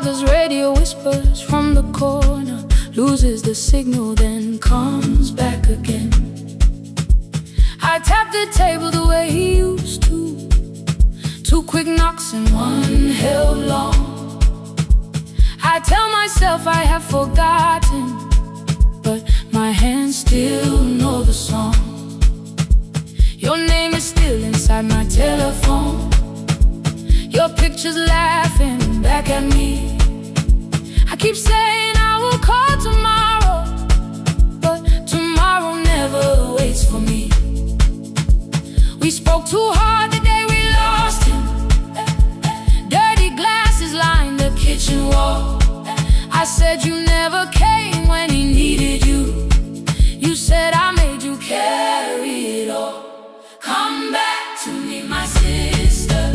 Father's radio whispers from the corner, loses the signal, then comes back again. I tap the table the way he used to, 2 quick knocks and 1 held long. I tell myself I have forgotten, but my hands still know the song. Your name is still inside my telephone, your picture's laughing back at me. I keep saying I will call tomorrow, but tomorrow never waits for me. We spoke too hard the day we lost him. Dirty glasses lined the kitchen wall. I said you never came when he needed you. You said I made you carry it all. Come back to me, my sister.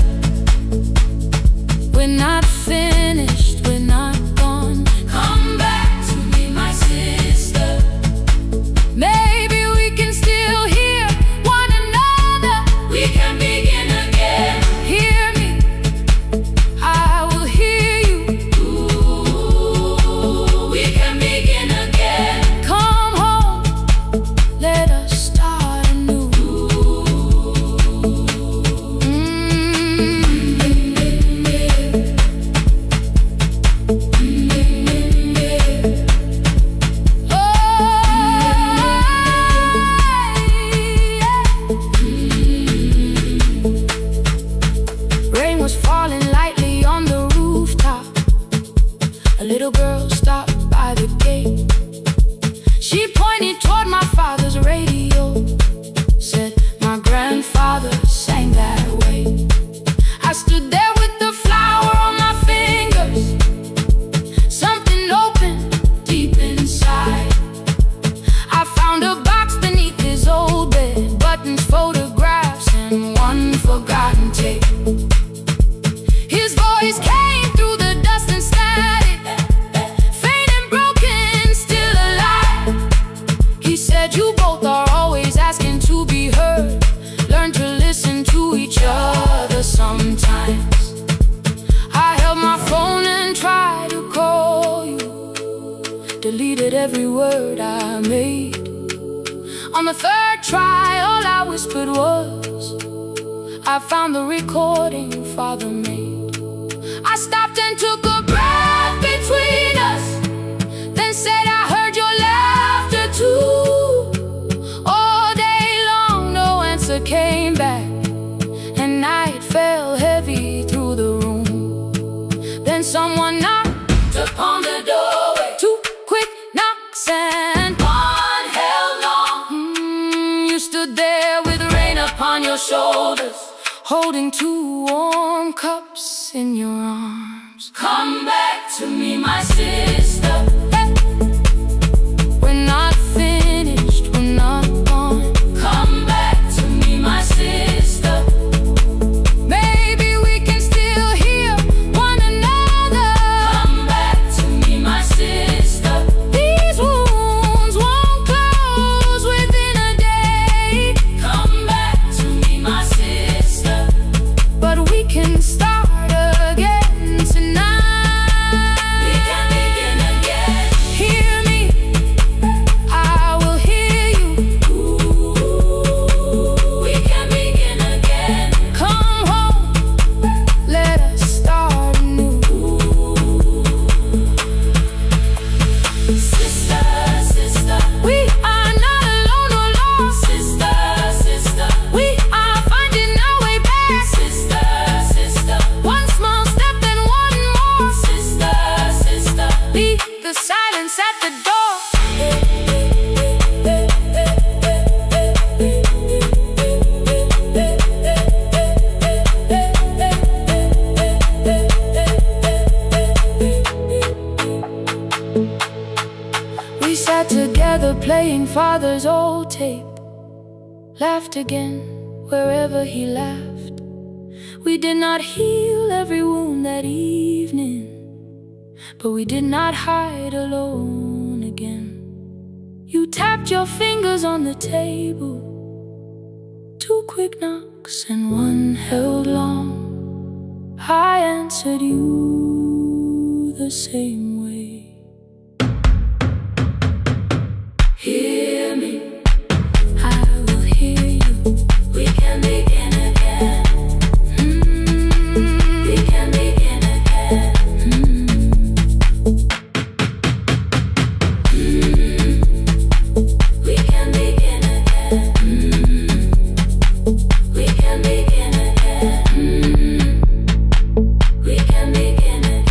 We're not finished, we're not gone. Come back to me, my sister. Maybe we can still hear one another. We can begin again. Hear me, I will hear you. Ooh, we can begin again. Come home, let us start anew. Rain was falling lightly on the rooftop. A little girl stopped by the gate. She pointed toward my father's radio, said my grandfather sang that way. I stood there with the flower on my fingers. Something opened deep inside. I found a box beneath his old bed, buttons, photographs, and 1 forgotten tape. His voice came through the dust and static, faint and broken, still alive. He said you both are always asking to be heard. Learn to listen to each other sometimes. I held my phone and tried to call you, deleted every word I made. On the 3rd try, all I whispered was, I found the recording Father made. I stopped and took a breath between us, then said I heard your laughter too. All day long no answer came back, and night fell heavy through the room. Then someone knocked upon the doorway, 2 quick knocks and 1 held long. You stood there with rain upon your shoulders, holding 2 warm cups in your arms. Come back to me, my sister. Hey. We're not finished, we're not gone. Come back to me, my sister. Maybe we can still hear one another. Come back to me, my sister. These wounds won't close within a day. Come back to me, my sister. But we can start again tonight. We can begin again. Hear me, I will hear you. Ooh, we can begin again. Come home, let us start anew. Sister, sister, we are not alone or lost. Sister, sister, we are finding our way back. Sister, sister, 1 small step and 1 more. Sister, sister, leave the silence at the door. We sat together playing Father's old tape, laughed again wherever he laughed. We did not heal every wound that evening, but we did not hide alone again. You tapped your fingers on the table, 2 quick knocks and 1 held long. I answered you the the same way. Hear me, I will hear you. We can begin again. We can begin again. We can begin again. We can begin again. We can begin again.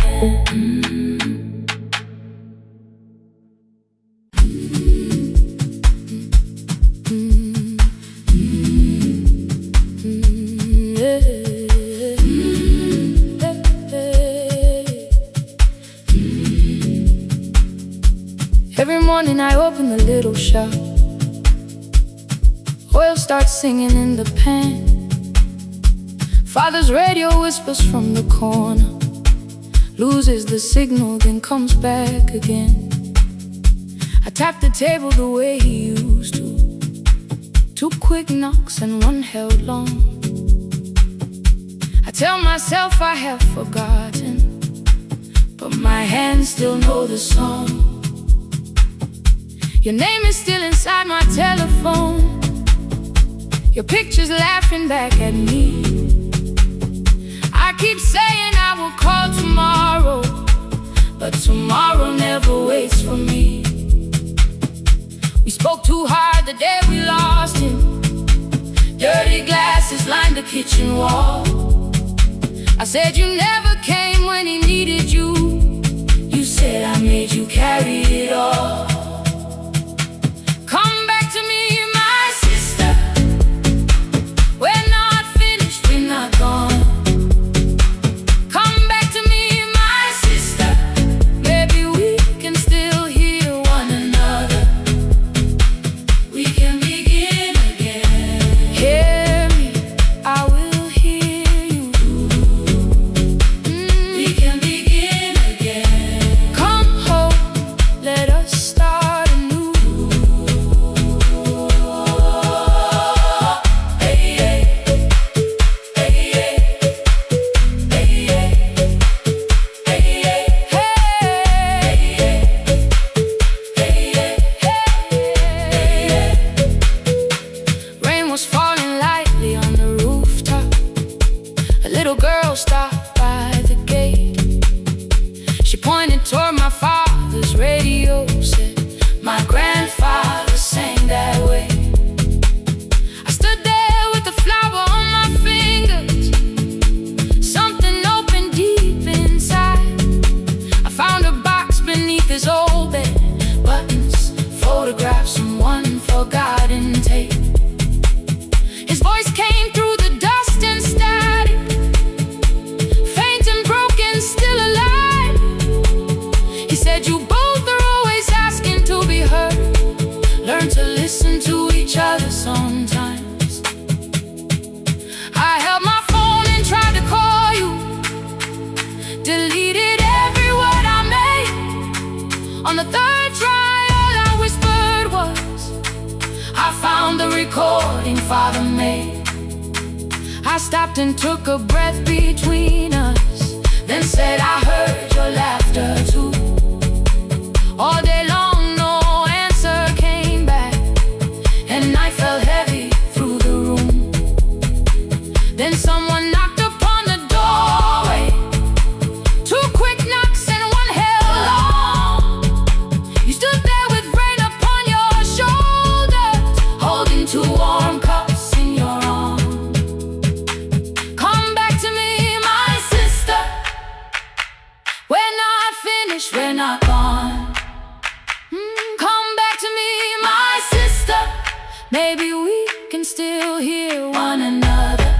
Every morning I open the little shop. Oil starts singing in the pan. Father's radio whispers from the corner, loses the signal, then comes back again. I tap the table the way he used to. 2 quick knocks and 1 held long. I tell myself I have forgotten, but my hands still know the song. Your name is still inside my telephone. Your picture's laughing back at me. I keep saying I will call tomorrow, but tomorrow never waits for me. We spoke too hard the day we lost him. Dirty glasses lined the kitchen wall. I said you never came when he needed you. You said I made you carry it all. Come back to me, my sister. We're not finished, we're not gone. Come back to me, my sister. Maybe we can still hear one another. We can begin again. Hear me, I will hear you. We can begin again. Come home, let us start anew. Hey, hey, hey, hey, hey, hey, hey. Rain was falling lightly on the rooftop. A little girl stopped by the gate. She pointed toward my father's radio, said, my grandfather sang that way. I stood there with the flower on my fingers. Something opened deep inside. I found a box beneath his old bed. Buttons, photographs, and 1 forgotten tape. His voice came through the dust and static, faint and broken, still alive. He said, you both are always asking to be heard. Learn to listen to each other sometimes. I held my phone and tried to call you, deleted every word I made. On the 3rd try, all I whispered was, I found the recording Father made. I stopped and took a breath between us, then said I heard your laughter too. All day long no answer came back, and night fell heavy through the room. Then someone knocked upon the doorway. 2 quick knocks and 1 held long. You stood there with rain upon your shoulders, holding 2 warm cups in your arms. Come back to me, my sister. We're not finished, we're not gone. Come back to me, my sister. Maybe we can still hear one another.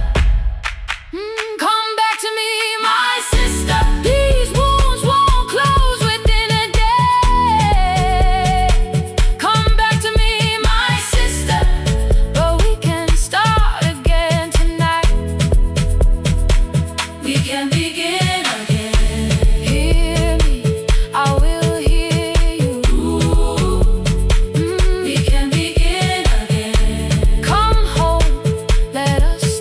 Come back to me, my sister. These wounds won't close within a day. Come back to me, my sister. But we can start again tonight. We can begin again. Hear me, I will hear you. We can begin again. Come home, let us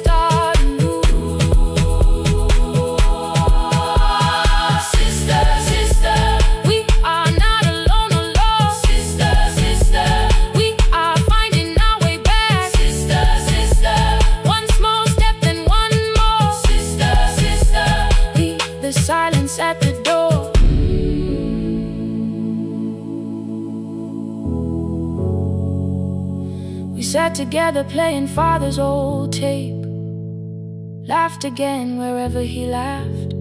at the door. We sat together playing father's old tape, laughed again wherever he laughed.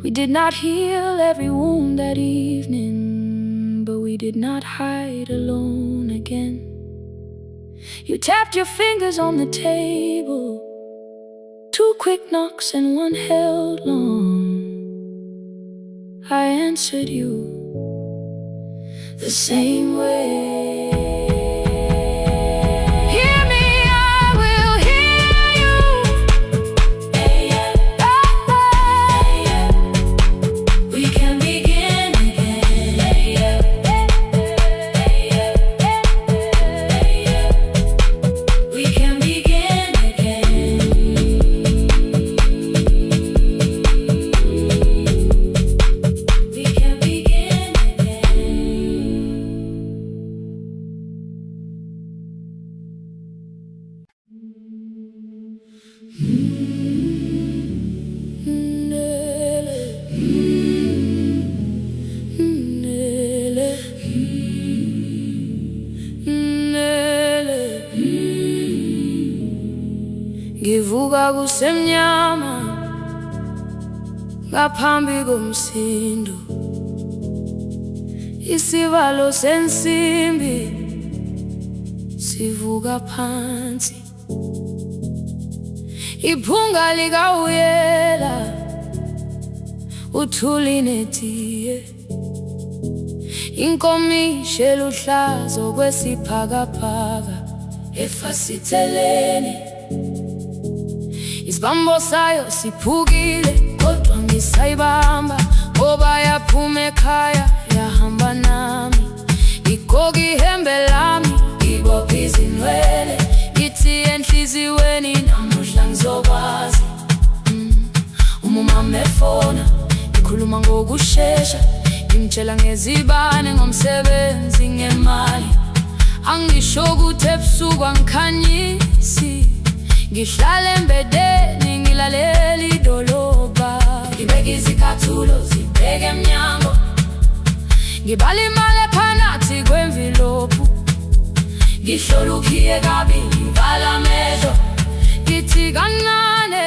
We did not heal every wound that evening, but we did not hide alone again. You tapped your fingers on the table, 2 quick knocks and 1 held long. I answered you the same way. Ngivuka kusemnyama ngaphambi komsindo, isivalo sensimbi sivuka phansi. Iphunga likawuyela uthuli netiye, inkomishi eluhlaza okwesiphakapaka efasiteleni. Isibambo sayo siphukile kodwa ngisayibamba, ngoba yaphuma ekhaya yahamba nami. Igoga ihembe lami, ibopha izinwele, ngithi enhliziyweni namuhla ngizokwazi. Umama efona, ikhuluma ngokushesha, imtshela ngezibane, ngomsebenzi, ngemali. Angisho ukuthi ebusuku angikhanyisi, ngihlala embedeni ngilalela idolobha. Ngibeka izicathulo zibheke emnyango, ngibala imali ephakathi kwemvilophu. Ngihlola ukhiye kabili, ngivala amehlo, ngithi kancane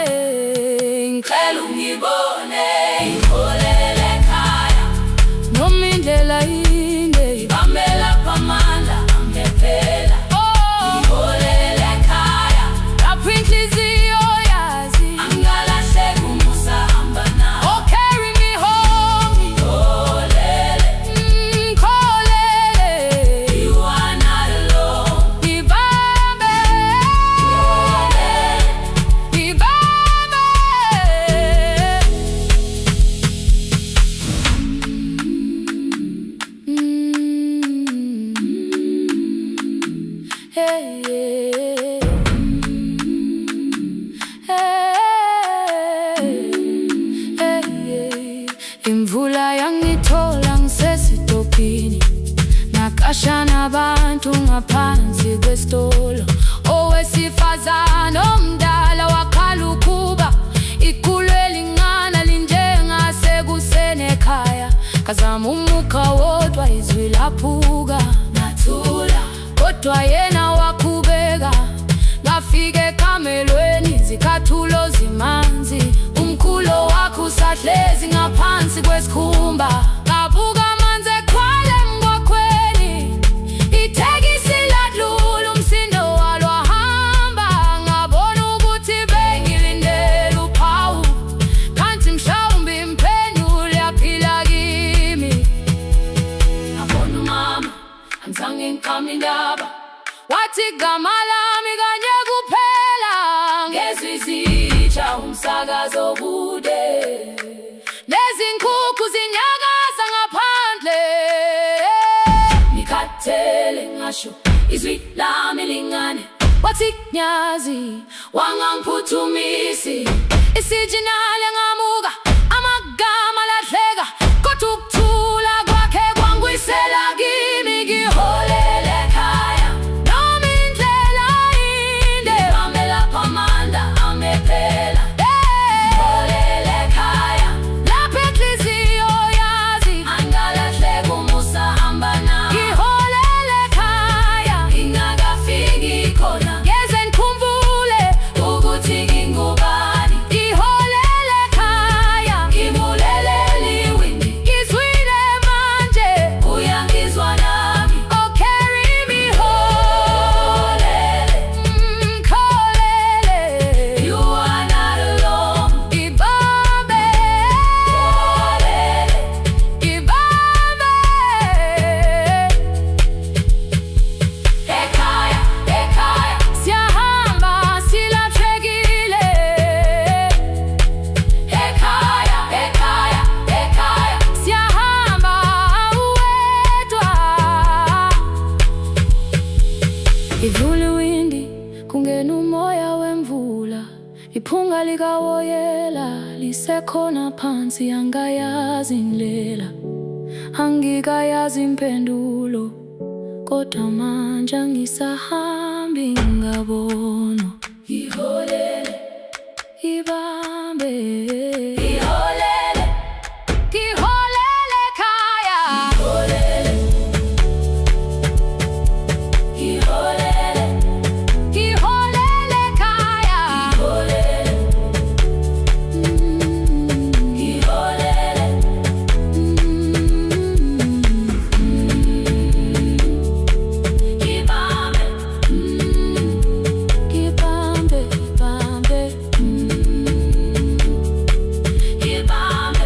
ngicela ungibone. Ngiholele ekhaya noma indlela inde, ngibambela phamandla angephela. Ngiholele ekhaya lapho inhliziyo yazi angalahleki umusa hamba nawe. Oh, carry me home. Ngiholele, ngiholele, you are not alone. Ngibambe, ngiholele, ngibambe. Hey, hey, hey, hey. Imvula yangithola ngisesitopini, nakasha nabantu ngaphansi kwesitolo. Owesifazane omdala wakhala ukuba ikhulu elingana linjengasekuseni ekhaya. Kazama umukha wodwa izwi laphuka, nathula kodwa yena wakhubeka. Ngafika ekamelweni, izicathulo zimanzi, umkhulo wakho usahlezi ngaphansi kwesikhumba. Ngabuka amanzi ekhwale emgwaqweni, itekisi ladlula, umsindo walo wahamba. Ngabona ukuthi bengilindele uphawu, kanti mhlawumbe imphendula yaphila kimi. Ngabona umama angizange ngiqame indaba, wathi igama lami kanye kuphela. Ngezwi izitsha umsakazo kude, nezinkukhu zinyakaza ngaphandle. Ngikhathele ngasho izwi lami lingane, wathi nyazi wangangiphuthumisi. Isijinali ngamuka, amagama lahleka, kodwa ukuthula kwakhe kwangwisela kimi. Ngiholele ekhaya noma indlela inde, ngibambela phamandla angephela. Ngiholele ekhaya lapho phansi angayazi indlela, angikayazi impendulo, kodwa manje angisahambi ngabona. Ngiholele, ibambe, ngiholele, ngiholele ekhaya. Ngiholele, ngiholele, ngiholele ekhaya. Ngiholele, ngiholele, ibambe, ibambe, ibambe, ibambe.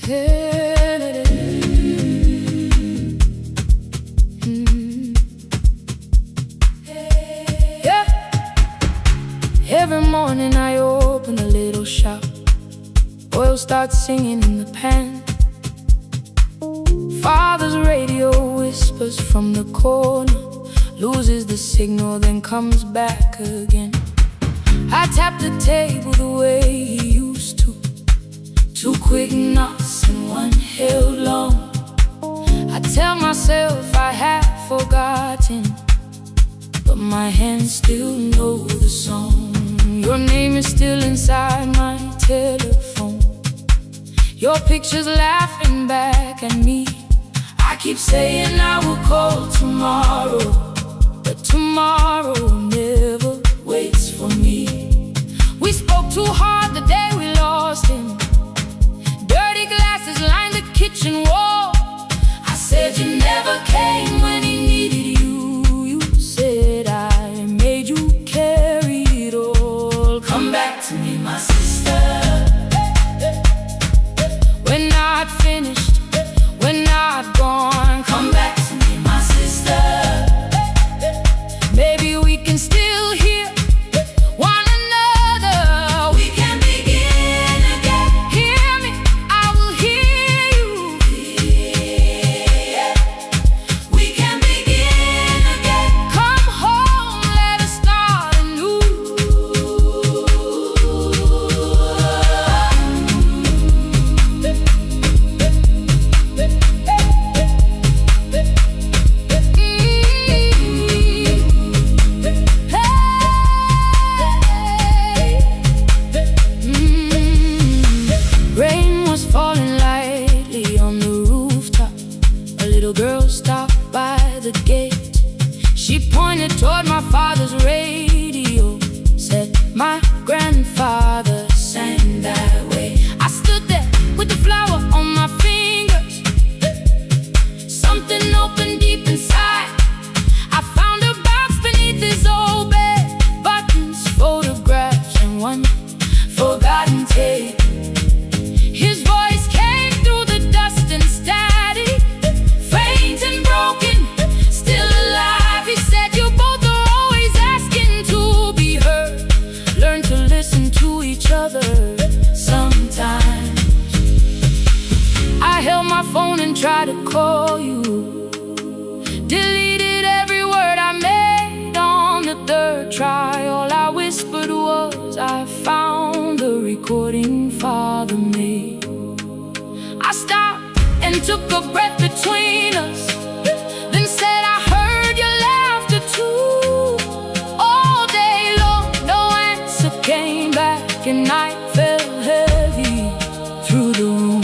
Yeah. Every morning I open a little shop. Oil starts singing in the pan. Father's radio whispers from the corner, loses the signal, then comes back again. I tap the table the way he used to. Two quick knocks and one held long. I tell myself I have forgotten, but my hands still know the song. Your name is still inside my telephone. Your picture's laughing back at me. I keep saying I will call tomorrow, but tomorrow never waits for me. We spoke too hard the day we lost him. Dirty glasses line the kitchen wall. I said you never came when he needed you. You said I made you carry it all. Come back to me, my sister. We're not finished, we're not gone. Come back to me, my sister. Maybe we can still hear one another. We can begin again. Hear me, I will hear you. Yeah. We can begin again. Come home, let us start anew. Rain was falling lightly on the rooftop. A little girl stopped by the gate. She pointed toward my father's radio, said my grandfather sang that way. I stood there with the flower on my fingers. Something opened deep inside. I found a box beneath his old bed, buttons, photographs, and one forgotten tape. His voice came through the dust and static, faint and broken, still alive. He said you both are always asking to be heard. Learn to listen to each other sometimes. I held my phone and tried to call you, deleted every word I made on the third try. All I whispered was I found the recording father made. I stopped and took a breath between us, then said I heard your laughter too. All day long, no answer came back, and I felt heavy through the room.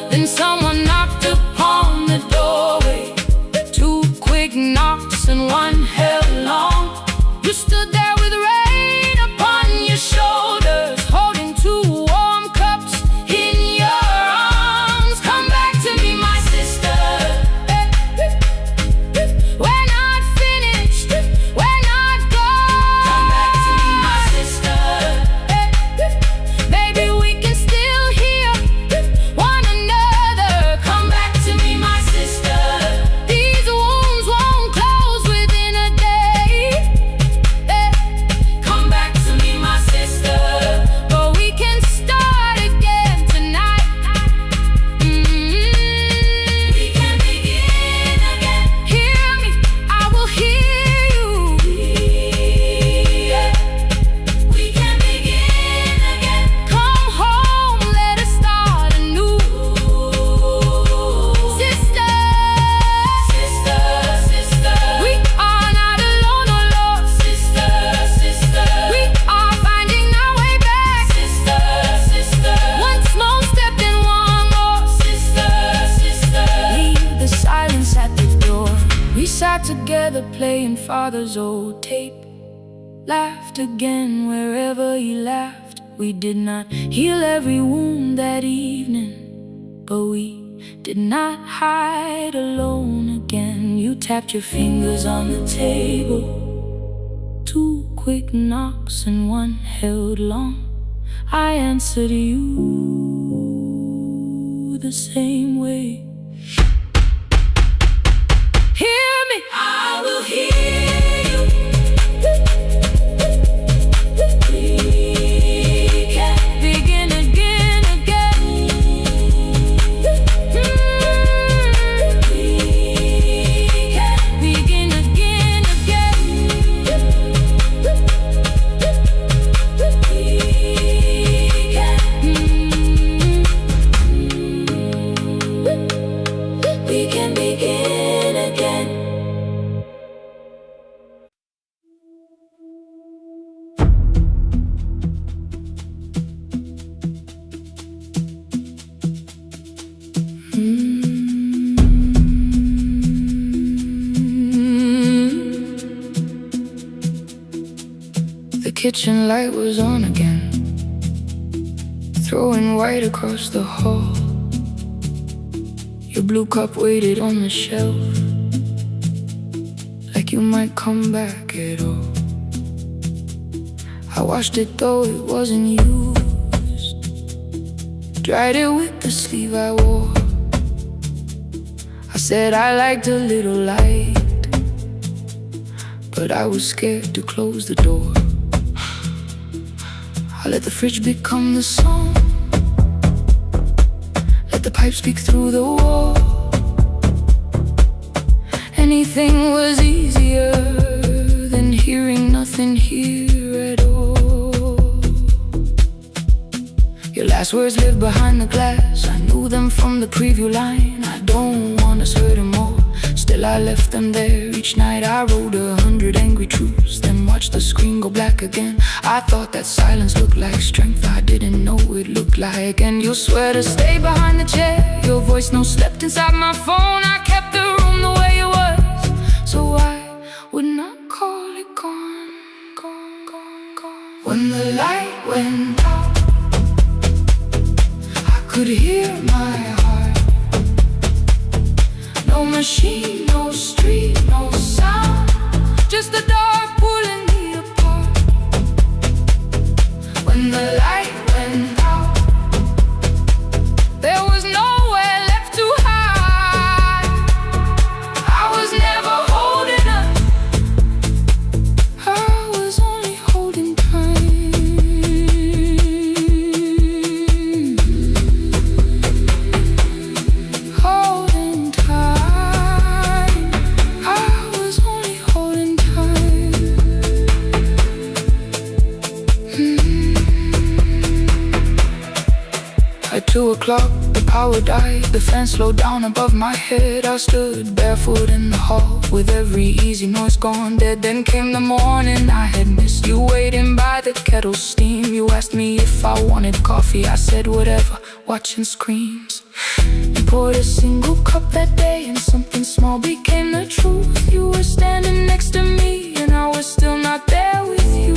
Then someone knocked upon the doorway. Two quick knocks and one held long. You stood there with rain upon your shoulders, holding two warm cups in your arms. Come back to me, my sister. sat together playing father's old tape. Laughed again wherever he laughed. We did not heal every wound that evening, but we did not hide alone again. You tapped your fingers on the table, 2 quick knocks and 1 held long. I answered you the same way. Hear me, I will hear you. We can begin again. We can begin again. We can begin again. The kitchen light was on again, throwing white across the hall. Your blue cup waited on the shelf, like you might come back at all. I washed it though it wasn't used, dried it with the sleeve I wore. I said I liked a little light, but I was scared to close the door. I let the fridge become the song, let the pipe speak through the wall. Anything was easier than hearing nothing here at all. Your last words lived behind the glass. I knew them from the preview line. I don't want us hurting more. Still I left them there. Each night I wrote 100 angry truths, then watched the screen go black again. I thought that silence looked like strength. I didn't know it looked like. And you'll swear to stay behind the chair. Your voice no slept inside my phone. I kept the room the way it was, so I would not call it gone. When the light went out, I could hear my heart. No machine, no street, no sound, just the dark pulling me apart. When the light went out, there was nowhere left to hide. I was never holding up, I was only holding time. Holding time, I was only holding time. At 2 o'clock, the power died. The fan slowed down above my head. I stood barefoot in the hall, with every easy noise gone dead. Then came the morning I had missed. You waiting by the kettle steam. You asked me if I wanted coffee. I said whatever, watching screens. You poured a single cup that day, and something small became the truth. You were standing next to me, and I was still not there with you.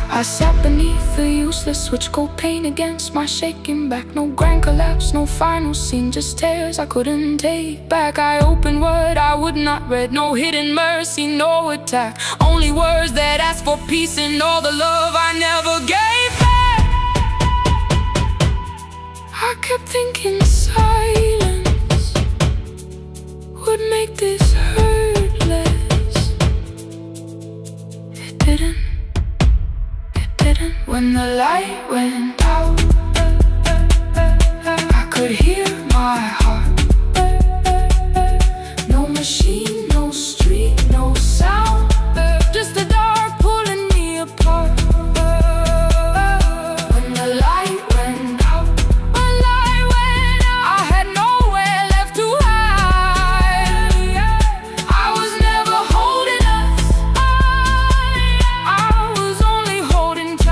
I sat beneath the useless switch, cold pain against my shaking back. No grand collapse, no final scene, just tears I couldn't take back. I opened word I would not read, no hidden mercy, no attack. Only words that asked for peace and all the love I never gave back. I kept thinking silence would make this hurt less. It didn't. When the light went out, I could hear my heart. No machine, no street, no sound, just the dark pulling me apart. When the light went out, I had nowhere left to hide. I was never holding us, I was only holding tight.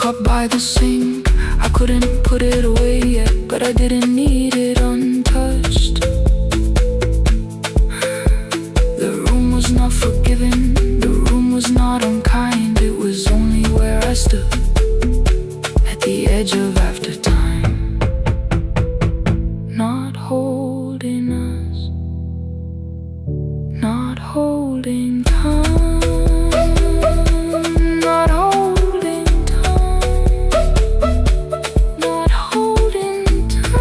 cup by the sink. I couldn't put it away yet, but I didn't need it untouched. The room was not forgiving, the room was not unkind. It was only where I stood at the edge of after time, not holding us, not holding time, not holding time, not holding time.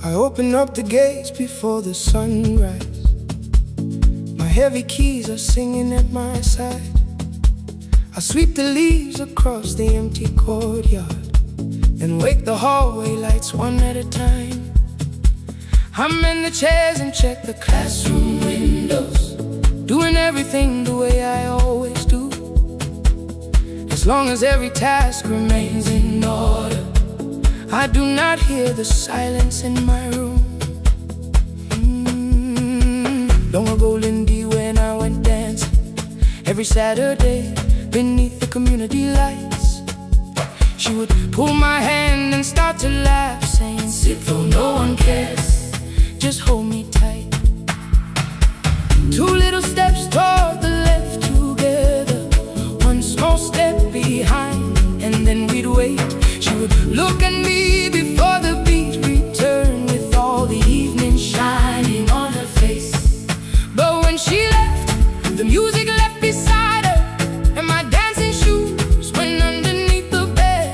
I open up the gates before the sunrise. My heavy keys are singing at my side. I sweep the leaves across the empty courtyard, then wake the hallway lights one at a time. I'm in the chairs and check the classroom windows, doing everything the way I always do. As long as every task remains in order, I do not hear the silence in my room. Long ago, Lindy, when I went dancing every Saturday beneath the community lights, she would pull my hand and start to laugh, saying, "Sit though no one cares, just hold me tight." Two little steps toward the left together, one small step behind, and then we'd wait. She would look at me before the beat returned, with all the evening shining on her face. But when she left, the music left beside her, and my dancing shoes went underneath the bed.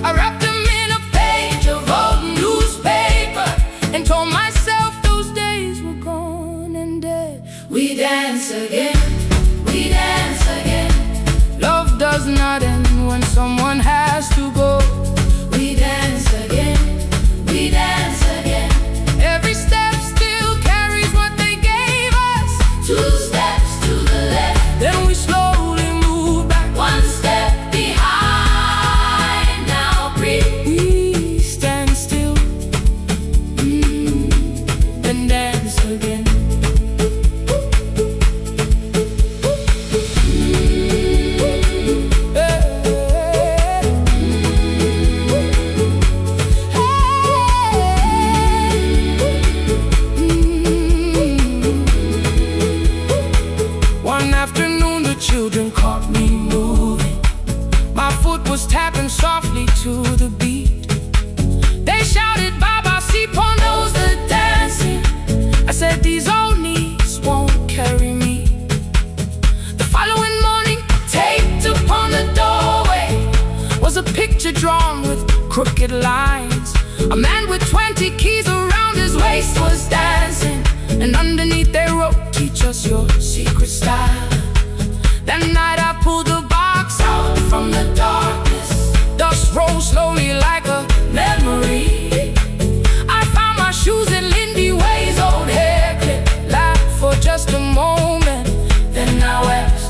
I wrapped them in a page of old newspaper and told myself those days were gone and dead. We dance again, we dance again. Love does not end when someone has to go. We dance again, we dance again. Every step still carries what they gave us. Two steps to the left, then we slowly move back. One step behind, now breathe. We stand still, then dance again. Children caught me moving. My foot was tapping softly to the beat. They shouted, "Baba, see knows the dancing." I said, "These old knees won't carry me." The following morning, taped upon the doorway was a picture drawn with crooked lines. A man with 20 keys around his waist was dancing, and underneath they wrote, "Teach us your secret style." That night I pulled the box out from the darkness. Dust rolled slowly like a memory. I found my shoes in Lindy Way's old hair clip. Laughed for just a moment, then I wept.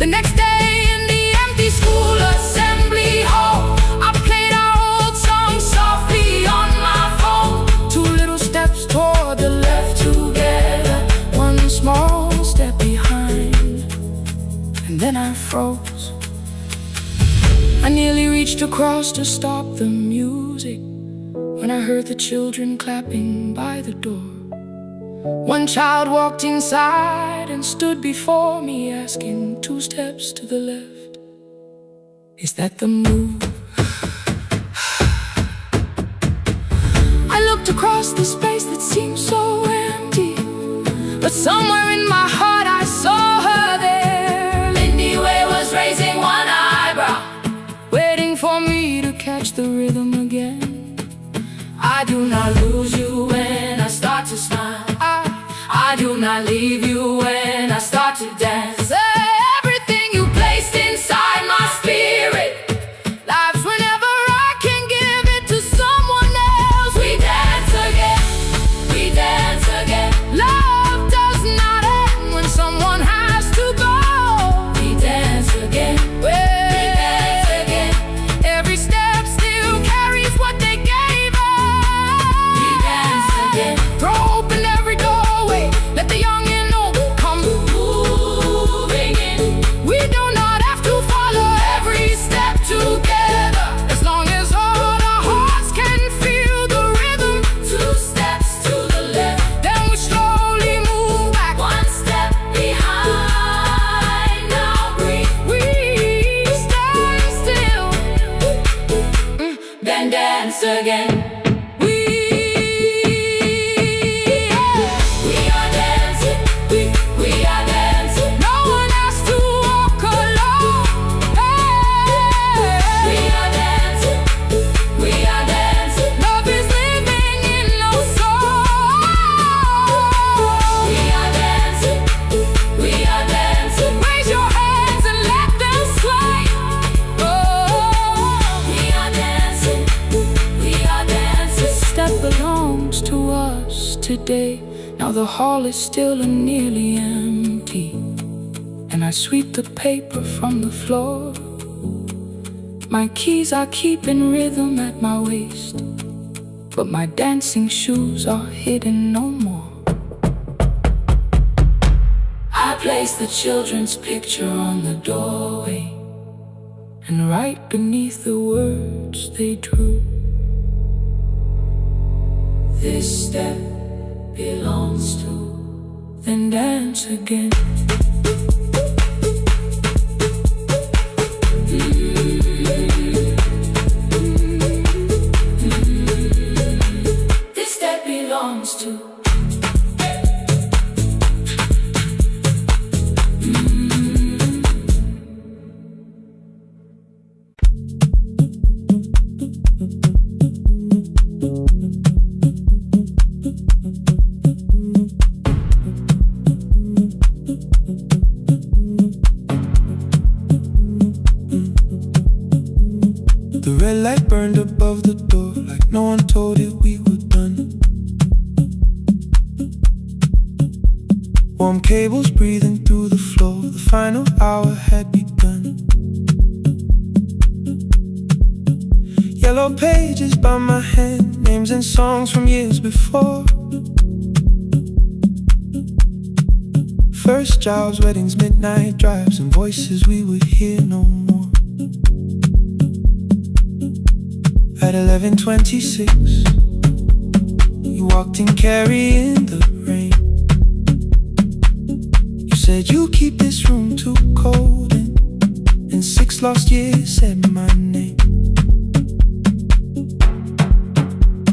The next day in the empty school assembly hall, I played our old song softly on my phone. Two little steps toward the left together, one small step behind. And then I froze. I nearly reached across to stop the music when I heard the children clapping by the door. One child walked inside and stood before me, asking, "Two steps to the left, is that the move?" I looked across the space that seemed so empty, but somewhere in my heart I saw her there. Lindy Way was raising one eyebrow, waiting for me to catch the rhythm again. I do not lose you when I start to smile. I do not leave you when I start to dance. Everything you placed inside my spirit lives whenever I can give it to someone else. We dance. today. Now the hall is still and nearly empty, and I sweep the paper from the floor. My keys I keep in rhythm at my waist, but my dancing shoes are hidden no more. I place the children's picture on the doorway, and right beneath the words they drew, this step belongs to, then dance again. This step belongs to. The red light burned above the door, like no one told it we were done. Warm cables breathing through the floor, the final hour had begun. Yellow pages by my hand, names and songs from years before. First jobs, weddings, midnight drives, and voices we would hear no more. At 11:26, you walked in carrying the rain. You said you keep this room too cold, and in 6 lost years said my name.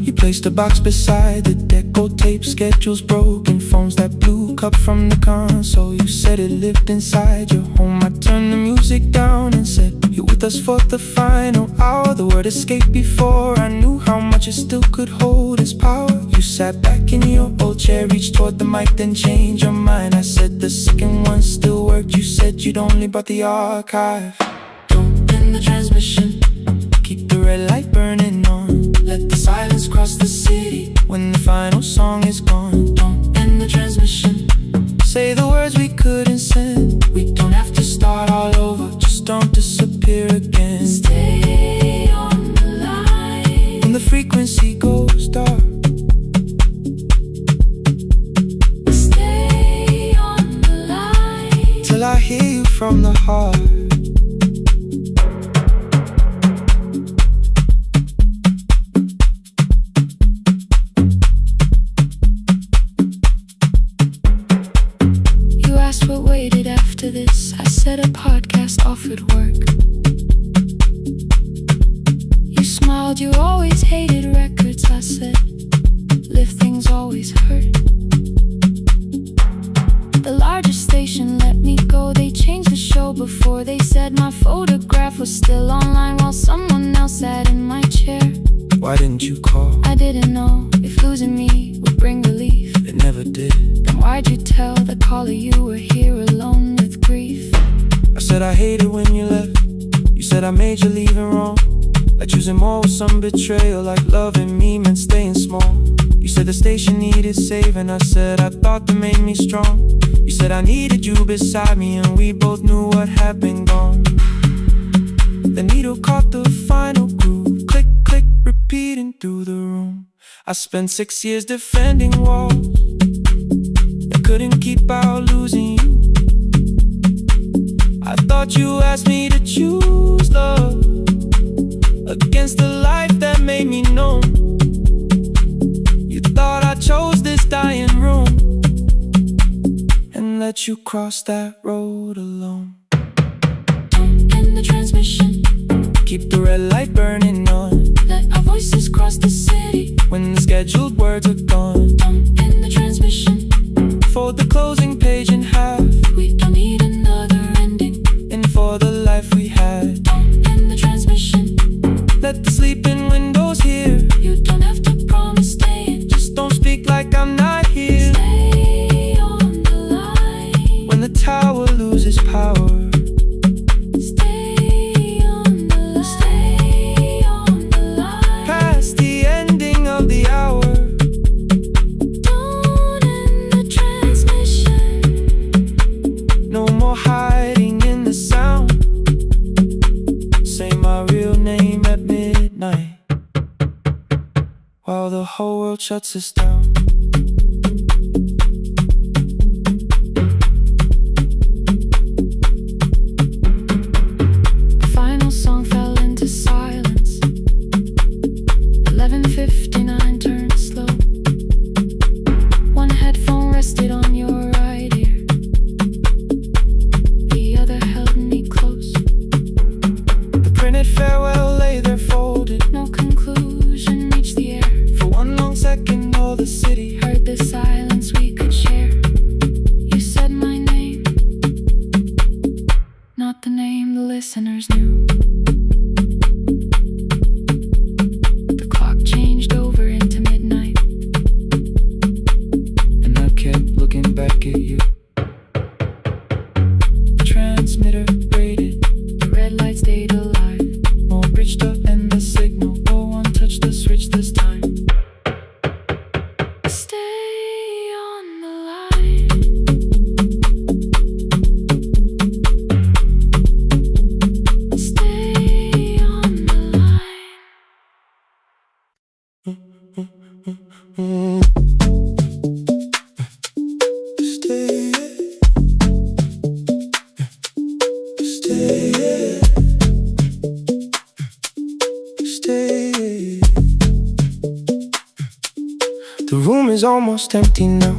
You placed a box beside the deco tape, schedules broken, phones that blew, cup from the console. You said it lived inside your home. I turned the music down and said, you're with us for the final hour. The word escaped before I knew how much it still could hold its power. You sat back in your old chair, reached toward the mic, then changed your mind. I said the second one still worked. You said you'd only brought the archive. Don't end the transmission, keep the red light burning on. Let the silence cross the city when the final song is gone. Don't end the transmission, say the words we couldn't send. We don't have to start all over, just don't disappear again. Stay on the line when the frequency goes dark. Stay on the line till I hear you from the heart. What waited after this? I said a podcast offered work. You smiled, you always hated records. I said, live things always hurt. The largest station let me go. They changed the show before they said my photograph was still online while someone else sat in my chair. Why didn't you call? I didn't know if losing me would bring relief. It never did. Then why'd you tell the caller you were here alone with grief? I said I hated when you left. You said I made you leaving wrong, like choosing more with some betrayal, like loving me meant staying small. You said the station needed saving. I said I thought that made me strong. You said I needed you beside me, and we both knew what had been gone. The needle caught the final groove, click, click, repeating through the room. I spent 6 years defending walls that couldn't keep out losing you. I thought you asked me to choose love against the life that made me known. You thought I chose this dying room and let you cross that road alone. Don't end the transmission, keep the red light burning on. let our voices cross the city when the scheduled words are gone. Don't end the transmission, fold the closing page in half. we don't need another ending. And for the life we had, Don't end the transmission, let the sleeping windows hear. you don't have to promise staying. Just don't speak like I'm not here. Stay on the line When the tower loses power, stay on the line, stay on the line. past the ending of the hour. Don't shuts us down. The final song fell into silence. 11:59 turned slow. One headphone rested on your right ear, the other held me close. The printed farewell lay there folded. No conclusion reached the air. For one long second all the city Heard the silence we could share. You said my name, not the name the listeners knew. The clock changed over into midnight, and I kept looking back at you. The transmitter rated, the red light stayed alive. more bridged up and the signal. No one touched the switch this time. Stay on the line. Stay on the line. Stay, stay, stay. The room is almost empty now.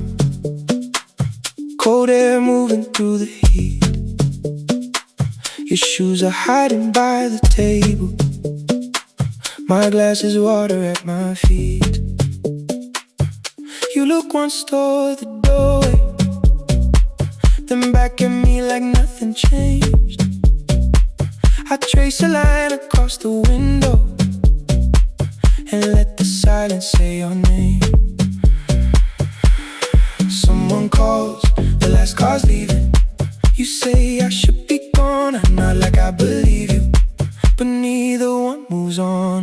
Cold air moving through the heat. Your shoes are hiding by the table. My glass is water at my feet. You look once toward the doorway, then back at me like nothing changed. I trace a line across the window and let the silence say your name. Someone calls, the last car's leaving. You say I should be gone, I nod like I believe you, but neither one moves on.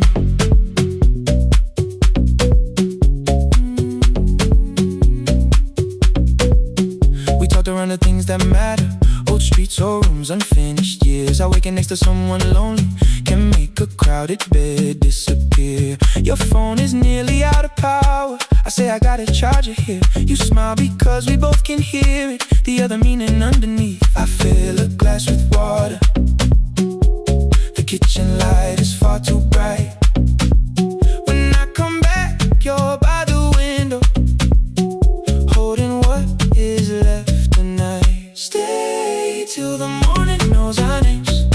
We talked around the things that matter, old streets or rooms, unfinished years. I waking next to someone lonely can make a crowded bed disappear. Your phone is nearly out of power. I say I got a charger here. You smile because we both can hear it, the other meaning underneath. I fill a glass with water. The kitchen light is far too bright. When I come back, you're by the window, holding what is left tonight. Stay till the morning knows our names.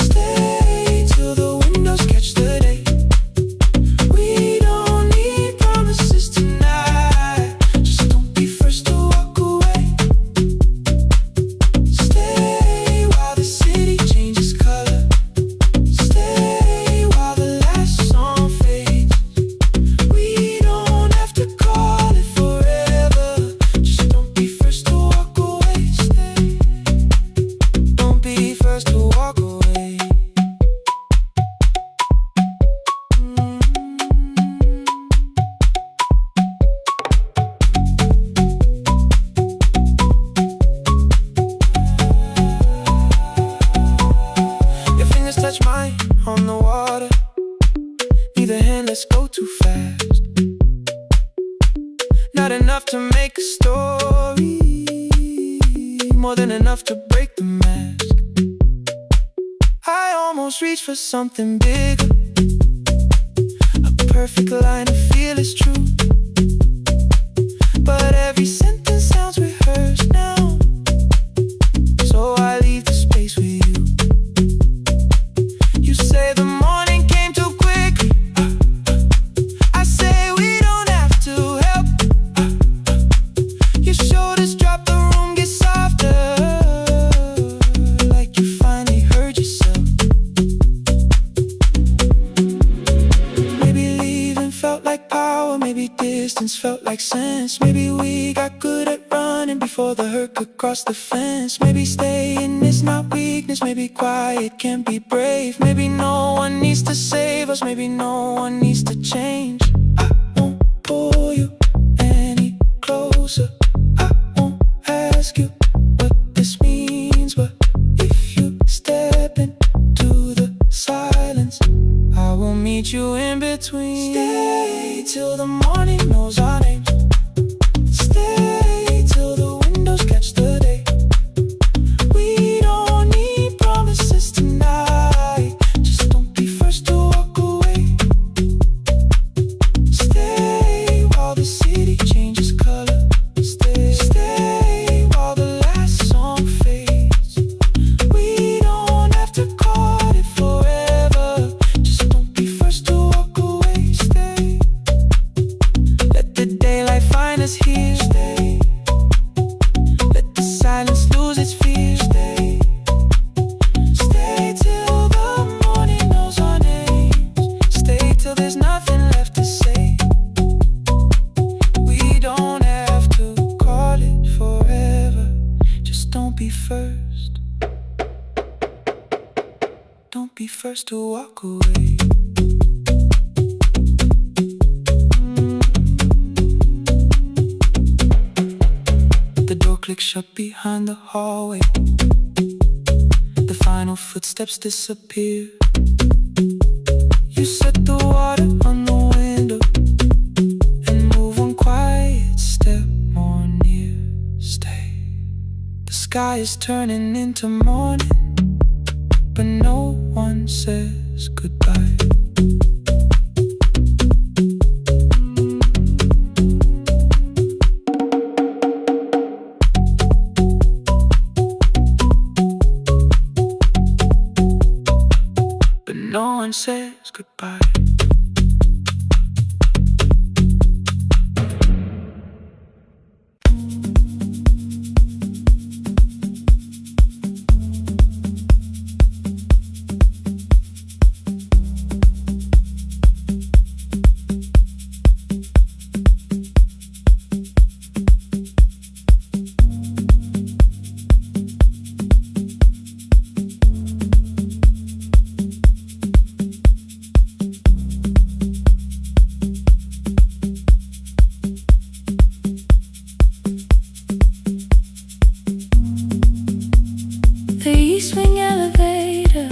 Stay till the windows catch the day. We don't need promises tonight. Just don't be first to walk away. Stay while the city changes color. Stay while the last song fades. We don't have to call it forever. Just don't be first to walk away. Stay. Don't be first to walk away. Your fingers touch mine on the water. Neither hand, let's go too fast. Not enough to make a story, more than enough to break the mask. I almost reach for something bigger, a perfect line to feel is true. But every sentence sounds rehearsed now, so I leave the space with you. You say the morning came too quickly. I say we don't have to help. Your shoulders drop, the room gets softer, like you finally heard yourself. Maybe leaving felt like power, maybe distance felt like sense. Maybe we got good at running before the hurt could cross the fence. Maybe staying is not weakness, maybe quiet can be brave. Maybe no one needs to save us, maybe no one needs to change. I won't pull you any closer. I won't ask you what this means, but if you step into the silence, I will meet you in between. Stay till the morning us here. Stay. Let the silence lose its fear. Stay. Stay till the morning knows our names. Stay till there's nothing left to say. We don't have to call it forever. Just don't be first. Don't be first to walk away. The door clicks shut behind the hallway. The final footsteps disappear. You set the water on the window and move one quiet step more near. Stay. The sky is turning into morning, but no one says goodbye. But no one says goodbye. The east wing elevator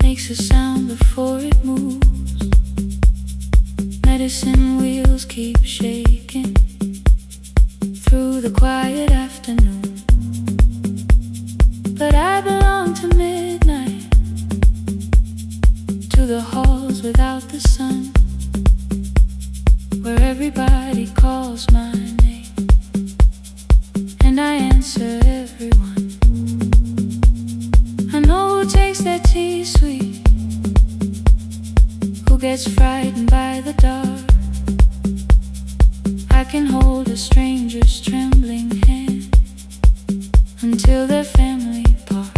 makes a sound before it moves. Medicine wheels keep shaking through the quiet afternoon. But I belong to midnight, to the halls without the sun, where everybody calls my name and I answer everyone. I know who takes their tea sweet, who gets frightened by the dark. I can hold a stranger's trembling hand until their family part.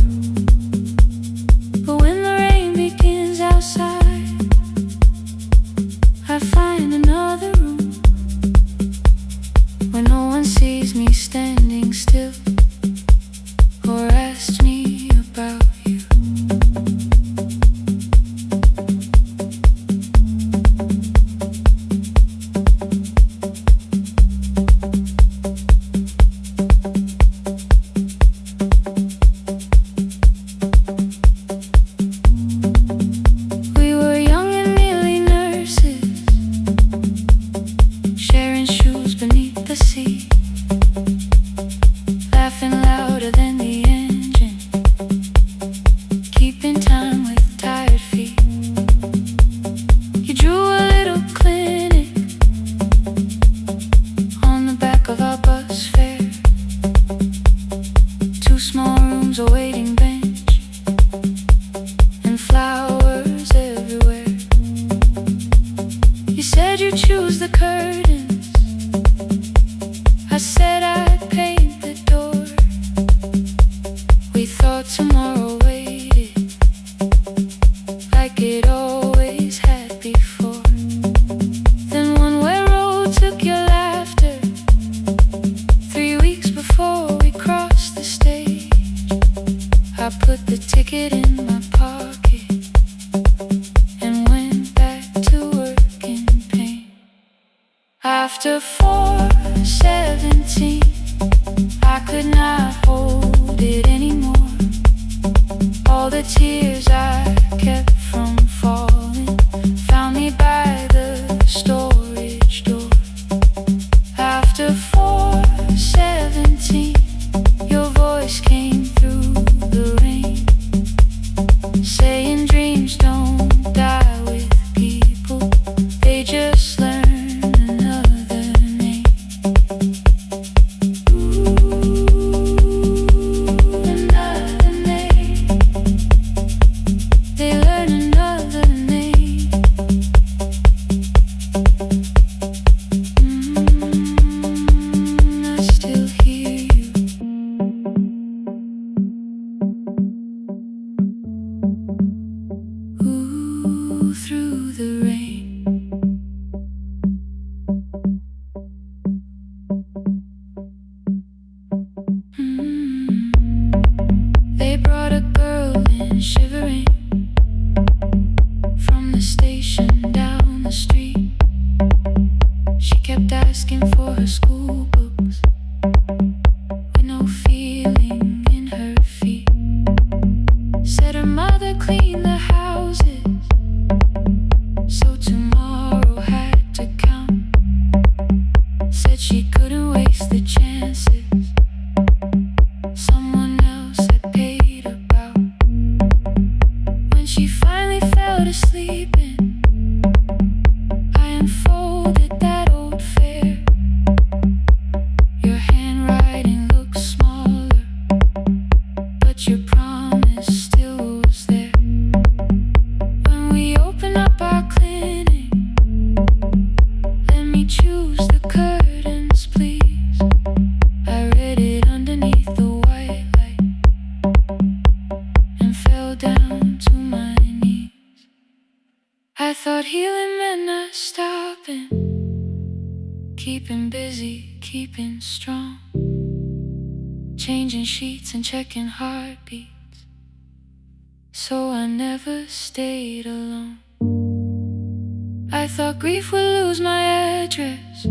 But when the rain begins outside, I find another room where no one sees me standing still or asks me about you. We were young and nearly nurses, sharing shoes beneath the sea, laughing louder than the engine, keeping time with tired feet. You drew a little clinic on the back of our bus fare, 2 small rooms, a waiting bench, and flowers everywhere. You said you'd choose the curtains, I said I'd paint the door. We thought tomorrow waited like it always had before. Then one-way road took your laughter 3 weeks before we crossed the stage. I put the ticket in my pocket and went back to work in pain. After 4:17, I could not hold it anymore. All the tears I kept from falling found me by the storage door. After 4:17, your voice came through the rain, saying dreams don't die with people, they just learn another name. Another name. They learn kept asking for her school books with no feeling in her feet. Said her mother cleaned the houses, so tomorrow had to count. Said she couldn't waste the chances someone else had paid about. When she finally fell to sleeping, I unfolded that old fare. Your handwriting looks smaller, but your promise still was there. When we open up our clinic, let me choose the curtains, please. I read it underneath the white light and fell down to my knees. I thought healing meant not stopping, keeping busy, keeping strong, changing sheets and checking heartbeats, so I never stayed alone. I thought grief would lose my address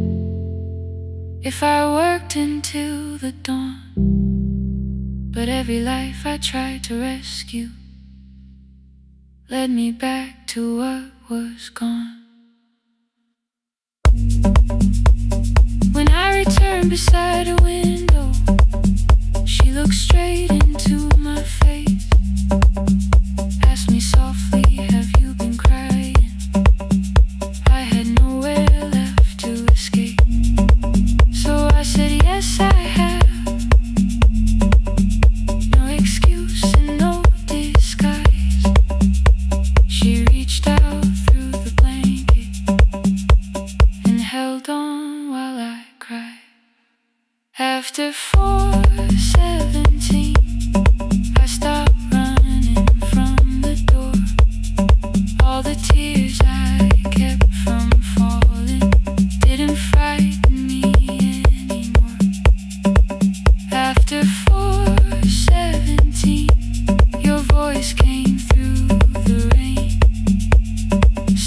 if I worked until the dawn. But every life I tried to rescue led me back to what was gone. When I returned beside a window, she looked straight into my face, asked me softly, have you been crying? I had nowhere left to escape, so I said yes, I have. No excuse and no disguise. She reached out through the blanket and held on while I cried. After 4:17, I stopped running from the door. All the tears I kept from falling didn't frighten me anymore. After 4:17, your voice came through the rain,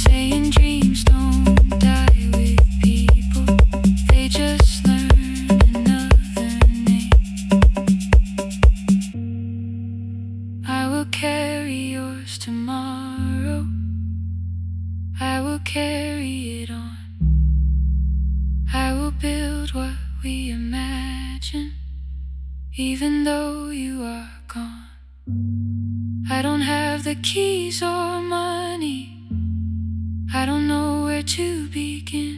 saying dreams don't die with people, they just learn another name. I will carry yours tomorrow, I will carry it on. I will build what we imagine, even though you are gone. I don't have the keys or money, I don't know where to begin,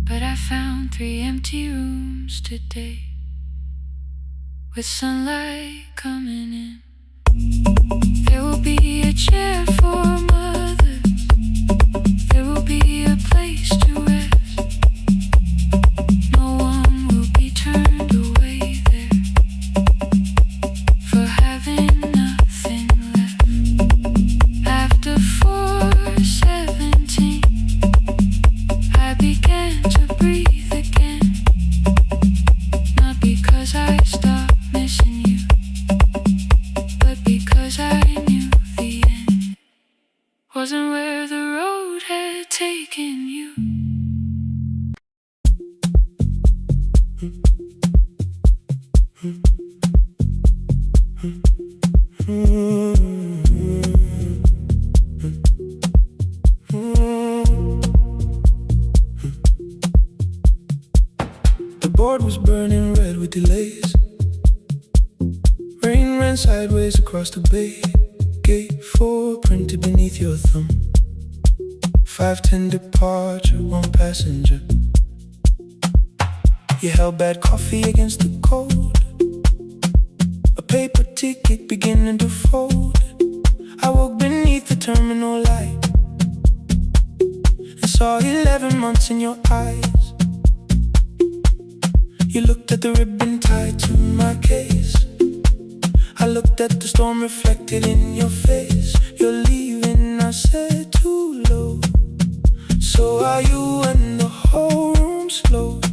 but I found 3 empty rooms today, with sunlight coming in. There will be a chair for mothers, there will be a place to rest. No one will be turned away there for having nothing left. After 4:17, I began to breathe again, not because I stopped missing you, but because I knew the end wasn't where the road had taken you. The board was burning red with delays. Rain ran sideways across the bay. Gate 4 printed beneath your thumb. 5:10 departure, 1 passenger. You held bad coffee against the cold, a paper ticket beginning to fold. I woke beneath the terminal light and saw 11 months in your eyes. You looked at the ribbon tied to my case. I looked at the storm reflected in your face. You're leaving, I said, too low. So are you, and the whole room slowed.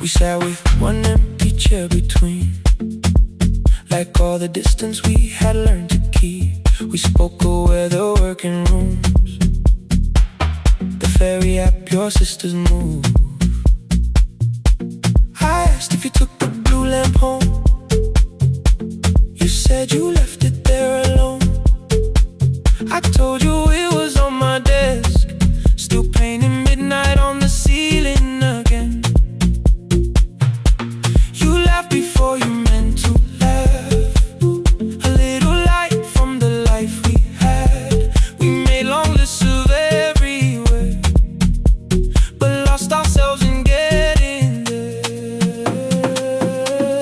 We sat with one empty chair between, like all the distance we had learned to keep. We spoke of weather, working rooms, ferry app, your sister's move. I asked if you took the blue lamp home. You said you left it there alone. I told you it was on my desk, still painting midnight on the ceiling again. You laughed before you meant to laugh. A little light from the life we had. We made long lists of everywhere, but lost ourselves in getting there.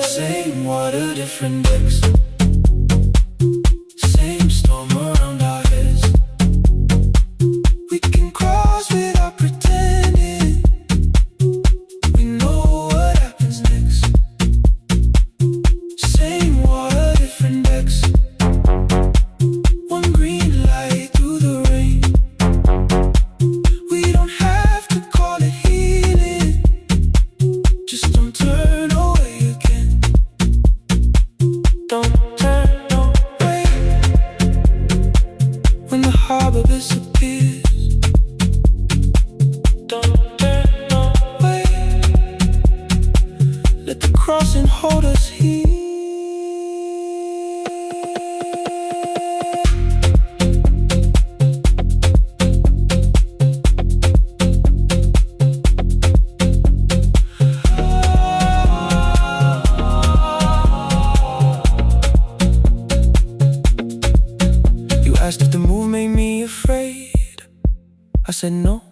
Same water, different decks. Same storm around our heads. We can cross without pretending. We know what happens next. Same water, different decks. One green light through the rain. We don't have to call it healing. Just don't turn away again. Don't turn away. When the harbor disappears, don't turn away. Let the crossing hold us here. You asked if the move made me afraid. I said no,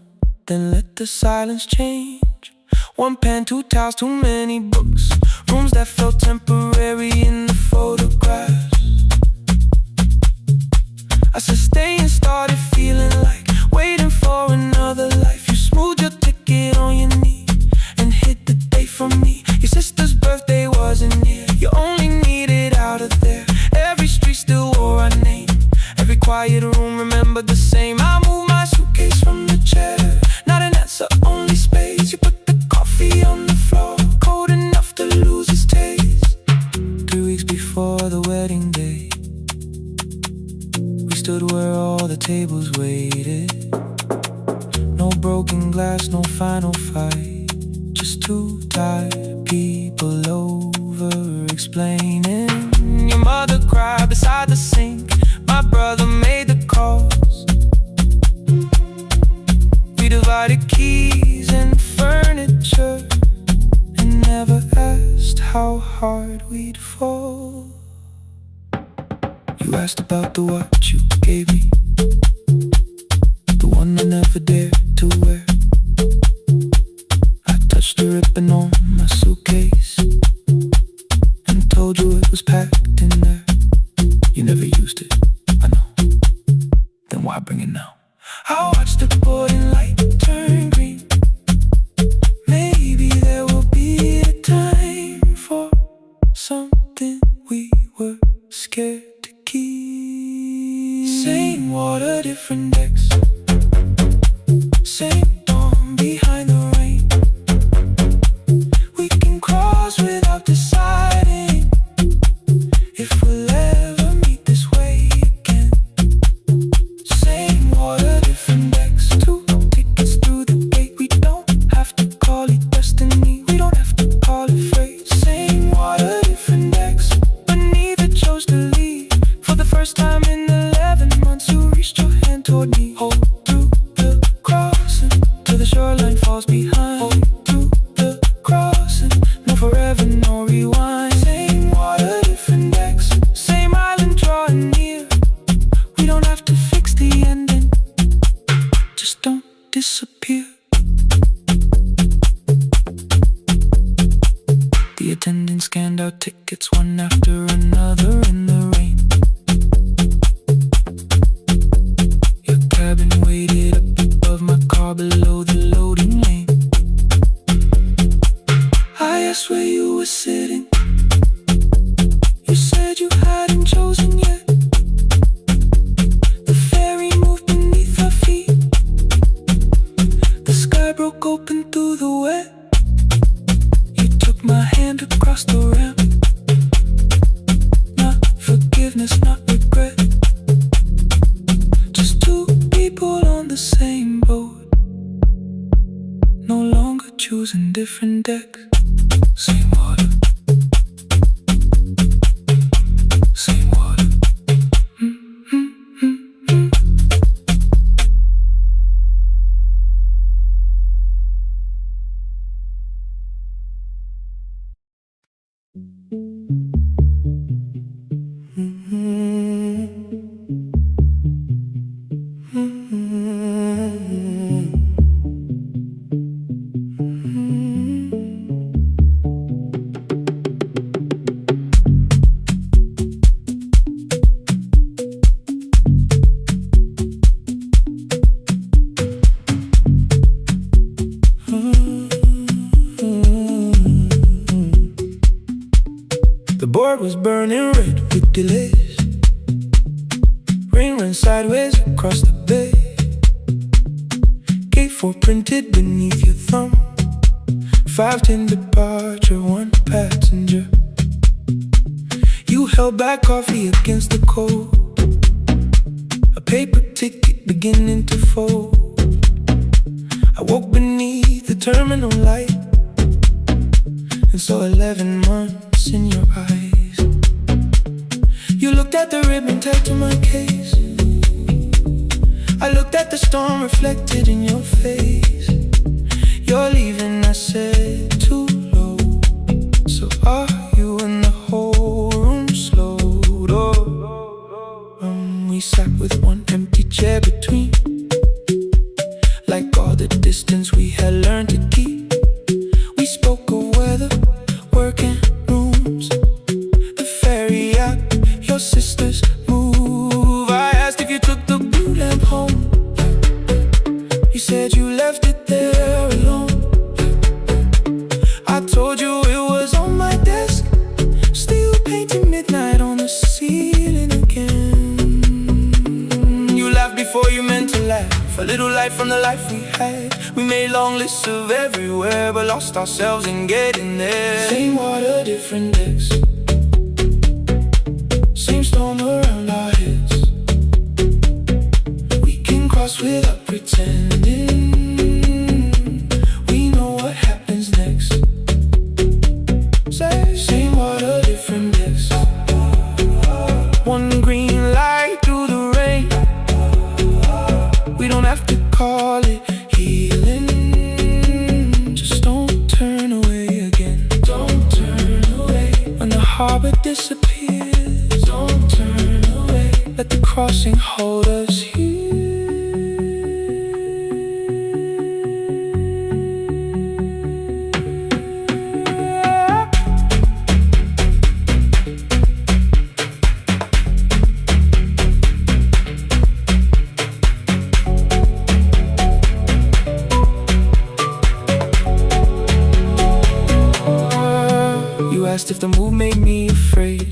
then let the silence change. One pen, two towels, too many books. Rooms that felt temporary in the photographs. I said stay and started feeling like waiting for another life. You smoothed your ticket on your knee and hid the date from me. Your sister's birthday wasn't near. You only needed out of there. Every street still wore our name. Every quiet room remembered the same. I moved my suitcase from the chair. Not an answer, only space. You put the coffee on the floor, cold enough to lose its taste. 3 weeks before the wedding day, we stood where all the tables waited. No broken glass, no final fight. Just two tired people over explaining. Your mother cried beside the sink. My brother made the calls. We divided keys and furniture and never asked how hard we'd fall. You asked about the watch you gave me, the one I never dared to wear. I touched the ribbon on my suitcase and told you it was packed in there. You never used it, I know. Then why bring it now? I watched the boarding light turn green. Maybe there will be a time for something we were scared to keep. Same water, different decks. Same dawn behind the rain. We can cross without deciding if we'll ever meet this way again. Same water, different decks. 2 tickets through the gate. We don't have to call it destiny. We don't have to call it fate. Same water, different decks. But neither chose to leave. For the first time in 11 months, you reached your hand toward me. Hold through the crossing till the shoreline falls behind. Hold through the crossing. No forever, no rewind. Same water, different decks. Same island drawing near. We don't have to fix the ending. Just don't disappear. The attendant scanned our tickets one after another in the rain. Your cabin waited up above my car below the loading lane. I asked where you were sitting. You said you hadn't chosen yet. The ferry moved beneath our feet. The sky broke open through the wet. You took my hand across the ramp. Not choosing different decks. Same water, same water. The board was burning red with delays. Rain ran sideways across the bay. Gate 4 printed beneath your thumb. 5:10 departure, 1 passenger. You held back coffee against the cold. A paper ticket beginning to fold. I woke beneath the terminal light and saw 11 months in your eyes. You looked at the ribbon tagged to my case. I looked at the storm reflected in your face. You're leaving, I said, too low. So are you? And the whole room slowed up. We sat with one empty chair between, like all the distance we had learned to keep. We spoke of weather, work and rooms, the ferry app, your sister's move. I asked if you took the blue lamp home. You said you left it there alone. I told you it was on my desk, still painting midnight on the ceiling again. You laughed before you meant to laugh, a little light from the life we had. We made long lists of everywhere, but lost ourselves in getting there. Same water, different decks. Same storm around our heads. We can cross without pretending. We know what happens next. Same water, different decks. One green light through the rain. We don't have to call it healing. Just don't turn away again. Don't turn away. When the harbor disappears, don't turn away. Let the crossing hold us here. You asked if the move made me afraid.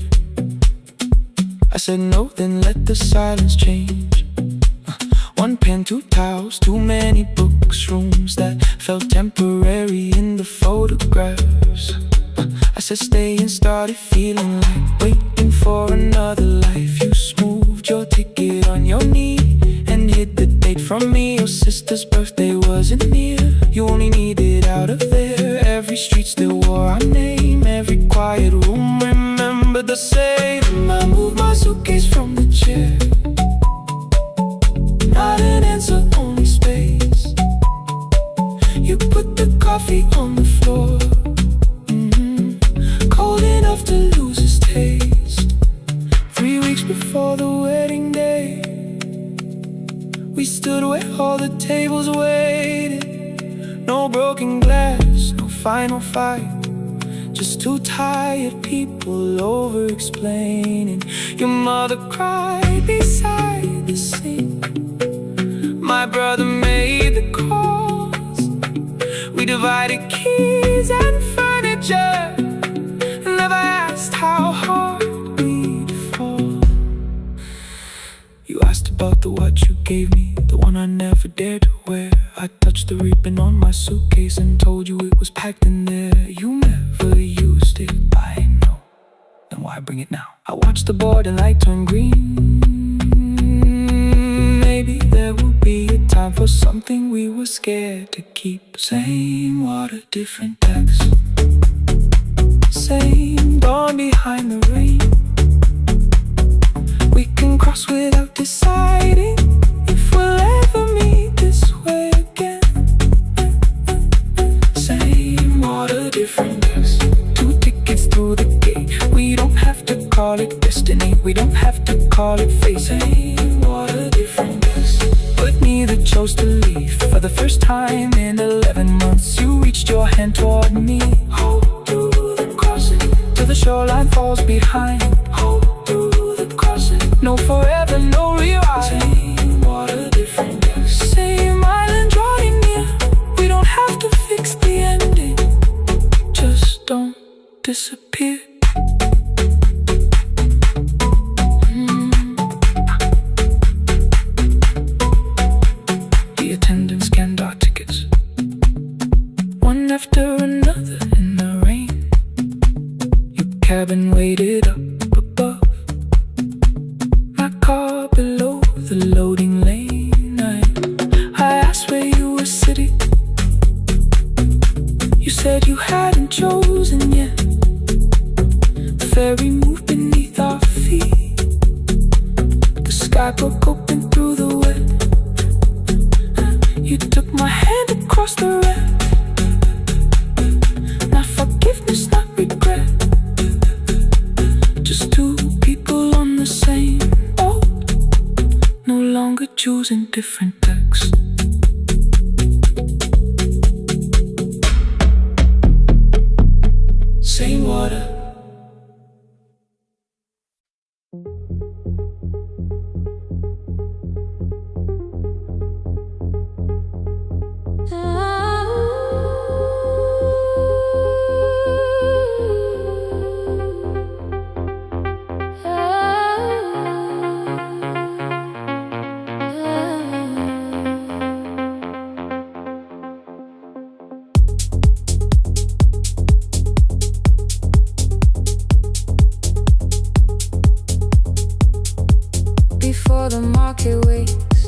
I said no, then let the silence change. One pen, 2 towels, too many books, rooms that felt temporary in the photographs. I said stay and started feeling like waiting for another life. You smoothed your ticket on your knee and hid the date from me. Your sister's birthday wasn't near. You only needed out of there. Every street still wore our name. Every quiet room remembered the same. I moved my suitcase from the chair. Not an answer, only space. You put the coffee on the floor, cold enough to lose its taste. 3 weeks before the wedding day, we stood where all the tables waited. No broken glass, no final fight, just 2 tired people over-explaining. Your mother cried beside the sink. My brother made the calls. We divided keys and furniture, and never asked how hard we'd fall. You asked about the watch you gave me, the one I never dared to wear. I touched the ribbon on my suitcase and told you it was packed in there. You never used it, I know. Then why bring it now? I watched the board and light turn green. Maybe there will be a time time for something we were scared to keep. Same water, different decks. Same dawn behind the rain. We can cross without deciding if we'll ever meet this way again. Same water, different decks. 2 tickets through the gate. We don't have to call it destiny, we don't have to call it fate. Same water, different decks. But neither chose to leave. For the first time in 11 months, you reached your hand toward me. Hold through the crossing till the shoreline falls behind. Hold through the crossing. No forever, no rewrite. Same water, different decks. Same island drawing near. We don't have to fix the ending. Just don't disappear. The attendant scanned our tickets, one after another in the rain. Your cabin waited up above, my car below the loading lane. I asked where you were sitting. You said you hadn't chosen yet. The ferry moved beneath our feet. The sky broke open through the wet. You took my hand across the red. Not forgiveness, not regret. Just 2 people on the same boat, no longer choosing different decks. Same water. Before the market wakes,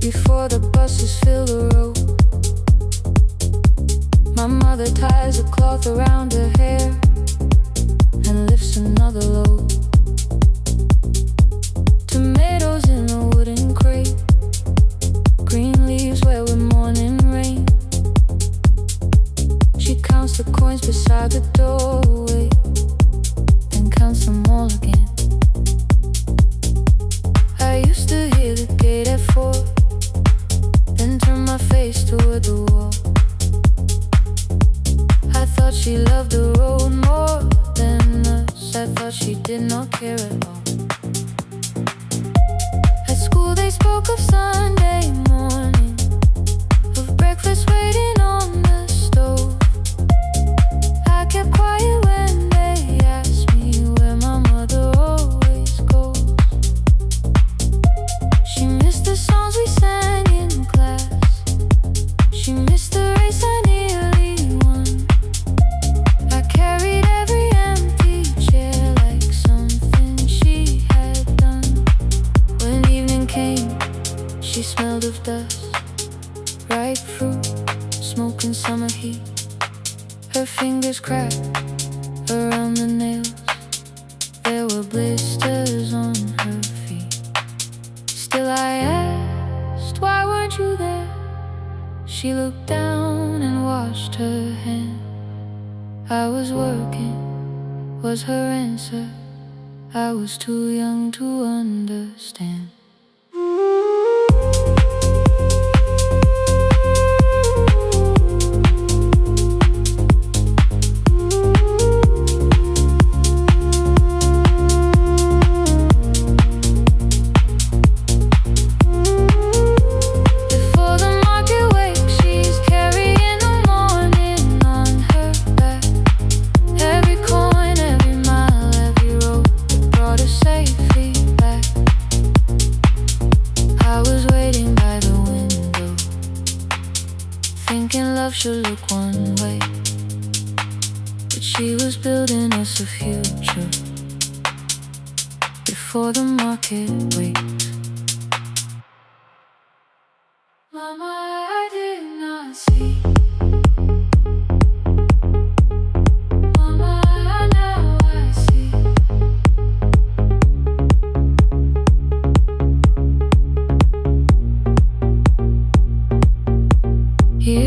before the buses fill the road, my mother ties a cloth around her hair and lifts another load. Tomatoes in a wooden crate, green leaves where we're mourning rain. She counts the coins beside the doorway, then counts them all again. I used to hear the gate at 4, then turn my face toward the wall. I thought she loved the road more than us. I thought she did not care at all. At school they spoke of Sunday morning, of breakfast waiting on the stove. I kept quiet when they asked me where my mother always goes. She missed the songs we sang in class. She missed the race I nearly won. I carried every empty chair like something she had done. When evening came, she smelled of dust, ripe fruit, smoke and summer heat. Her fingers cracked around the nails. There were blisters on her feet. Still I asked, why weren't you there? She looked down and washed her hand. I was working, was her answer. I was too young to understand. Should look one way, but she was building us a future before the market waits.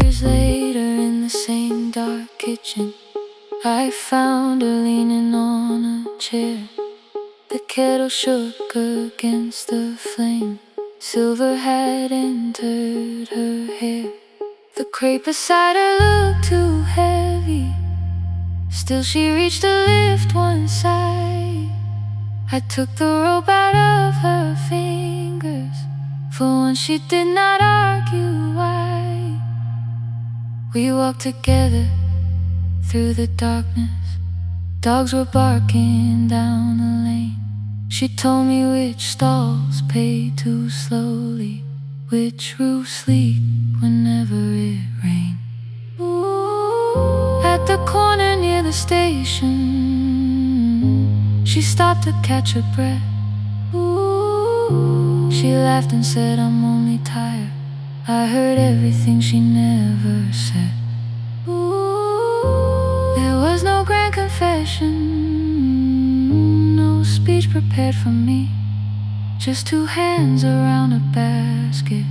Years later in the same dark kitchen, I found her leaning on a chair. The kettle shook against the flame. Silver had entered her hair. The crepe beside her looked too heavy. Still she reached to lift one side. I took the rope out of her fingers. For once she did not argue why. We walked together through the darkness. Dogs were barking down the lane. She told me which stalls pay too slowly, which roofs leak whenever it rained. At the corner near the station, she stopped to catch her breath. She laughed and said, "I'm only tired." I heard everything she never said. There was no grand confession, no speech prepared for me. Just two hands around a basket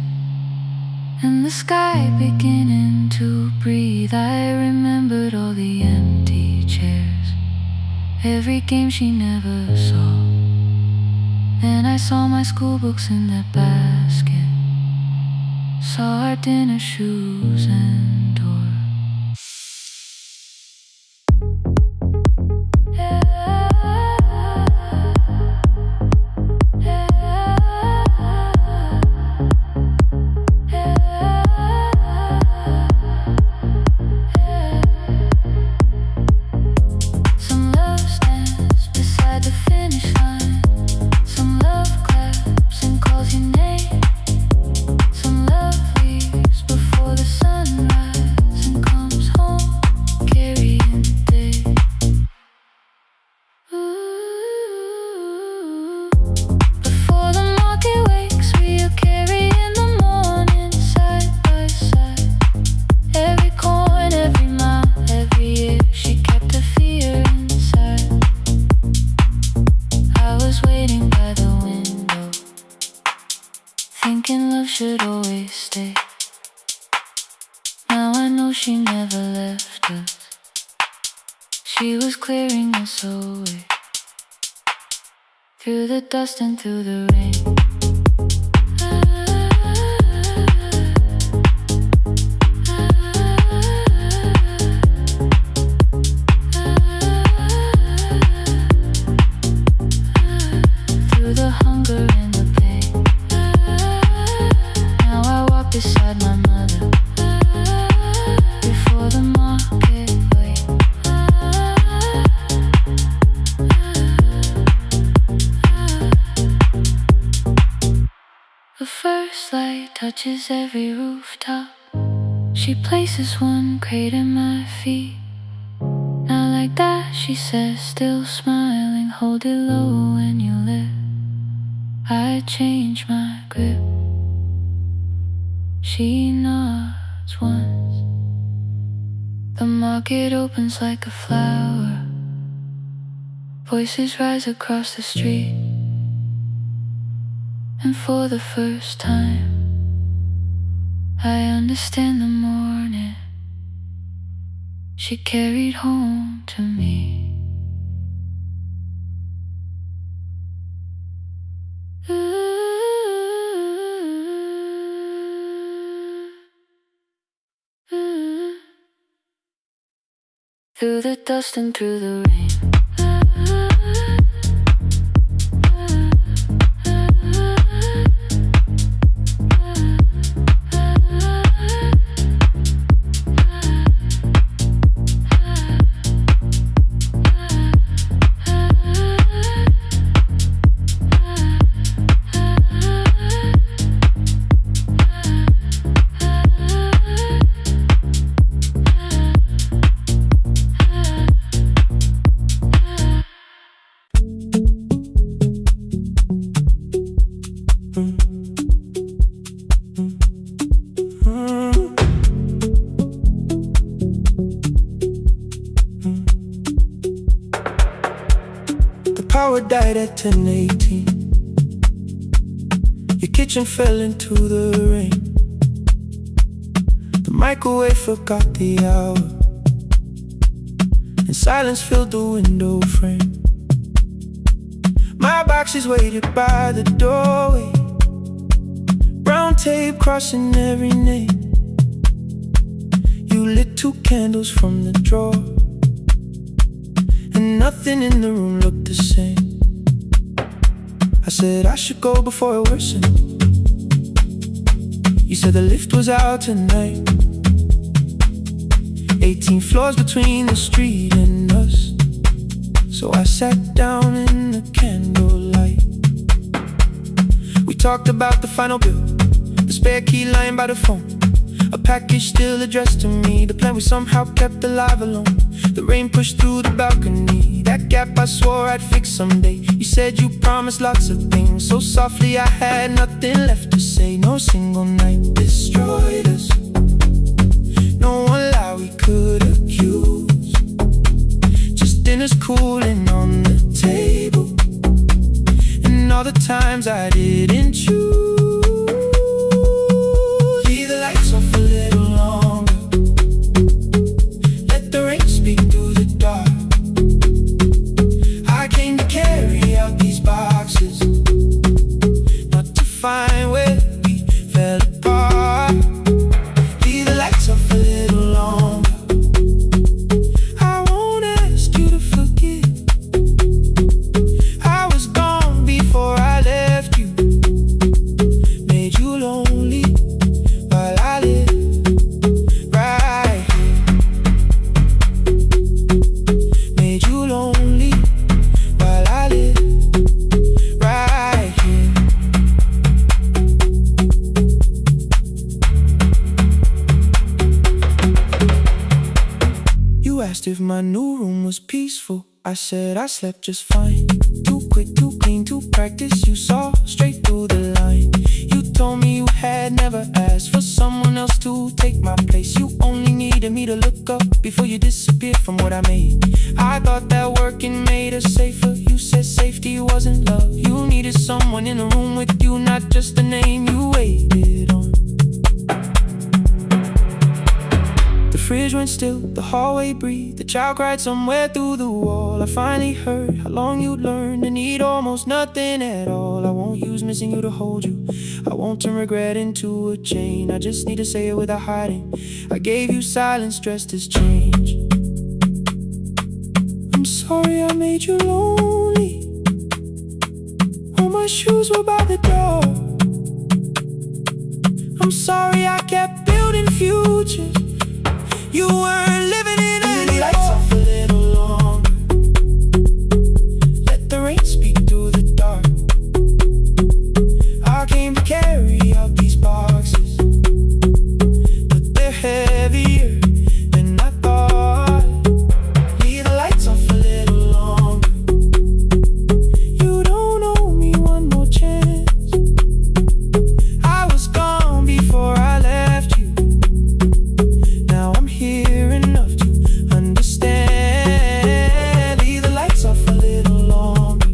and the sky beginning to breathe. I remembered all the empty chairs, every game she never saw. Then I saw my school books in that basket, saw our dinner shoes and door. Thinking love should always stay. Now I know she never left us. She was clearing us away, through the dust and through the rain. Through the hunger and the pain. Now I walk beside my mother, before the market way. The first light touches every rooftop. She places one crate at my feet. Now like that, she says, still smiling, hold it low when you lift. I change my grip. She nods once. The market opens like a flower. Voices rise across the street. And for the first time, I understand the morning she carried home to me. Through the dust and through the rain. Power died at 10:18. Your kitchen fell into the rain. The microwave forgot the hour, and silence filled the window frame. My boxes waited by the doorway, brown tape crossing every name. You lit 2 candles from the drawer, and nothing in the room looked the same. I said I should go before it worsened. You said the lift was out tonight. 18 floors between the street and us. So I sat down in the candlelight. We talked about the final bill, the spare key lying by the phone, a package still addressed to me, the plan we somehow kept alive alone. The rain pushed through the balcony, that gap I swore I'd fix someday. You said you promised lots of things, so softly I had nothing left to say. No single night destroyed us, no one lie we could accuse. Just dinners cooling on the table, and all the times I didn't choose. Leave the lights off a little longer, let the rain speak through the dark. I came to carry out these boxes, not to find where we fell apart. Leave the lights off a little longer, I won't ask you to forget. I was gone before I left you, made you lonely while I live right here. Made you lonely while I live right here. You asked if my new room was peaceful. I said I slept just fine. Too quick, too clean, too practiced. You saw straight through the line. You told me you had never asked for someone else to take my place. You only needed me to look up before you disappeared from what I made. I thought that working made us safer. You said safety wasn't love. You needed someone in the room with you, not just a name you waited on. The fridge went still, the hallway breathed, the child cried somewhere through the wall. I finally heard how long you'd learned to need almost nothing at all. I won't use missing you to hold you, I won't turn regret into a chain. I just need to say it without hiding. I gave you silence dressed as change. I'm sorry I made you lonely. All my shoes were by the door. I'm sorry I kept building futures you weren't living in anymore. Lights off a little longer, let the rain speak through the dark. I came to carry out these boxes, but they're heavier than I thought. Leave the lights off a little longer, you don't owe me one more chance. I was gone before I left you, now I'm here enough to understand. Leave the lights off a little longer,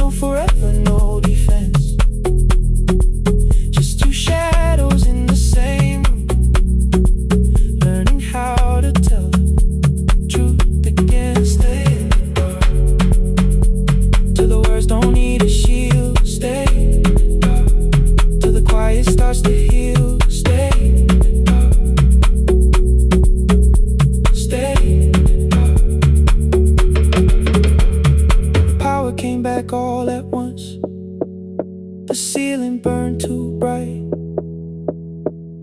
no forever, no defense. Just 2 shadows in the same room, learning how to tell the truth again. Stay in the dark, till the words don't need a shield. Stay in the dark, till the quiet starts to heal. Stay in the dark, stay in the dark. The power came back all at once, the ceiling burned too bright,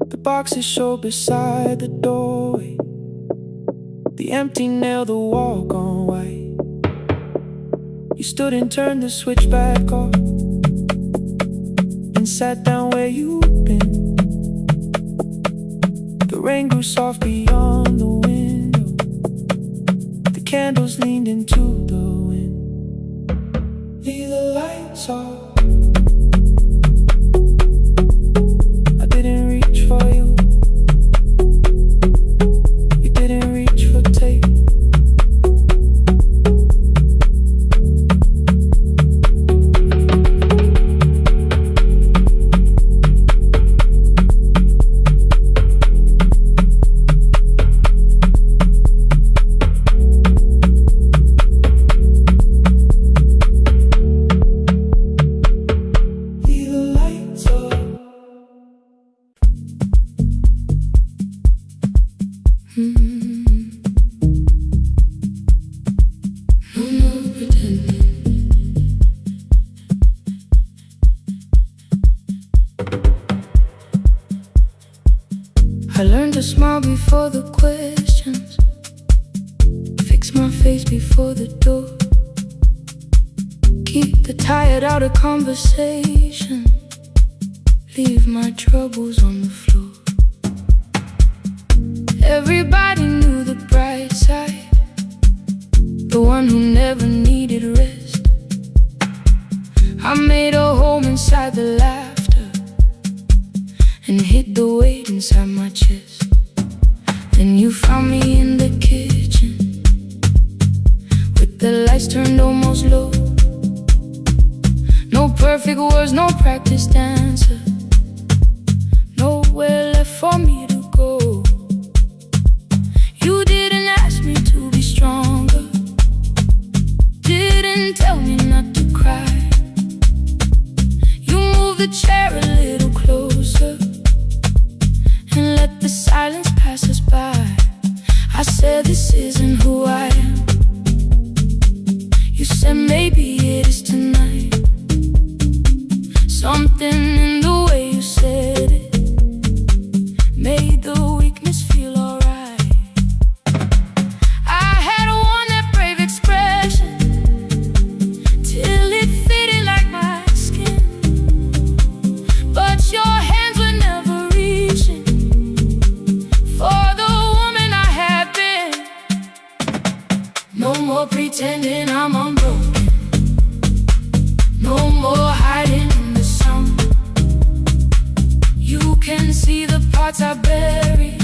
the boxes showed beside the doorway, the empty nail, the wall gone white. You stood and turned the switch back off, and sat down where you'd been. The rain grew soft beyond the window, the candles leaned into the wind. Leave the lights off, I didn't reach for you, you didn't reach for tape. No more pretending. I learned to smile before the questions, fix my face before the door, keep the tired out of conversation, leave my troubles on the floor. Everybody knew the bright side, the one who never needed rest. I made a home inside the laughter and hid the weight inside my chest. Then you found me in the kitchen with the lights turned almost low. No perfect words, no practice dancer, nowhere left for me to go. You didn't ask me to be stronger, didn't tell me not to cry. You moved the chair a little closer and let the silence pass us by. I said this isn't who I am. You said maybe it is tonight. Something in the way you said it made the weakness feel alright. I had worn that brave expression till it fitted like my skin, but your hands were never reaching for the woman I had been. No more pretending I'm unbroken, no more hiding in the sound. You can see the parts I bury,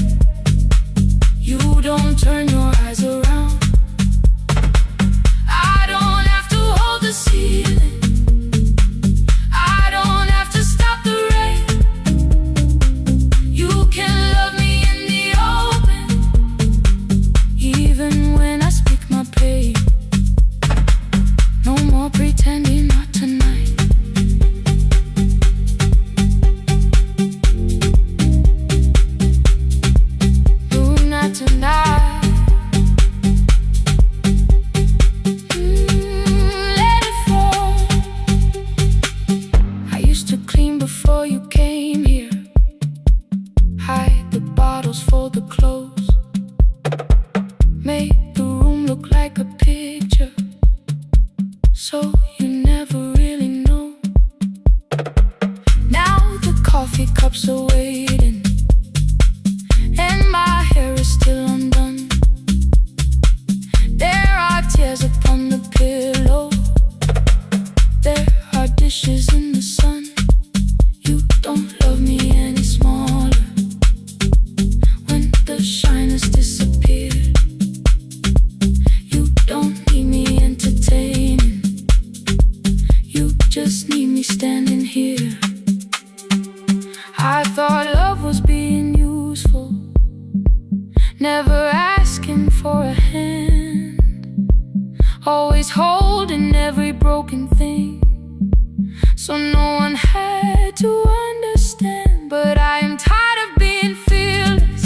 you don't turn your eyes around. I don't have to hold the ceiling, I don't have to stop the rain. You can love me in the open, even when I speak my pain. No more pretending, not tonight. No, not tonight. Let it fall. I used to clean before you came here, hide the bottles, fold the clothes, make the room look like a picture, so you never really know. Now the coffee cups are waiting and my hair is still undone. There are tears upon the pillow, there are dishes in the sun. You don't love me any smaller when the shine has disappeared. You don't need me entertaining, you just need me standing here. I thought love was being useful, never asking for a hand, always holding every broken thing, so no one had to understand. But I am tired of being fearless,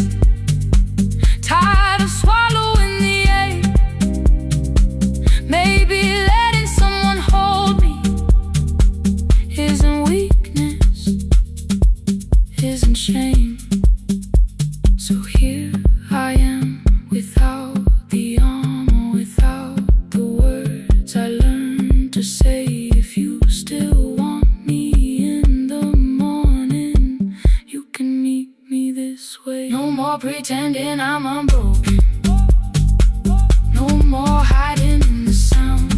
tired of swallowing the ache. Maybe letting someone hold me isn't weakness, isn't shame. So here I am, without the armor, without the words I learned to say. If you still want me in the morning, you can meet me this way. No more pretending I'm unbroken, no more hiding in the sound.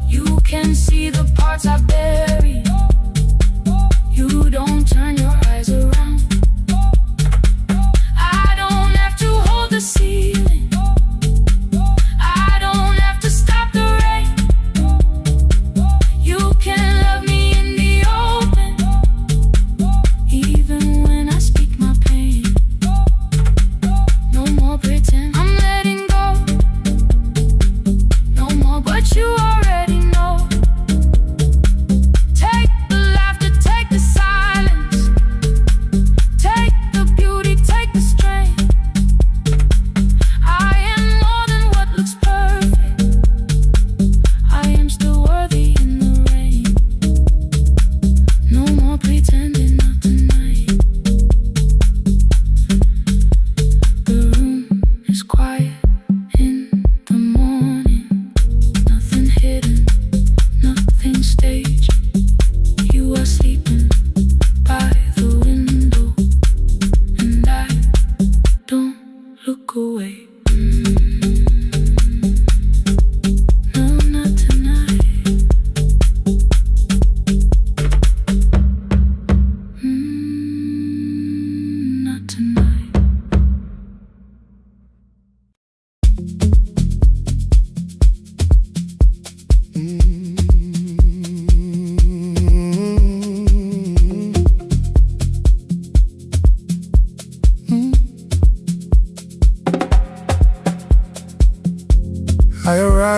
You can see the parts I bury, you don't turn your eyes around. I don't have to hold the ceiling, I don't have to stop the rain. You can love me in the open, even when I speak my pain. No more pretend, I'm letting go. No more, but you already know. Take the laughter, take the silence,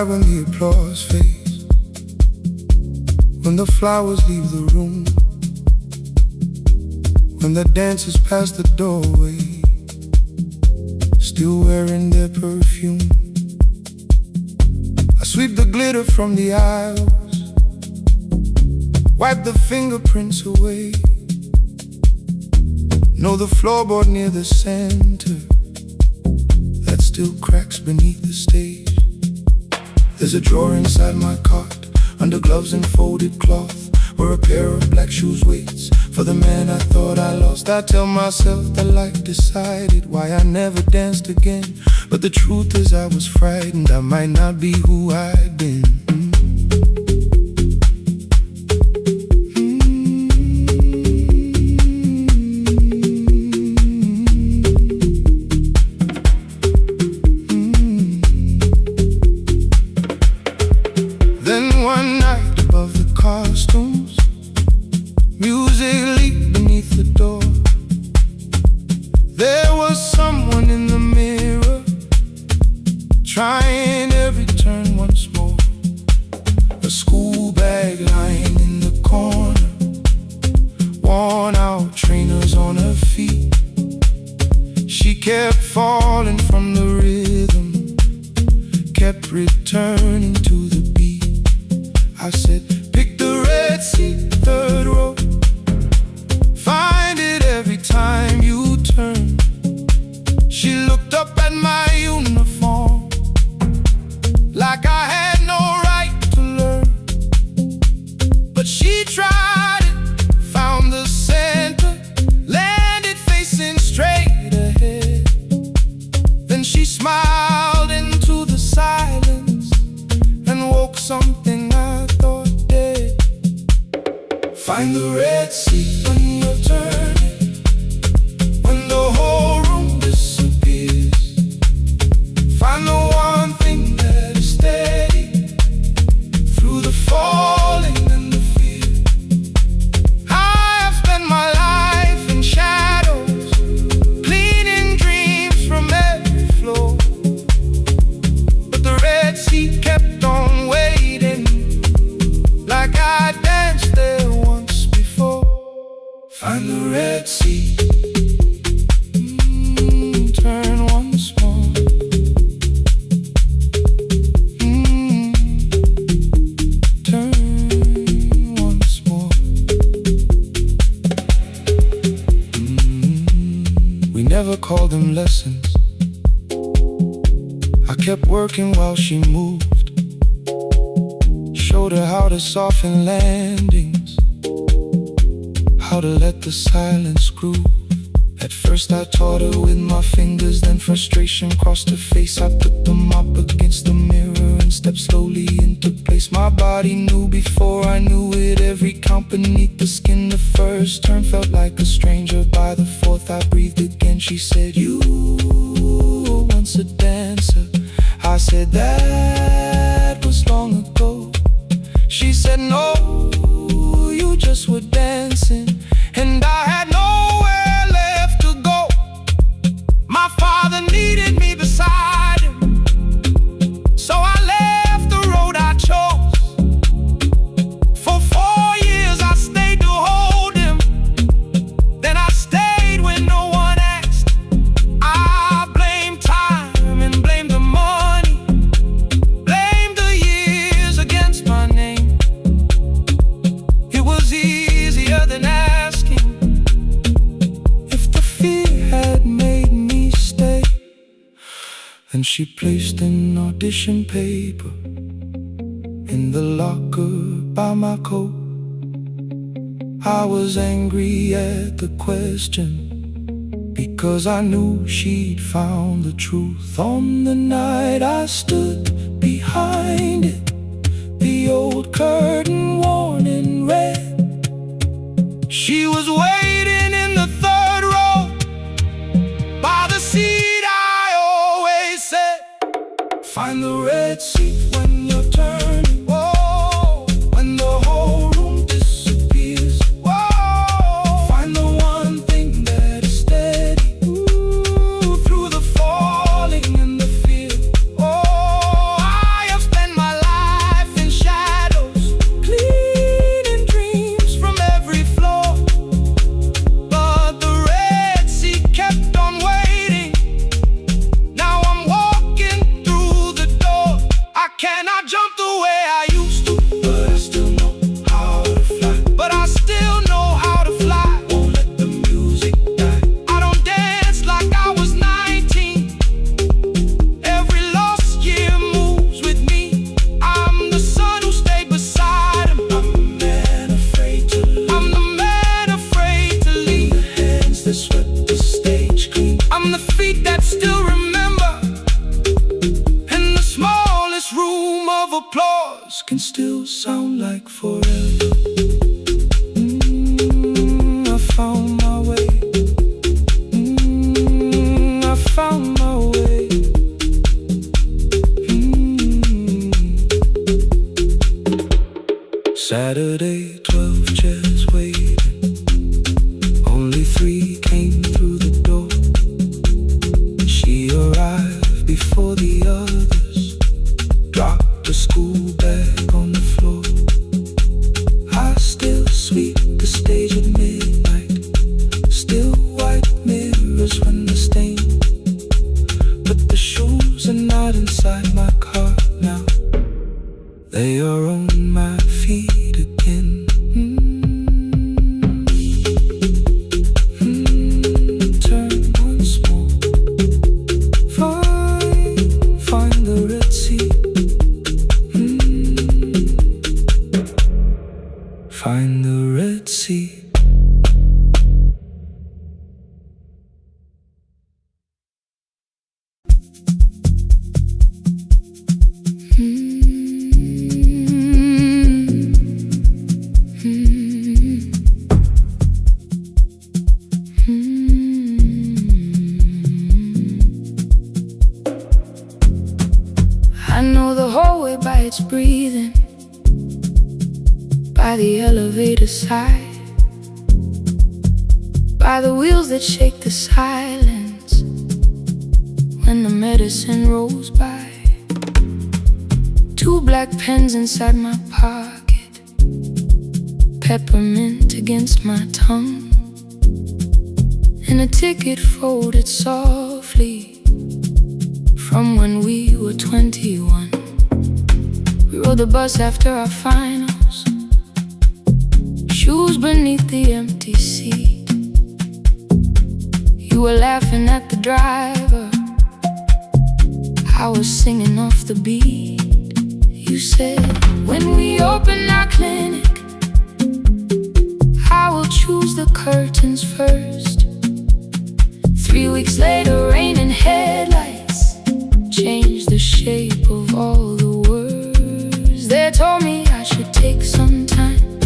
night when the applause fades, when the flowers leave the room, when the dancers pass the doorway, still wearing their perfume. I sweep the glitter from the aisles, wipe the fingerprints away. Know the floorboard near the center that still cracks beneath the stage. There's a drawer inside my cart, under gloves and folded cloth, where a pair of black shoes waits for the man I thought I lost. I tell myself that life decided why I never danced again, but the truth is I was frightened I might not be who I'd been. One night above the costumes, music leaked beneath the door. There was someone in the mirror, trying every turn once more. A school bag lying in the corner, worn out trainers on her feet. She kept falling from the rhythm, kept returning to the beat. I said, pick the red seat, third row. Find it every time you turn. She looked up at my uniform like I had no right to learn. But she tried it, found the center, landed facing straight ahead. Then she smiled into the silence and woke something I thought dead. Find the red seat when you're turning, when the whole room disappears. Find the one thing that is steady through the falling and the fear. I have spent my life in shadows, cleaning dreams from every floor, but the red seat kept on waiting, like I danced there once before. Find the red seat, turn once more. Turn once more. We never called them lessons. I kept working while she moved, showed her how to soften landings, how to let the silence groove. At first I taught her with my fingers, then frustration crossed her face. I put them up against the mirror and stepped slowly into place. My body knew before I knew it, every count beneath the skin. The first turn felt like a stranger, by the fourth I breathed again. She said, you were once a dancer. I said, that was long ago. She said, no, you just were dancing, and I had nowhere left to go. My father needed me beside him, so I left the road I chose. For 4 years I stayed to hold him, then I stayed when no one asked. I blamed time and blamed the money, blamed the years against my name. It was easier than asking if the fear had made me stay. Then she placed an audition paper in the locker by my coat. I was angry at the question, because I knew she'd found the truth. On the night I stood behind it, the old curtain worn in red. She was waiting in the third row, by the seat I always said. Find the red seat when you're turning, whoa, when the whole room disappears. Whoa, find the one thing that is steady, through the falling and the fear. Oh, I have spent my hallway by its breathing, by the elevator side, by the wheels that shake the silence when the medicine rolls by. 2 black pens inside my pocket, peppermint against my tongue, and a ticket folded softly from when we were 21. We rode the bus after our finals, shoes beneath the empty seat. You were laughing at the driver, I was singing off the beat. You said, when we open our clinic, I will choose the curtains first. 3 weeks later, rain and headlights changed the shape of all the words. They told me I should take some time.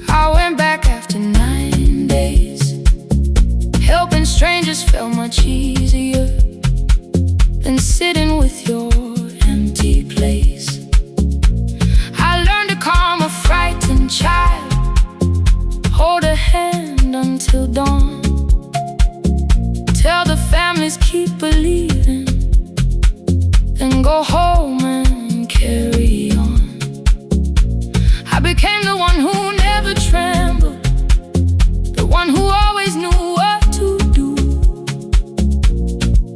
I went back after 9 days. Helping strangers felt much easier than sitting with your empty place. I learned to calm a frightened child, hold a hand until dawn, tell the families keep believing, then go home and carry on. I became the one who never trembled, the one who always knew what to do.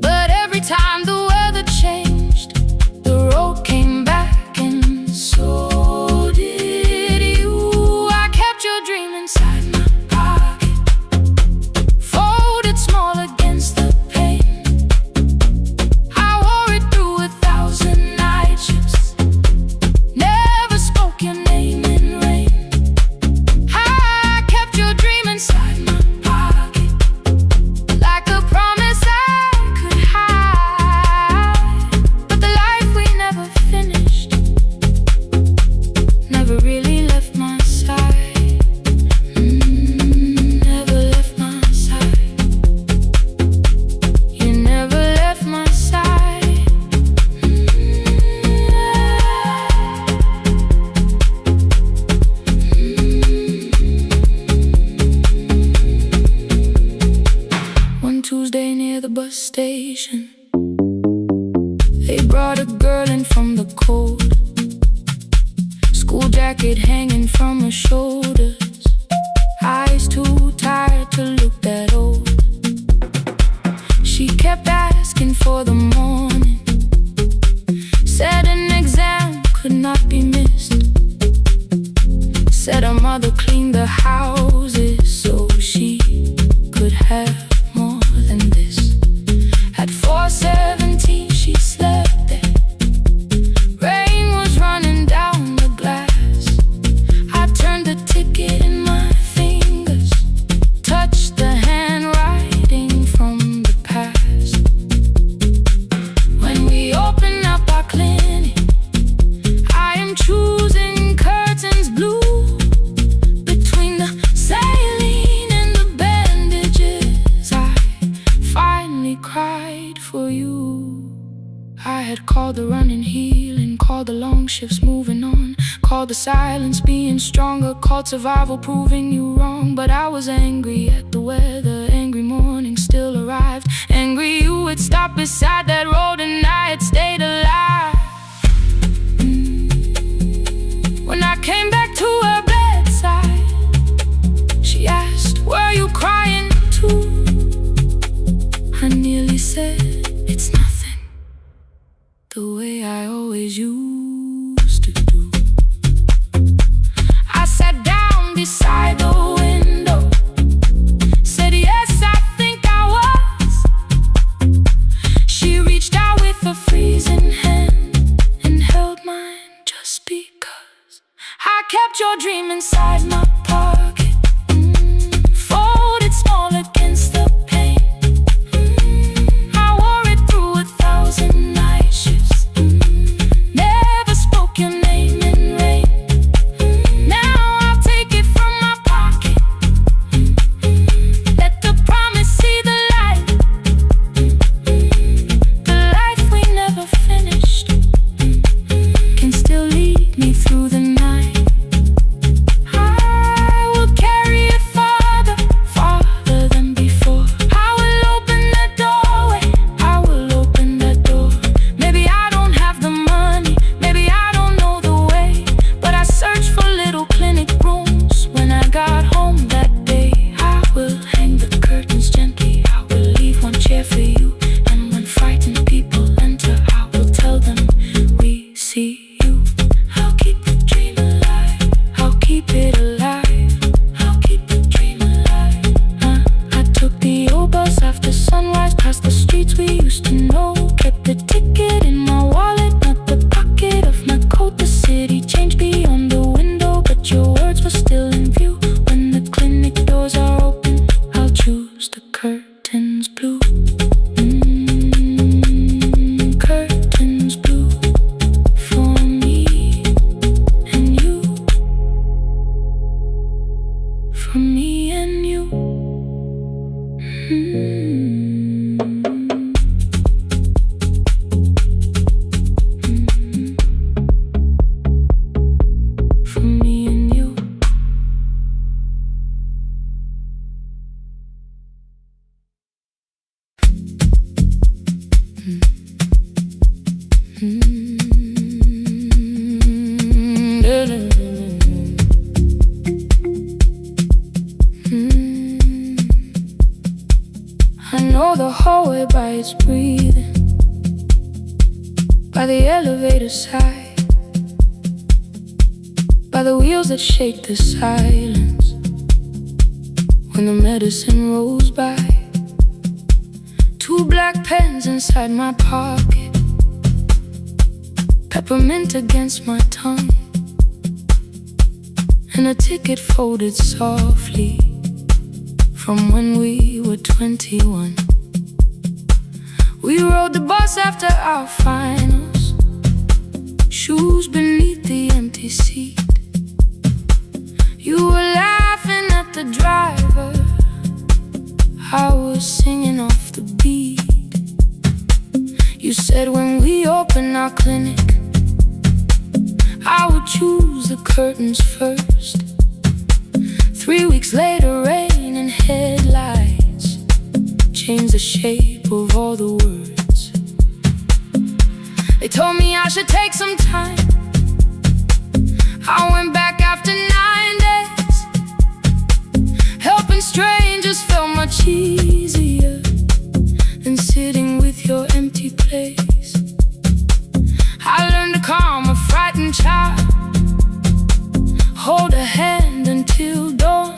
But every time the weather changed, the road came back, and so did you. I kept your dream inside my pocket, folded small against the pain. I wore it through 1,000 night shifts, never spoke your name in rain. I kept your dream inside my pocket, like a promise I could hide. But the life we never finished never really left my side. Never left my side. You never left my side. One Tuesday near the bus station, they brought a girl in from the cold, school jacket hanging from her shoulders, eyes too tired to look that old. She kept asking for the morning, said an exam could not be missed, said her mother cleaned the houses so she could have more than this. At 4:17 she slept there, rain was running down the glass. I turned the ticket in my fingers, touched the handwriting from the past. When we open up our clinic, I am choosing curtains blue, between the saline and the bandages. I finally cried for you. I had called the running healing, called the long shifts moving on, called the silence being stronger, called survival proving you wrong. But I was angry at the weather, angry morning still arrived, angry you had stopped beside that road and I had stayed alive. When I came back to her bedside, she asked, were you crying too? I nearly said, it's nothing, the way I always used to do. I sat down beside the window, said yes, I think I was. She choose the curtains blue. Curtains blue for me and you. For me and you. For me and you. I know the hallway by its breathing, by the elevator side, by the wheels that shake the silence when the medicine rolls by. 2 black pens inside my pocket, peppermint against my tongue, and a ticket folded softly from when we were 21. We rode the bus after our finals, shoes beneath the empty seat. You were laughing at the driver, I was singing off the beat. You said when we open our clinic, I would choose the curtains first. 3 weeks later, rain and headlights changed the shape of all the words. They told me I should take some time. I went back after 9 days. Helping strangers felt much easier than sitting with your empty place. I learned to calm a frightened child, hold a hand until dawn,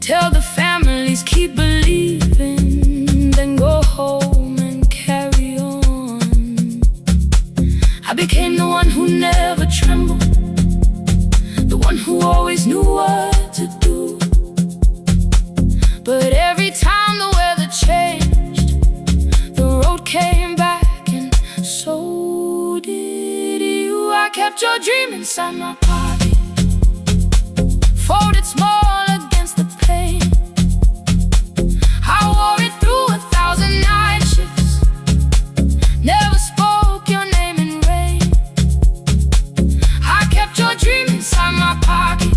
tell the families keep believing, then go home and carry on. I became the one who never trembled, the one who always knew what to do. But every time the weather changed, the road came back, and so did you. I kept your dream inside my pocket, folded small against the pain. I wore it through 1,000 night shifts, never spoke your name in rain. I kept your dream inside my pocket,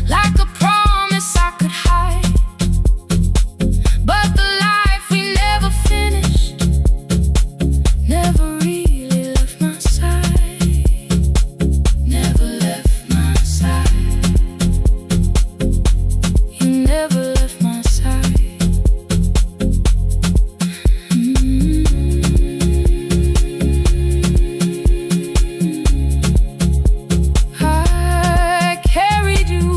like a promise I could hide. But the life we never finished never really left my side. Never left my side. You never left my side. I carried you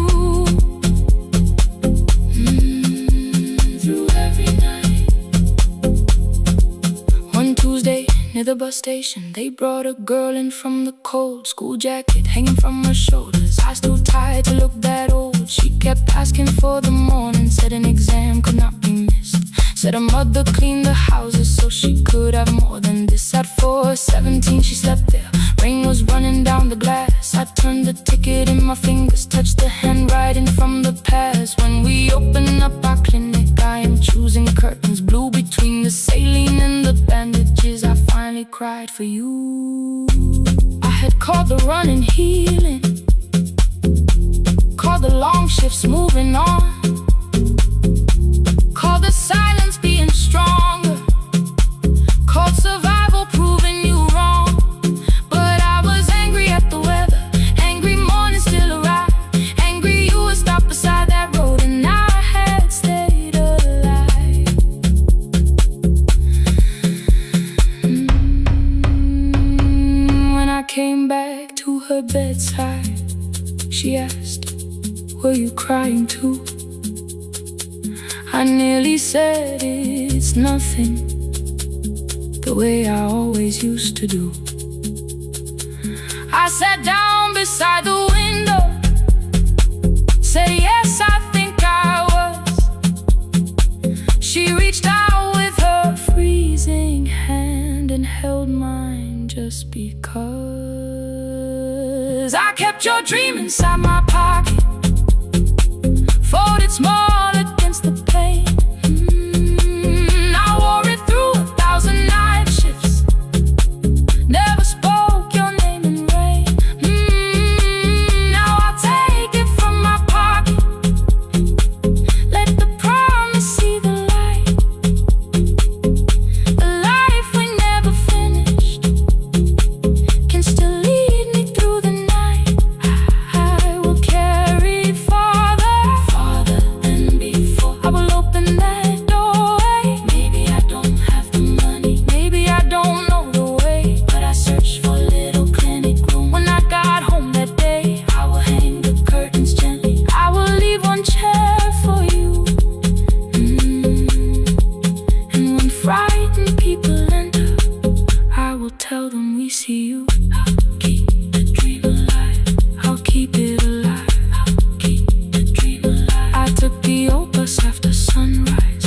through every night. One Tuesday near the bus station, they brought a girl in from the cold, school jacket hanging from her shoulders, eyes too tired to look that old. She kept asking for the morning, said an exam could not be missed, said her mother cleaned the houses so she could have more than this. At 4:17 she slept there, rain was running down the glass. I turned the ticket in my fingers, touched the handwriting from the past. When we open up our clinic, I am choosing curtains blue. Between the saline and the bandages, I finally cried for you. I had called the running healing, called the long shifts moving on, called the silence being stronger, called survival proving you wrong. But I was angry at the weather, angry morning still arrived, angry you were stopped beside that road and I had stayed alive. When I came back to her bedside, she asked, were you crying too? I nearly said it's nothing, the way I always used to do. I sat down beside the window, said yes, I think I was kept your dream inside my pocket, folded small against the pain. I wore it through 1,000 night shifts, never spoke your name in rain. Now I'll take it from my pocket, let the promise see the light. The life we never finished can still lead me through the night. I will carry farther than before. I will open that doorway. Maybe I don't have the money, maybe I don't know the way, but I searched for a little clinic room. When I got home that day, I will hang the curtains gently. I will leave one chair for you. And when frightened people enter, I will tell them we see you. I'll keep the dream alive, I'll keep it alive, I'll keep the dream alive. I took the old bus after sunrise,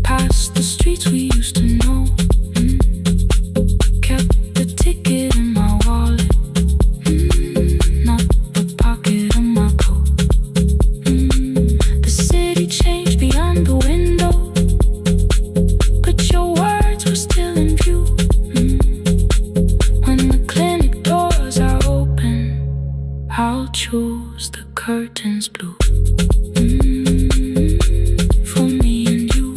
past the streets we used to know. Kept the ticket in my wallet, not the pocket of my coat. The city changed beyond the window, but your words were still in view. When the clinic doors are open, I'll choose the curtains blue. For me and you.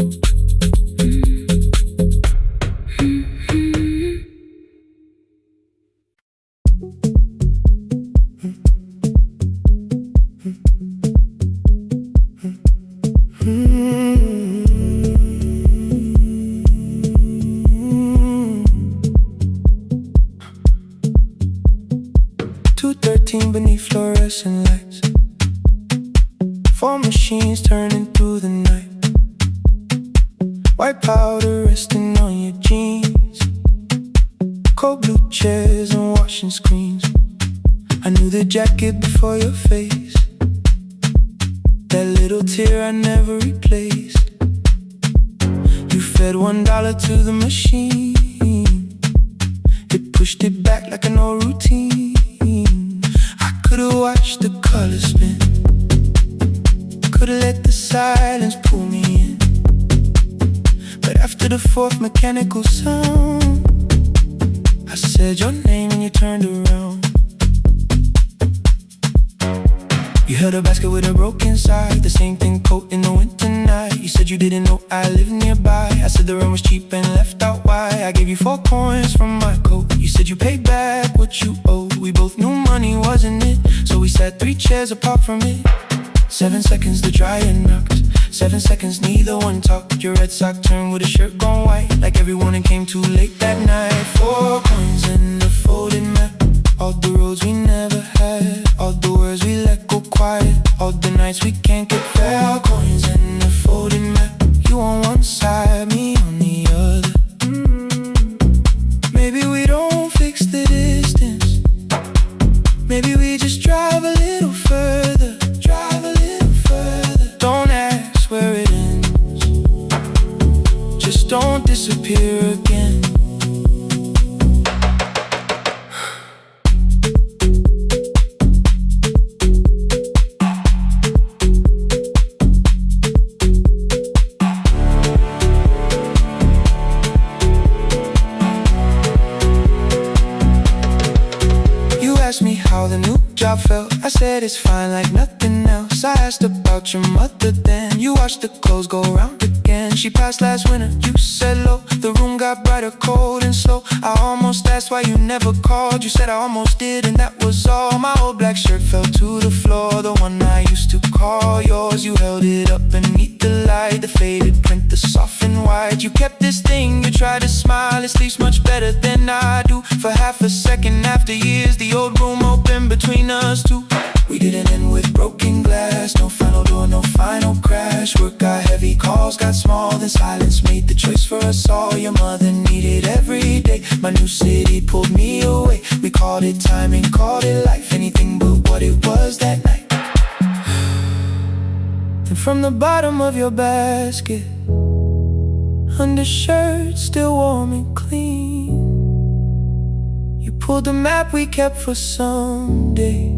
2:13 beneath fluorescent lights, 4 machines turning through the night. White powder resting on your jeans, cold blue chairs and washing screens. I knew the jacket before your face, that little tear I never replaced. You fed $1 to the machine, it pushed it back like an old routine. I could've watched the colors spin, could've let the silence pull me in, but after the 4th mechanical sound, I said your name and you turned around. You held a basket with a broken side, the same thing coat in the winter night. You said you didn't know I lived nearby. I said the rent was cheap and left out why. I gave you 4 coins from my coat. You said you paid back what you owed. We both knew money wasn't it, so we sat 3 chairs apart from it. 7 seconds the dryer knocked, 7 seconds neither one talked. Your red sock turned with a shirt gone white, like everyone came too late that night. 4 coins and a folded map, all the roads we never had, all the words we let go quiet, all the nights we can't get fair. Coins and a folded map, you on one side, me on the other. Maybe we don't fix the distance, maybe we just drive a little further, drive a little further. Don't ask where it ends, just don't disappear again. How the new job felt, I said it's fine like nothing else. I asked about your mother then, you watched the clothes go round again. She passed last winter, you said low, the room got brighter, cold and slow. I almost asked why you never called, you said I almost did and that was all. My old black shirt fell to the floor, the one I used to call yours. You held it up beneath the light, the faded print, the soft and white. You kept this thing, you tried to smile, it sleeps much better than I do. For half a second after years, the old room opened between us two. We didn't end with broken glass, no final door, no final crash. Work got heavy, calls got small, then silence made the choice for us all. Your mother needed every day, my new city pulled me away. We called it timing, called it life, anything but what it was that night. Then from the bottom of your basket, undershirt still warm and clean, you Pulled the map we kept for someday,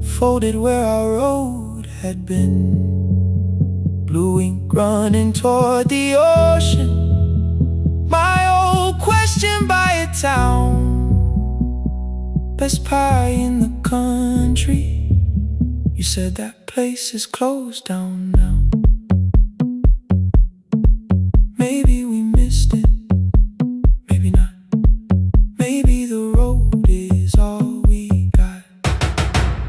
folded where our road had been. Blue ink running toward the ocean. My old question by a town. Best pie in the country. You said that place is closed down now. Maybe we missed it, maybe not. Maybe the road is all we got.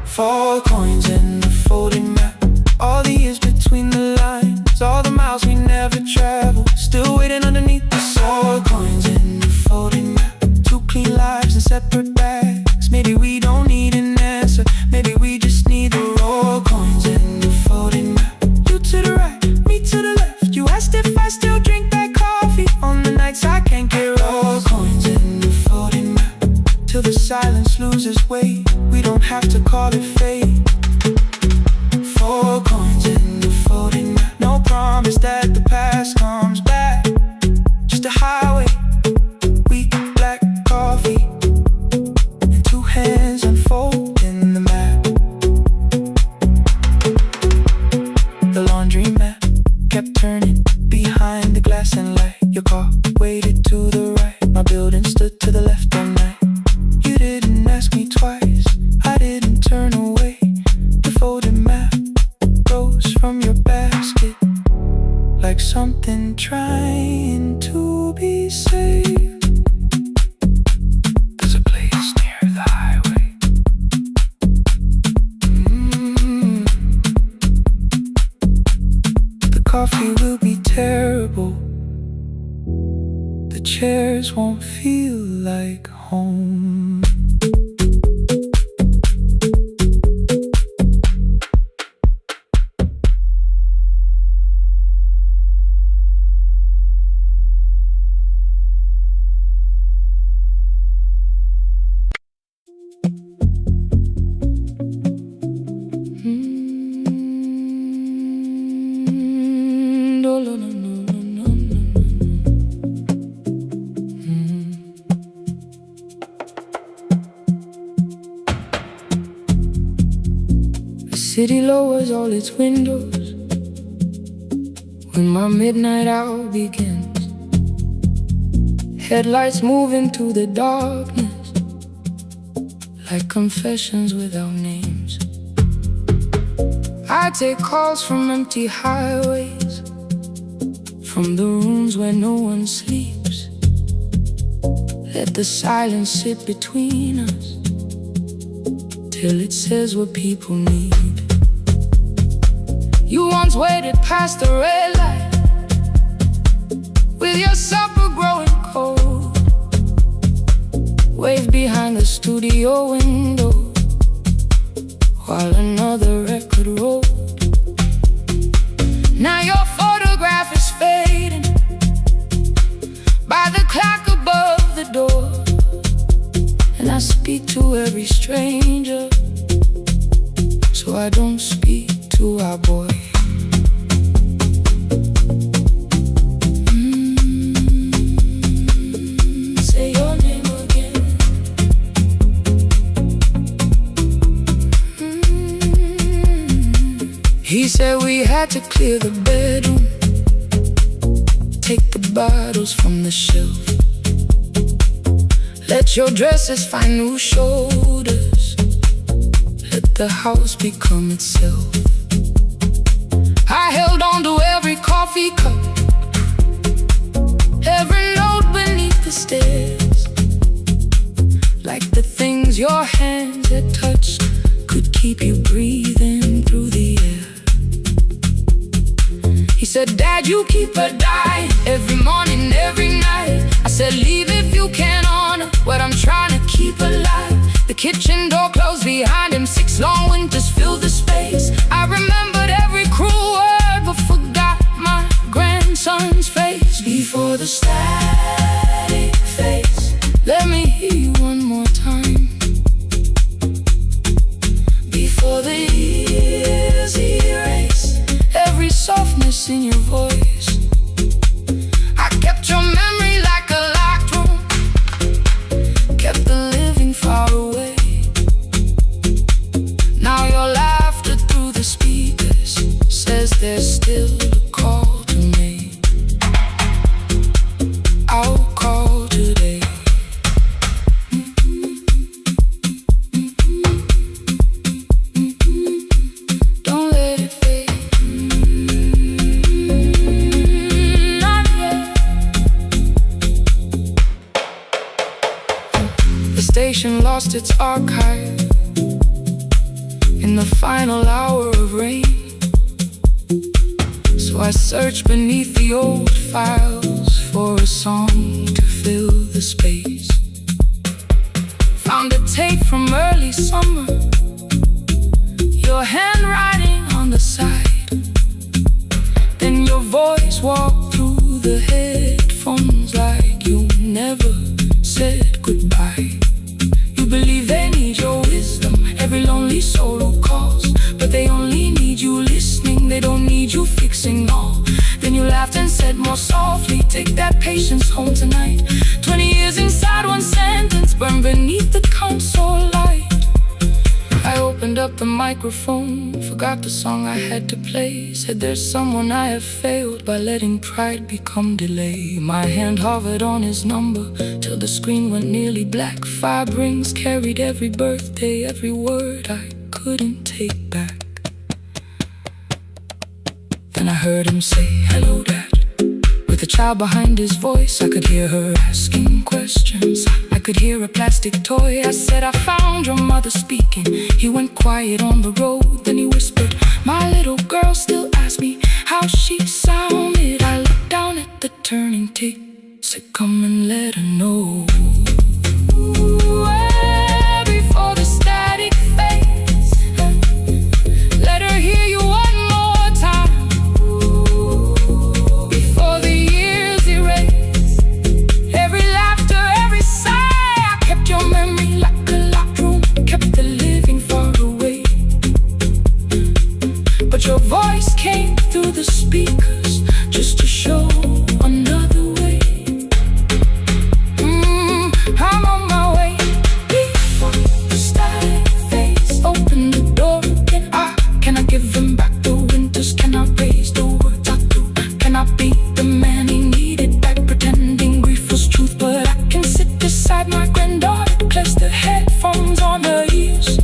4 coins in the folded map. All the years between the lines, all the miles we never traveled, still waiting underneath the 4 coins in the folded map. 2 clean lives and separate bags. Maybe we don't need an answer, maybe we just need the raw coins in the folded map. You to the right, me to the left. You asked if I still drink that coffee on the nights I can't get raw coins in the folded map. Till the silence loses weight, we don't have to call it fate. 4 coins in the folded map. No promise that the past comes back, just a highway, weak black coffee, and 2 hands unfolding the map. The laundry mat kept turning behind the glass and light. Your car waited to the right, my building stood to the left all night. You didn't ask me twice, I didn't turn away. The folded map rose from your basket, like something trying to be saved. There's a place near the highway. The coffee will be terrible, the chairs won't feel like home. The city lowers all its windows when my midnight hour begins. Headlights move into the darkness like confessions without names. I take calls from empty highways, from the rooms where no one sleeps. Let the silence sit between us till it says what people need. You once waited past the red light with your supper growing cold, waved behind the studio window while another record rolled. Now your photograph is fading by the clock above the door, and I speak to every stranger, so I don't speak to our boy. Say your name again. He said we had to clear the bedroom, take the bottles from the shelf, let your dresses find new shoulders, let the house become itself. I held on to every coffee cup, every note beneath the stairs, like the things your hands had touched could keep you breathing through the air. He said, Dad, you keep her dying every morning, every night. I said, leave if you can honor what I'm trying to keep alive. The kitchen door closed behind him, 6 long winters filled the space. I remembered every cruel word but forgot my grandson's face. Before the static fades, let me hear you one more time. Before the years erase every softness in your voice, I kept your memory like a locked room, kept the there's still a call to make. I'll call today. Don't let it fade. Not yet. The station lost its archive in the final hour of rain. So I searched beneath the old files for a song to fill the space. Found a tape from early summer, your handwriting on the side. Then your voice walked through the headphones like you never said goodbye. You believe they need your wisdom, every lonely soul who calls, but they only need you listening, they don't need you fixing all. Then you laughed and said more softly, take that patience home tonight. 20 years inside one sentence, burned beneath the console light. I opened up the microphone, forgot the song I had to play. Said there's someone I have failed by letting pride become delay. My hand hovered on his number till the screen went nearly black. 5 rings carried every birthday, every word I couldn't take back. Then I heard him say, hello dad. With a child behind his voice, I could hear her asking questions. I could hear a plastic toy. I said, I found your mother speaking. He went quiet on the road, then he whispered, my little girl still asks me how she sounded. I looked down at the turning tape, said come and let her know. Before the static fades, let her hear you one more time. Before the years erase every laughter, every sigh. I kept your memory like a locked room, kept the living far away. But your voice came through the speakers just to show another way. I'm on my way. Before the static fades, open the door again. Can I give him back the winters? Can I raise the words I do? Can I be the man he needed back, pretending grief was truth? But I can sit beside my granddaughter, place the headphones on her ears.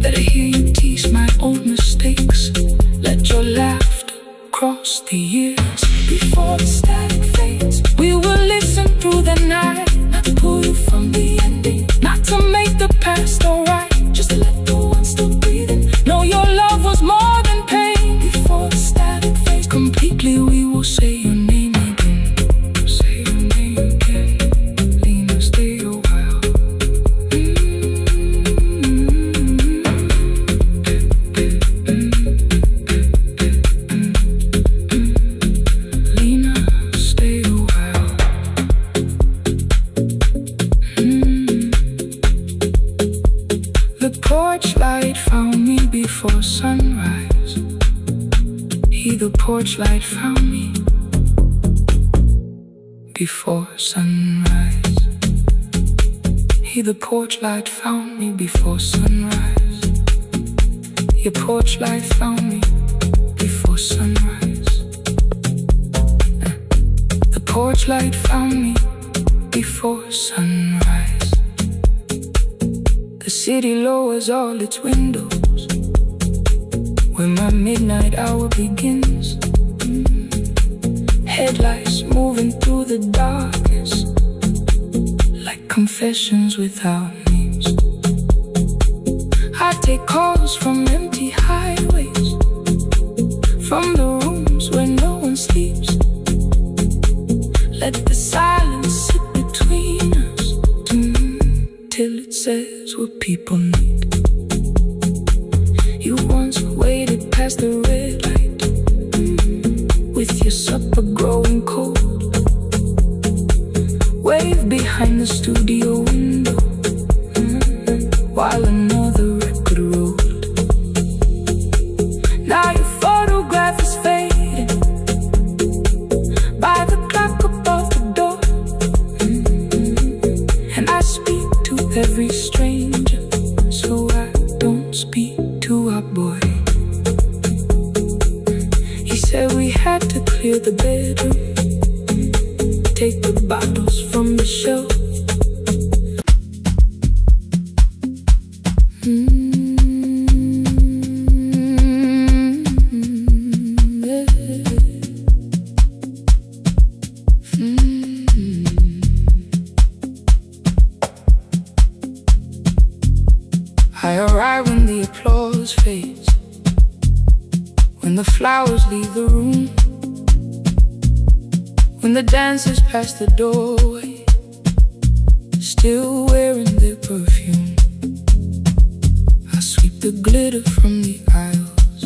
Let her hear you tease my old mistakes. Let your laughter cross the years. Before the static fades, we will listen through the night, not to pull you from the ending, not to make the past alright, just to let the one still breathing know your love was more than pain. Before the static fades completely, we will say your name again. Say your name again. Lena, stay a while. Lena, stay a while. The porch light found me before sunrise. The porch light found me before sunrise. The porch light found me before sunrise. Your porch light found me before sunrise. The porch light found me before sunrise. The city lowers all its windows when my midnight hour begins. Headlights moving through the darkness like confessions without names. I take calls from empty highways, from the rooms where no one sleeps. Let the silence sit between us till it says what people need. You once waited past the red light with your supper growing cold. Wave behind the studio window while another record rolled. Now your photograph is fading by the clock above the door. And I speak to every stranger, so I don't speak to our boy. had to clear the bedroom, take the bottles from the shelf. I arrive when the applause fades, when the flowers leave the room, when the dancers pass the doorway, still wearing their perfume. I sweep the glitter from the aisles,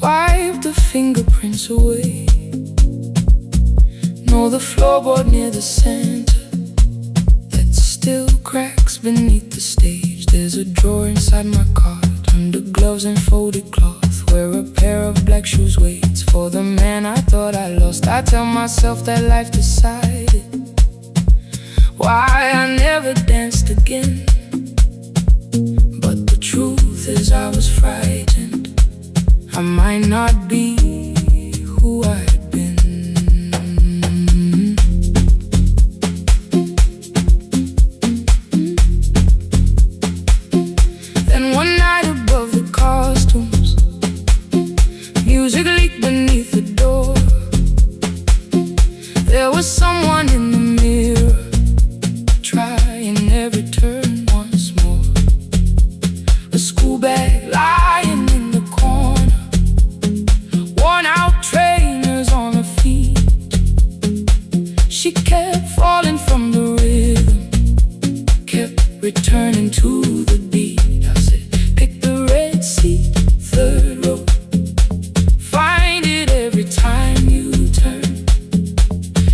wipe the fingerprints away. Know the floorboard near the center that still cracks beneath the stage. There's a drawer inside my cart, under gloves and folded cloth, where a pair of black shoes waits for the man I thought I lost. I tell myself that life decided why I never danced again, but the truth is I was frightened. I might not be who I had been. Then one night above the costumes, music leaked beneath the door. There was someone in the mirror, trying every turn once more. A school bag lying in the corner, worn out trainers on her feet. She kept falling from the rhythm, kept returning to the beat. I said, pick the red seat, third row, find it every time you turn.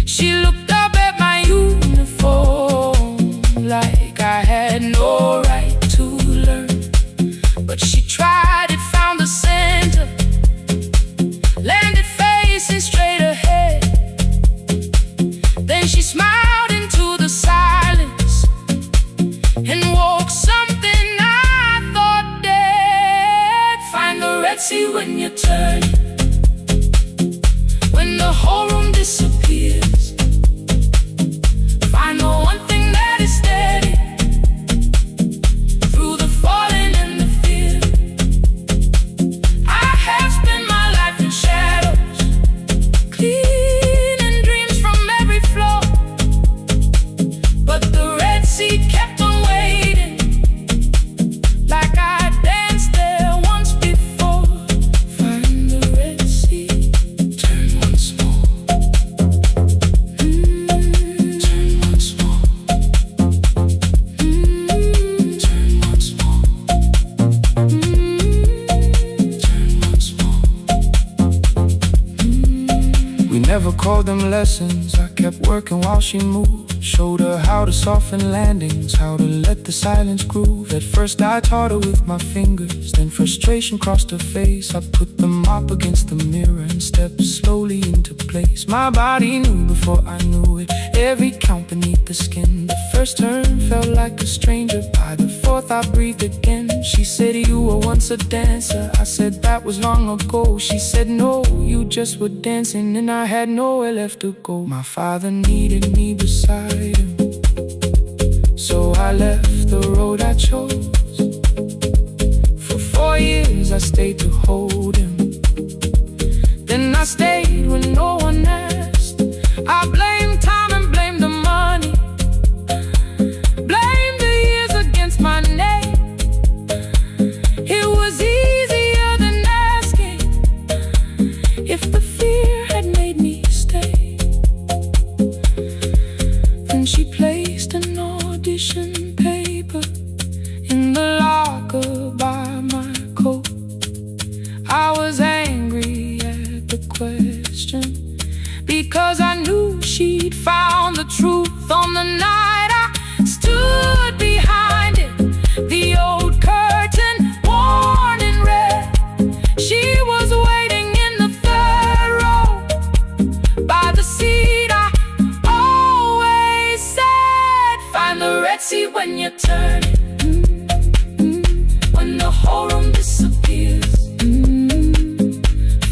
She looked up at my uniform like I had no right to learn, but she tried it, found the center, landed facing straight ahead. Then she smiled into the silence and woke something I thought dead. Find the red sea when you turn, when the whole room disappears. Find the one thing that is steady through the falling and the fear. I have spent my life in shadows, cleaning dreams from every floor, but the red sea kept on waiting, like I danced there once before. Find the red sea, turn once more, turn once more, turn once more, turn once more. We never called them lessons. I kept working while she moved, showed her how to soften landings, how to let the silence groove. At first I taught her with my fingers, then frustration crossed her face. I put the mop against the mirror and stepped slowly into place. My body knew before I knew it, every count beneath the skin. The first turn felt like a stranger, by the fourth I breathed again. She said, you were once a dancer. I said, that was long ago. She said, no, you just were dancing, and I had nowhere left to go. My father needed me beside him, so I left the road I chose. For 4 years I stayed to hold him, then I stayed when no one asked. I blamed time and blamed the money, blamed the years against my name. It was easier than asking if the fear had made me stay. Then she placed an audition paper in the locker by my coat. I was angry at the question, because I knew she'd found the truth on the night I stood behind it. The old curtain, worn in red, she was waiting in the third row, by the seat I always said. Find the red sea when you turn it, when the whole room disappears.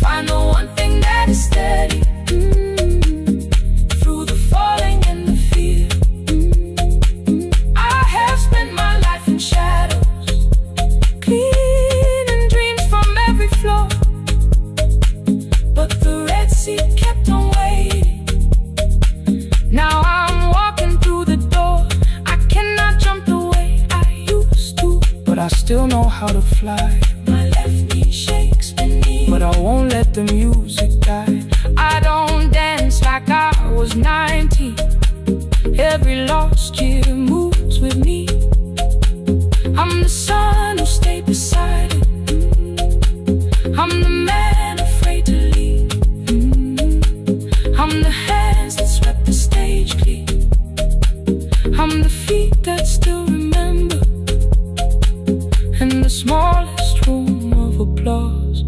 Find the one thing that fly. My left knee shakes beneath, but I won't let the music die. I don't dance like I was 19. Every lost year moves with me. I'm the son who stayed beside it. I'm the man afraid to leave. I'm the hands that swept the stage clean. I'm the feet that still remember, and the smallest room of applause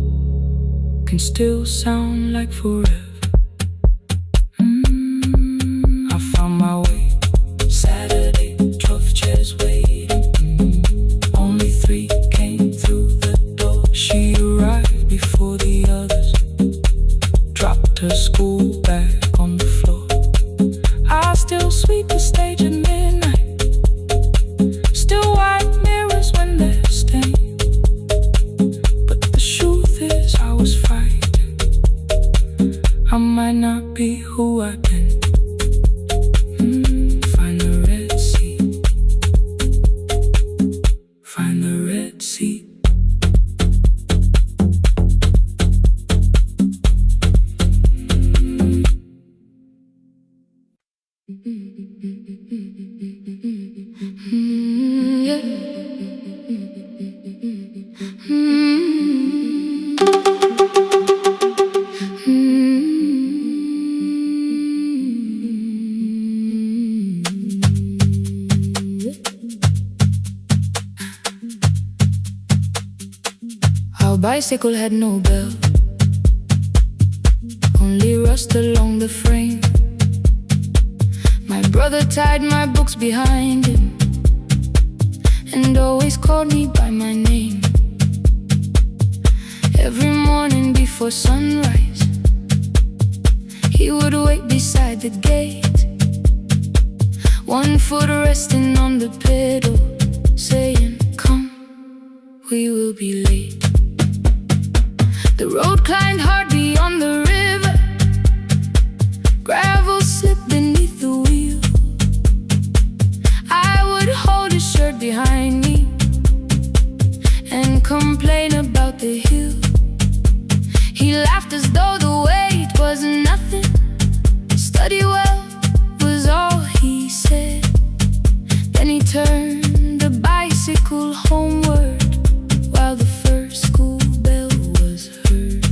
can still sound like forever. I found my way. Saturday, 12 chairs waiting. Only 3 came through the door. She arrived before the others, dropped her school bag on the floor. I still sweep the stage at midnight, still wipe mirrors when they're stained. But the truth is I was fighting. I might not be who I've been. Find the red sea. Find the red sea. Our bicycle had no bell, only rust along the frame. My brother tied my books behind him and always called me by my name. Every morning before sunrise, he would wait beside the gate, one foot resting on the pedal, saying, "Come, we will be late." The road climbed hard beyond the river, gravel slipped beneath the wheel. I would hold his shirt behind me and complain about the hill. He laughed as though the weight was nothing. Study well was all he said. Then he turned the bicycle homeward while the first school bell was heard.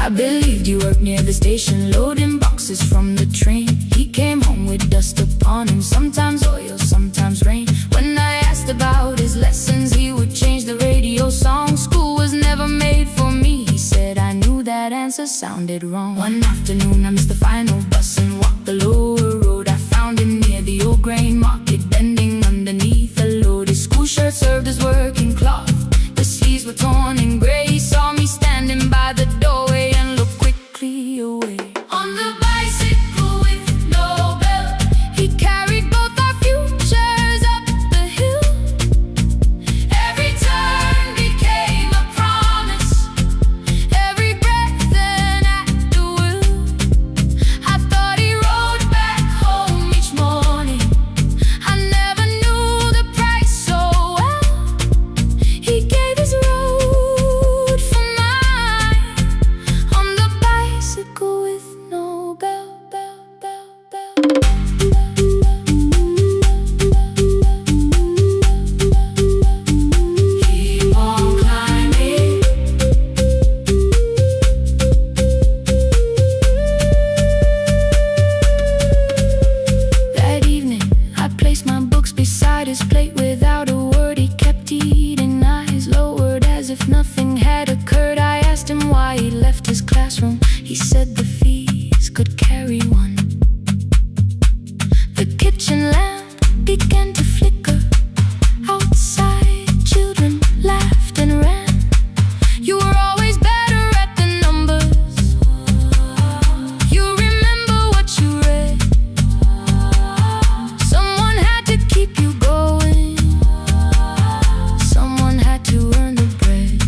I believed you worked near the station, loading boxes from the train. He came home with dust upon him, sometimes oil, sometimes rain. When I asked about his lessons, he would change the radio song. School was never made for me, he said. I knew that answer sounded wrong. One afternoon I missed the final bus and walked the lower road. I found him near the old grain market, bending underneath a load. His school shirt served as working cloth, the sleeves were torn and gray. He saw me standing by the doorway and looked quickly away. On the bicycle with no bell, he carried both our futures up the hill. Every turn became a promise, every breath an act of will. I thought he rode back home each morning. I never knew the price so well. He gave his road for mine on the bicycle with no bell, bell, bell, bell. Keep on climbing. That evening, I placed my books beside his plate without a word. He kept eating, eyes lowered as if nothing had occurred. I asked him why he left his classroom. He said the fees could carry one. The kitchen lamp began to flicker. Outside, children laughed and ran. You were always better at the numbers. You remember what you read. Someone had to keep you going. Someone had to earn the bread.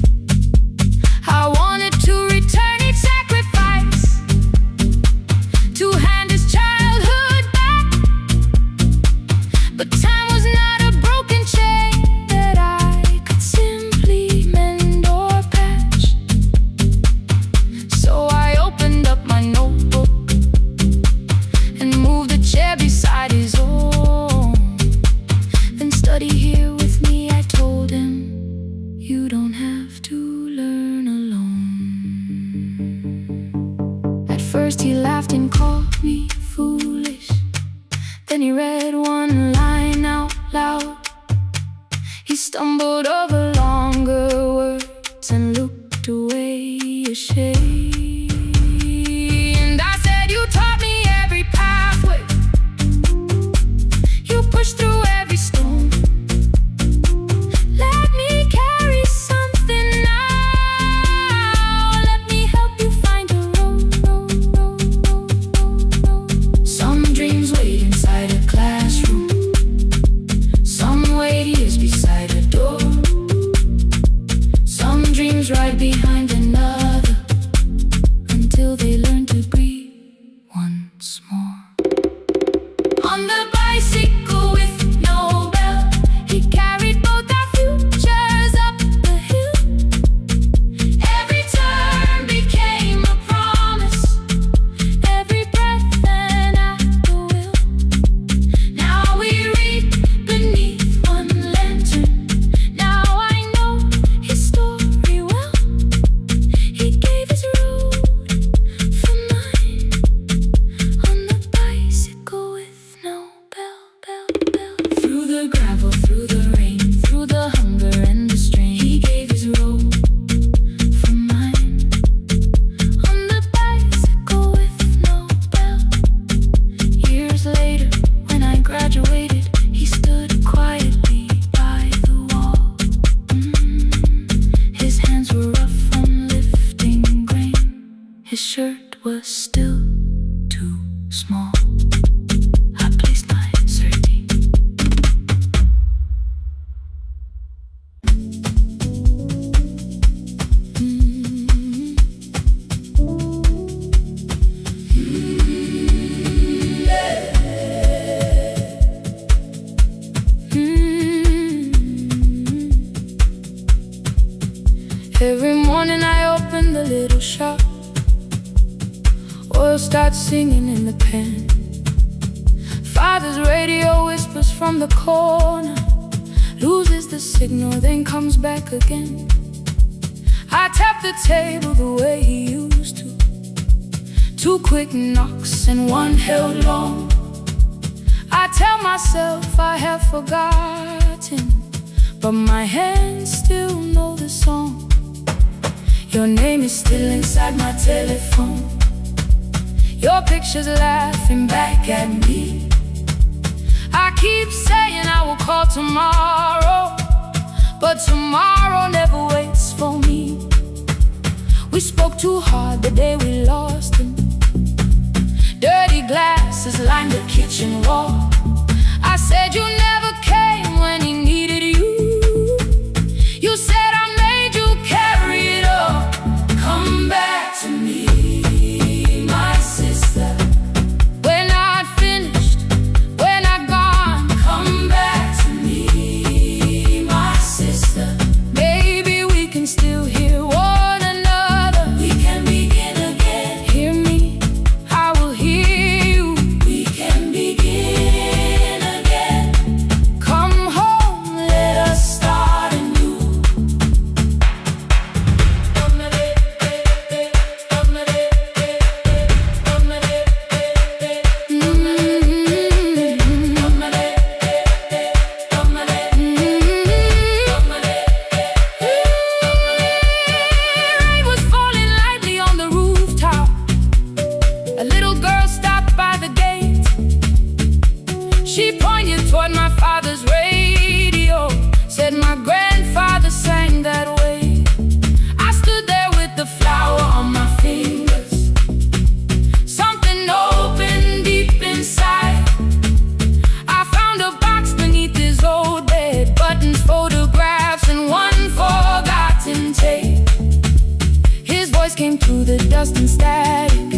first he laughed and called me foolish. Then he read one line out loud. He stumbled over longer words and looked away ashamed. And I said, you taught me every pathway, you pushed through every stone. Let me carry something now, let me help you find a road. Some dreams wait inside a classroom, some wait years beside a door, some dreams right behind another, until they learn to breathe once more. On the bicycle with no bell, he carried both our futures up the hill. Every turn became a promise, every breath an act of will. Now we read beneath one lantern, now I know his story well. He gave his road for mine, on the bicycle with no bell. Through the gravel, through the rain, through the hunger and the strain, he gave his road for mine, on the bicycle with no bell. Years later, when I graduated, he stood quietly by the wall. His hands were rough from lifting grain, his shirt was still too small. I placed my sardine. Every morning I open the little shop, oil starts singing in the pan. Father's radio whispers from the corner, loses the signal, then comes back again. I tap the table the way he used to, 2 quick knocks and one held long. I tell myself I have forgotten, but my hands still know the song. Your name is still inside my telephone, your picture's laughing back at me. I keep saying I will call tomorrow, but tomorrow never waits for me. We spoke too hard the day we lost him. Dirty glasses lined the kitchen wall. I said you never came when he needed you. You said I made you carry it all. Come back to me, my sister. We're not finished, we're not gone. Come back to me, my sister. Maybe we can still hear one another. We can begin again. Hear me, I will hear you. We can begin again. Come home, let us start anew. Rain was falling lightly on the rooftop. A little girl stopped by the gate. She pointed toward my father's radio, said my grandfather sang that way. I stood there with the flower on my fingers. Something opened deep inside. I found a box beneath his old bed, buttons, photographs, and one forgotten tape. His voice came through the dust and static,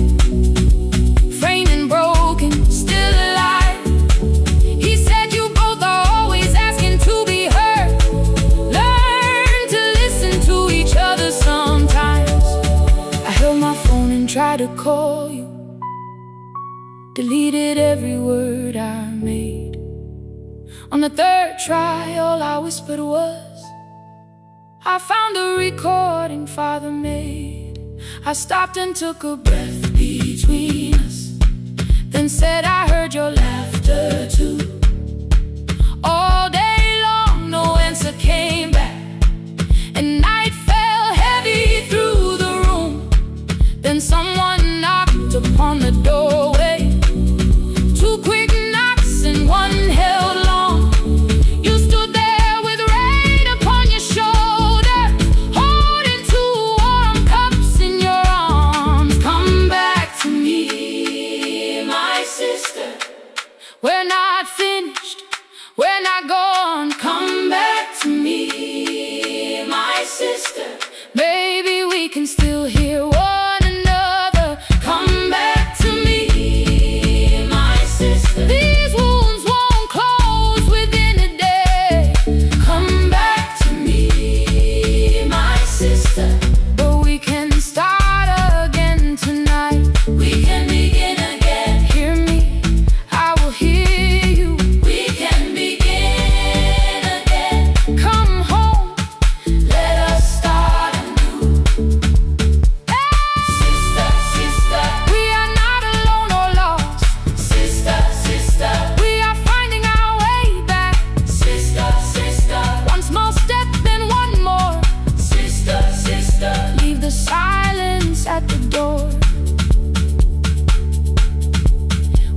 framed and broken, still alive. He said you both are always asking to be heard. Learn to listen to each other sometimes. I held my phone and tried to call you, deleted every word I made. On the 3rd try, all I whispered was, I found a recording Father made. I stopped and took a breath between between us. Then said, I heard your laughter too. All day long, no answer came back, and night fell heavy through the room. Then someone knocked upon the doorway. Two quick knocks and one held long. You stood there with rain upon your shoulder, holding two warm cups in your arms. Come back to me, my sister. We're not finished, we're not gone. Come back to me, my sister. Maybe we can still hear one another. Come back to me, my sister. These wounds won't close within a day. Come back to me, my sister. But we can start again tonight. We can begin again. Hear me, I will hear you. We can begin again. Come home, let us start anew. Sister, sister, we are not alone or lost. Sister, sister, we are finding our way back. Sister, sister, one small step, then one more. Sister, sister, leave the silence at the door.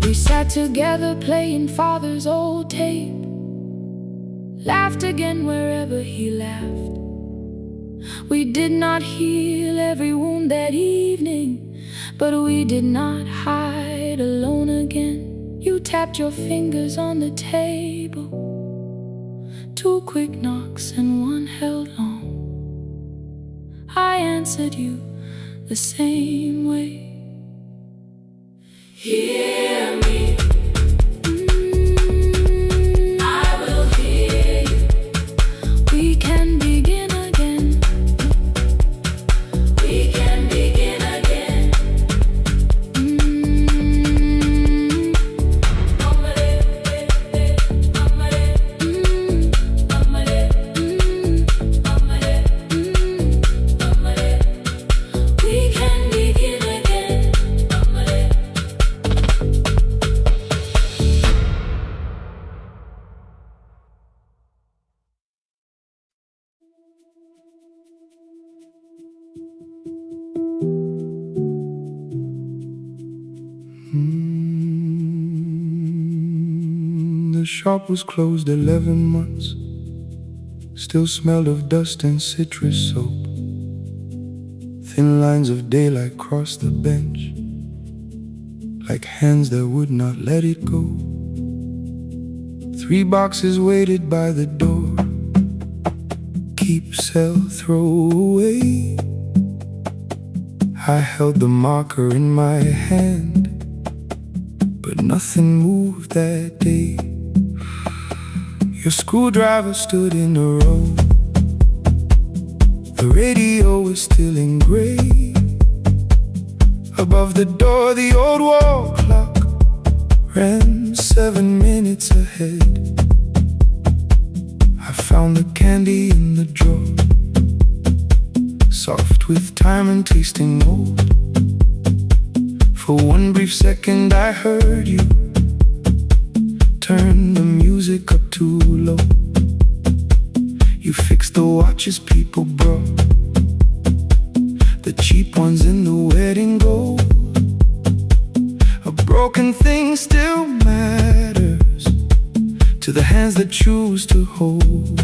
We sat together playing father's old tape, laughed again wherever he laughed. We did not heal every wound that evening, but we did not hide alone again. You tapped your fingers on the table, two quick knocks and one held long. I answered you the same way. Hear me, I will hear you. We can begin again. We can begin again. We can begin again. The shop was closed 11 months. Still smelled of dust and citrus soap. Thin lines of daylight crossed the bench, like hands that would not let it go. 3 boxes waited by the door. Keep, sell, throw away. I held the marker in my hand, but nothing moved that day. Your screwdriver stood in a row. The radio was still in gray. Above the door, the old wall clock ran 7 minutes ahead. I found the candy in the drawer, soft with time and tasting old. For one brief second I heard you turn the music up too low. You fixed the watches people brought, the cheap ones in the wedding gold. A broken thing still matters to the hands that choose to hold.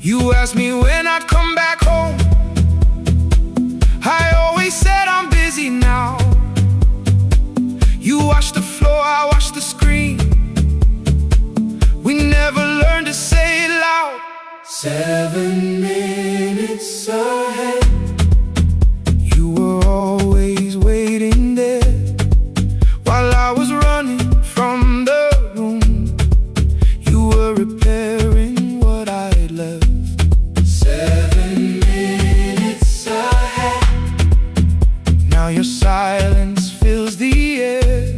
You asked me when I'd come back home. I always said I'm busy now. You washed the floor, I washed the screen. We never learned to say it loud. 7 minutes ahead. You were always waiting there while I was running from the room. You were repairing what I had left. 7 minutes ahead. Now your silence fills the air.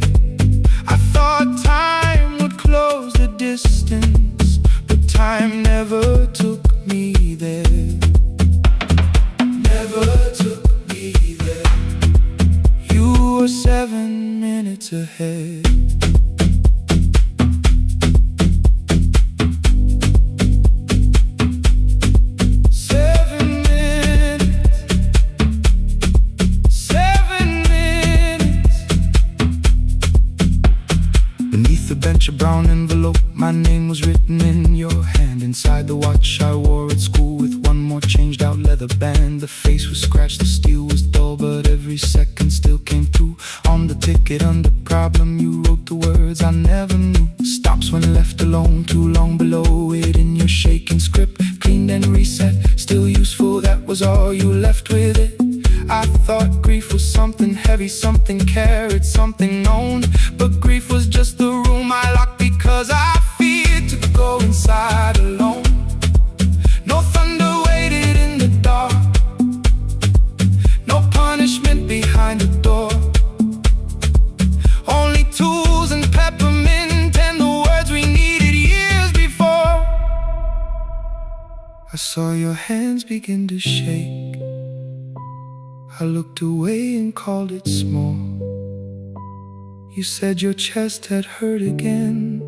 I thought time would close the distance, but time never took me there. ahead. Beneath the bench, a brown envelope, my name was written in your hand. Inside the watch I wore at school with one more changed out leather band. The face was scratched, the steel was dull, but every second still came through. On the ticket under problem you wrote the words I never knew. Stops when left alone, too long below it in your shaking script. Cleaned and reset, still useful, that was all you left with it. I thought grief was something heavy, something carried, something known. But grief was just the room I locked because I feared to go inside alone. No thunder waited in the dark, no punishment behind the door. Only tools and peppermint and the words we needed years before. I saw your hands begin to shake. I looked away and called it small. You said your chest had hurt again.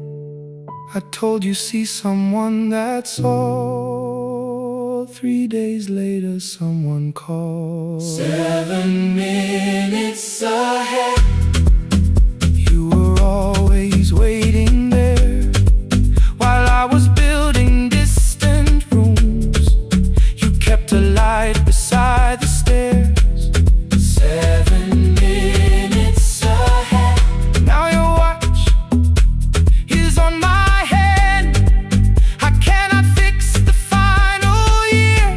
I told you see someone, that's all. 3 days later someone called. 7 minutes ahead. You were always waiting there while I was building distant rooms. You kept a light beside the stairs. 7 minutes ahead. Now your watch is on my head. I cannot fix the final year.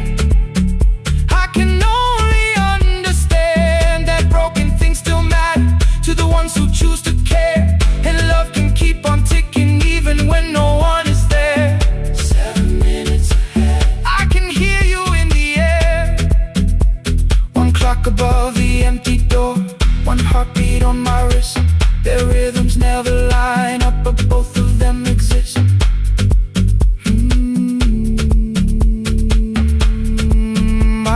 I can only understand that broken things still matter to the ones who choose to care. And love can keep on ticking even when no one is there. 7 minutes ahead. I can hear you in the air. One clock above the empty door, one heartbeat on my wrist. Their rhythms never line up, but both of them exist.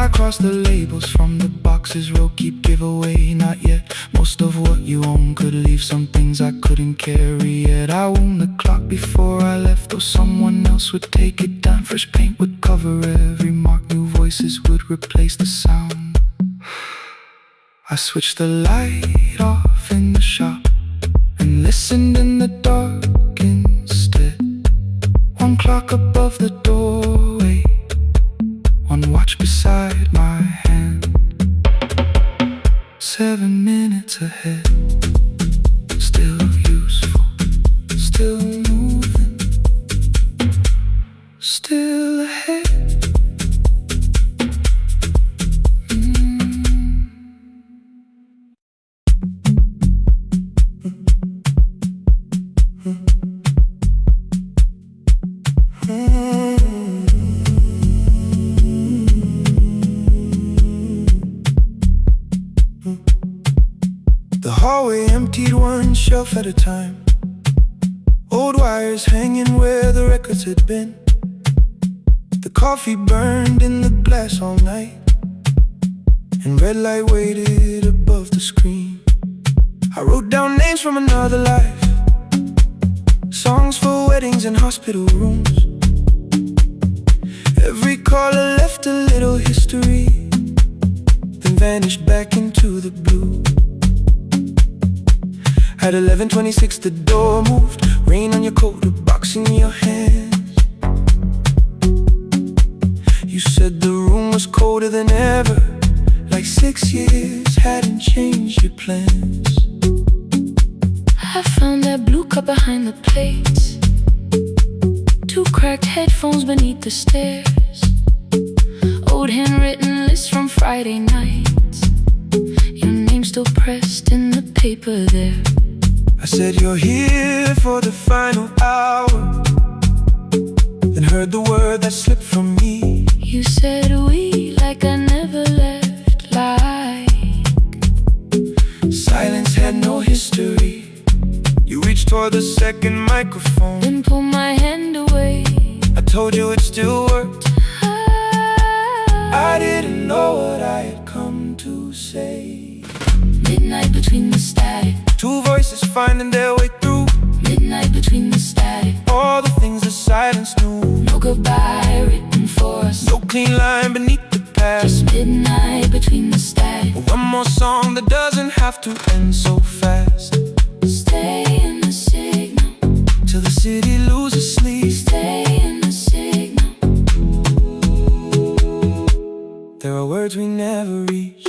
I cross the labels from the boxes, row keep giveaway, not yet. Most of what you own could leave, some things I couldn't carry yet. I wound the clock before I left, though someone else would take it down. Fresh paint would cover every mark, new voices would replace the sound. I switched the light off in the shop and listened in the dark instead. One clock above the doorway, one watch beside my hand. 7 minutes ahead, still useful, still moving, still ahead. The hallway emptied one shelf at a time. Old wires hanging where the records had been. The coffee burned in the glass all night, and red light waited above the screen. I wrote down names from another life, songs for weddings and hospital rooms. Every caller left a little history, then vanished back into the blue. At 11:26 the door moved, rain on your coat, a box in your hands. You said the room was colder than ever, like 6 years hadn't changed your plans. I found that blue cup behind the plates, 2 cracked headphones beneath the stairs, old handwritten lists from Friday nights, your name still pressed in the paper there. I said you're here for the final hour, then heard the word that slipped from me. You said we like I never left, like silence had no history. You reached toward the second microphone, then pulled my hand away. I told you it still worked. I didn't know what I had come to say. Midnight between the static, 2 voices finding their way through. Midnight between the static, all the things the silence knew. no goodbye written for us, no clean line beneath the past. just midnight between the static. One more song that doesn't have to end so fast. Stay in the signal till the city loses sleep. Stay in the signal. There are words we never reached.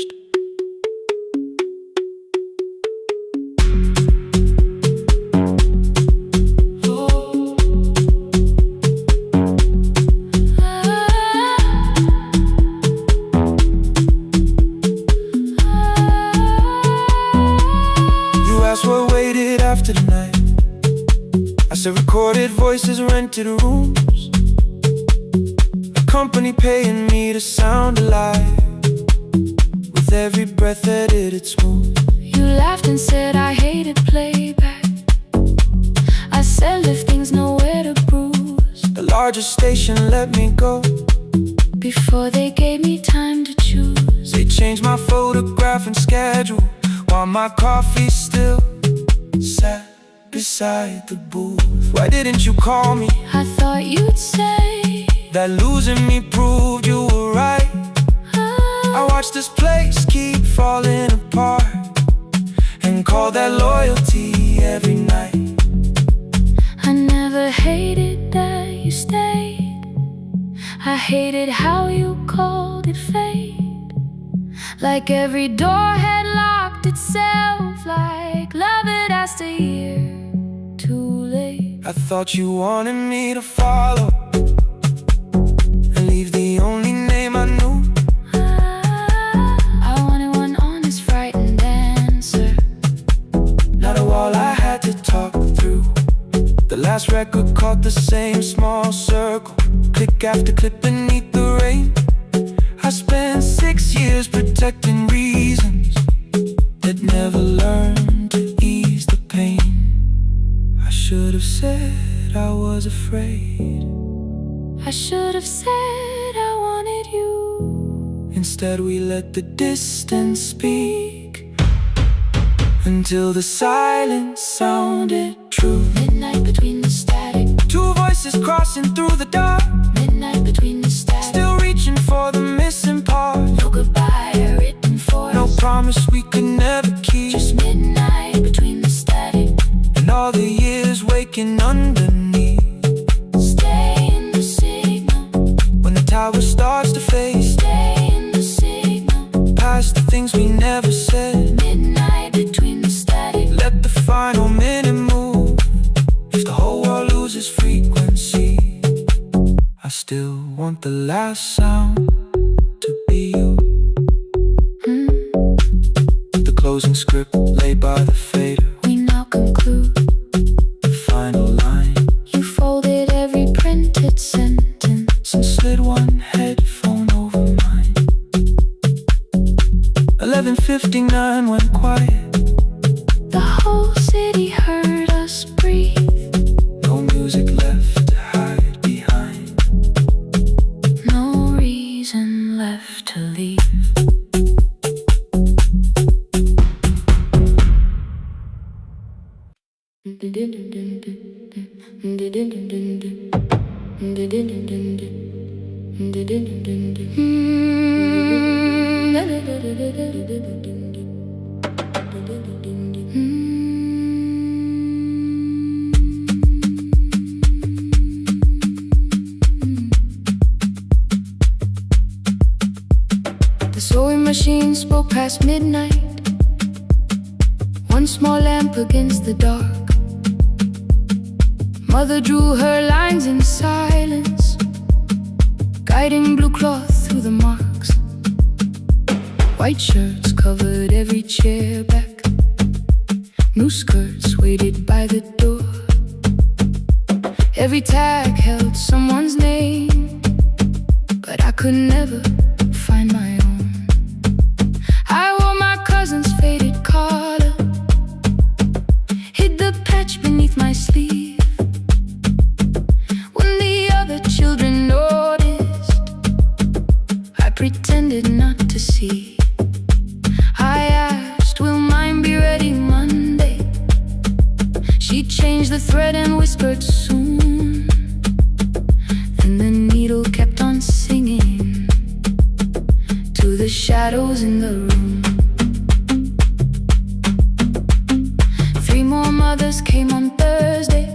What waited after the night? I said recorded voices, rented rooms, a company paying me to sound alive. With every breath edited smooth. You laughed and said I hated playback. I said lifting's nowhere to bruise. The largest station let me go before they gave me time to choose. They changed my photograph and schedule while my coffee still sat beside the booth. Why didn't you call me? I thought you'd say that losing me proved you were right. I watched this place keep falling apart and call that loyalty every night. I never hated that you stayed. I hated how you called it fate. Like every door had locked itself, like love had asked a year too late. I thought you wanted me to follow and leave the only name I knew. I wanted one honest, frightened answer, not a wall I had to talk through. The last record caught the same small circle, click after click beneath the rain. I spent 6 years protecting reasons that never learned to ease the pain. I should have said I was afraid. I should have said I wanted you. Instead we let the distance speak until the silence sounded true. Midnight between the static, two voices crossing through the dark. Midnight between the static, still reaching for the missing part. no goodbye written for no us, promise we could never keep. just midnight between the static and all the years waking underneath. Stay in the signal when the tower starts to fade. Stay in the signal past the things we never said. Midnight between the static, let the final minute move. If the whole world loses frequency, I still want the last sound to be you. The closing script laid by the fader. We now conclude the final line. You folded every printed sentence and slid one headphone over mine. 11:59 went quiet. The whole city heard us breathe. No music left to hide behind. No reason left to leave. The sewing machine spoke past midnight. One small lamp against the dark. Mother drew her lines in silence, guiding blue cloth through the marks. White shirts covered every chair back. New skirts waited by the door. Every tag held someone's name, but I could never find my own. I wore my cousin's faded collar, hid the patch beneath my sleeve. When the other children noticed, I pretended not to see. I asked, will mine be ready Monday? changed the thread and whispered soon. And the needle kept on singing to the shadows in the room. 3 more mothers came on Thursday,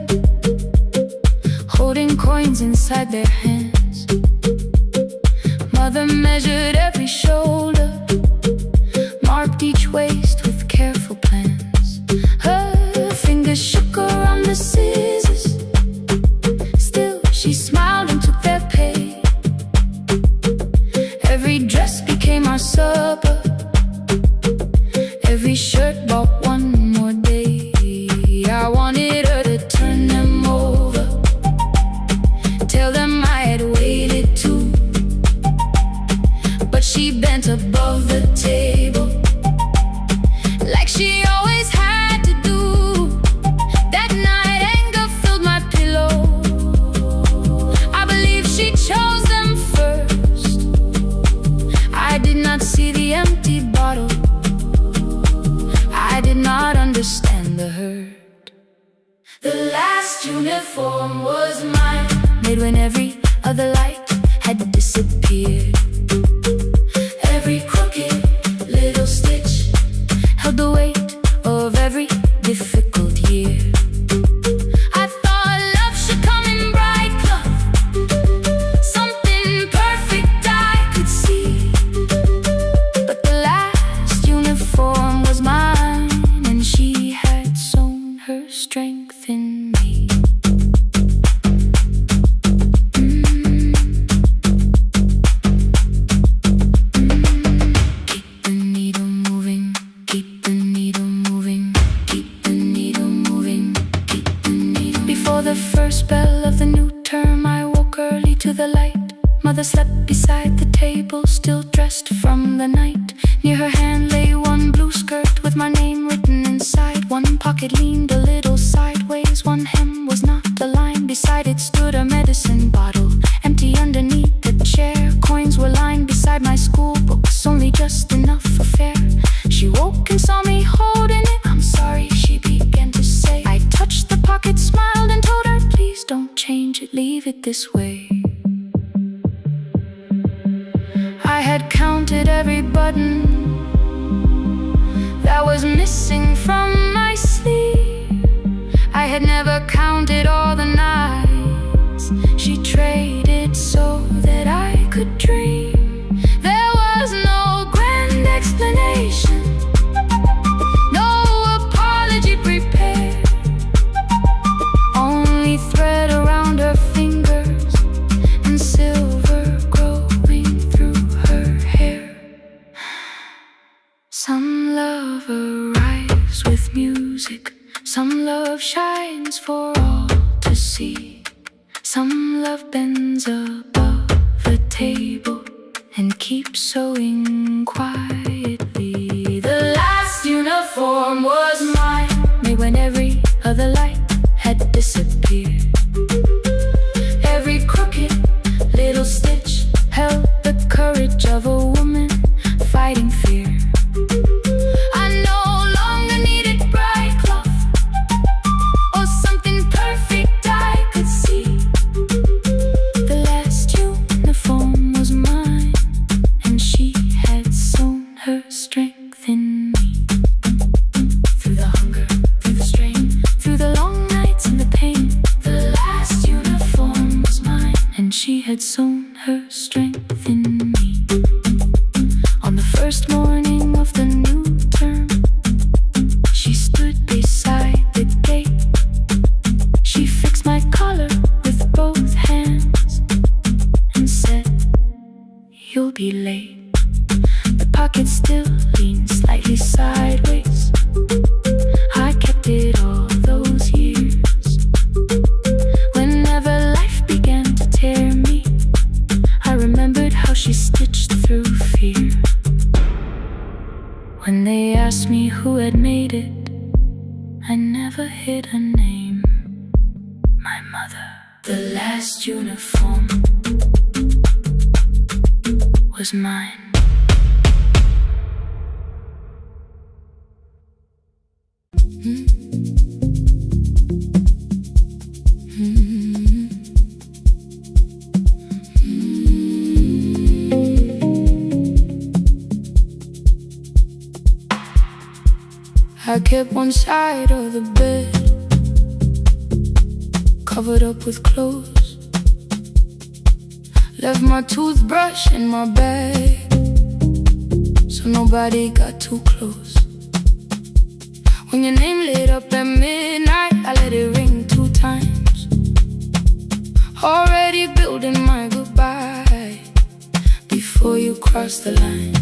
holding coins inside their hands. Mother measured every shoulder, marked each waist with careful plans. Her fingers shook around the scissors, still she smiled and took their pay. Every dress became our supper, every shirt bought one more day. I wanted her to turn them over, tell them I had waited too. But she bent above the table, like she always had to do. That night anger filled my pillow. I believe she chose them first. I did not see the empty bottle, I did not understand the hurt. The last uniform was mine, made when every other light had disappeared. Every crooked little stitch held the weight of every difficult year. I thought love should come in bright cloth, something perfect I could see. But the last uniform was mine, and she had sown her strength in me. The first bell of the new term, I woke early to the light. Mother slept beside the table, still dressed from the night. Near her hand lay one blue skirt with my name written inside. One pocket leaned a little sideways, one hem was not aligned. Beside it stood a medicine bottle, empty underneath the chair. Coins were lined beside my school books, only just enough for fare. She woke and saw me holding it. I'm sorry, she began to say. I touched the pocket, smiled and told her, please don't change it, leave it this way. I had counted every button that was missing from my sleeve. I had never counted all the nights she traded so that I could dream. There was no grand explanation, no apology prepared, only thread around her fingers and silver growing through her hair. Some love arrives with music, some love shines for all to see. Some love bends above the table and keeps sewing quietly. The last uniform was mine, made when every other light had disappeared. Every crooked little stitch held the courage of a woman fighting fear. I no longer needed bright cloth or something perfect I could see. The last uniform was mine, and she had sown her strength in me. Through the hunger, through the strain, through the long nights and the pain, the last uniform was mine, and she had sown her strength in me. On the first morning of the new term, she stood beside the gate. She fixed my collar with both hands and said, you'll be late. The pocket still leaned slightly sideways. I kept it all those years. Whenever life began to tear me, I remembered how she stitched through fear. When they asked me who had made it, I never hid a name. My mother. The last uniform was mine. I kept one side of the bed covered up with clothes. Left my toothbrush in my bag so nobody got too close. When your name lit up at midnight, I let it ring 2 times. Already building my goodbye before you cross the line.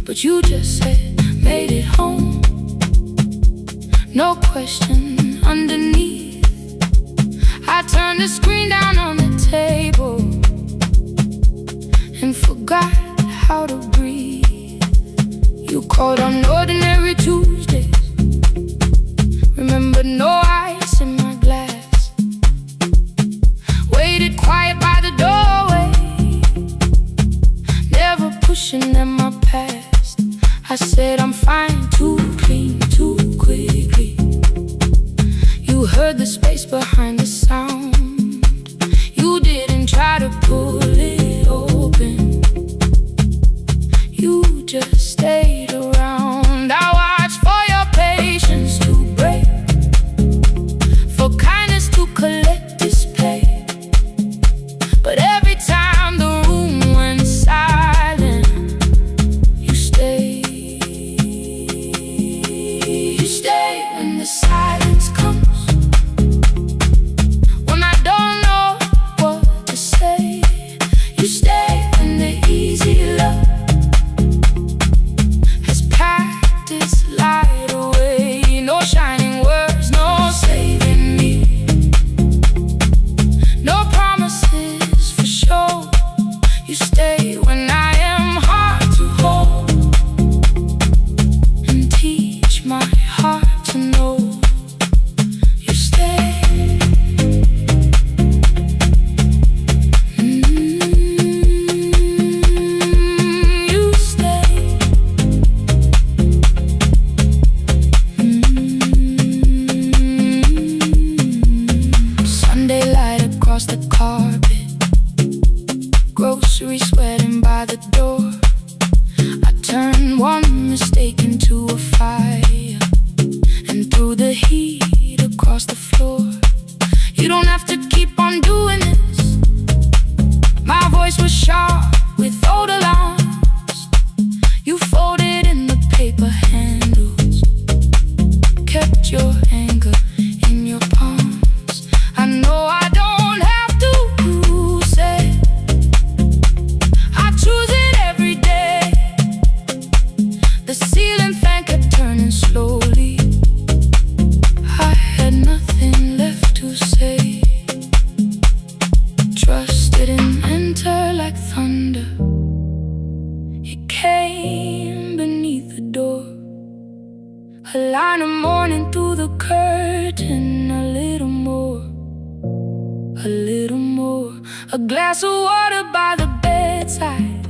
But you just said, made it home. No question underneath. I turned the screen down on the table and forgot how to breathe. You called on ordinary Tuesdays. Remember, no ice in my glass. Waited quiet by the doorway, never pushing at my past. I said I'm fine, too clean, too quickly. You heard the space behind the sound. You didn't try to pull it open. You just stayed around. I watched for your patience to break, for kindness to collect display. But every time the room went silent, you stay. You stay when the silence comes, when I don't know what to say. You stay when the easy love has packed its light away. No shining words, no saving me, no promises for sure. You stay when I am hard to hold and teach my heart to know. You stay. You stay. Sunday light across the carpet, groceries sweating by the door. I turned one mistake into a fire and threw the heat across the floor. You don't have to keep on doing this. My voice was sharp with old alarms. You folded in the paper handles, kept your anger in your palms. I know I don't have to say, I choose it every day. The ceiling fan kept turning slowly. I had nothing left to say. Trust didn't enter like thunder. It came beneath the door. A line of morning through the curtain. A little more, a little more. A glass of water by the bedside.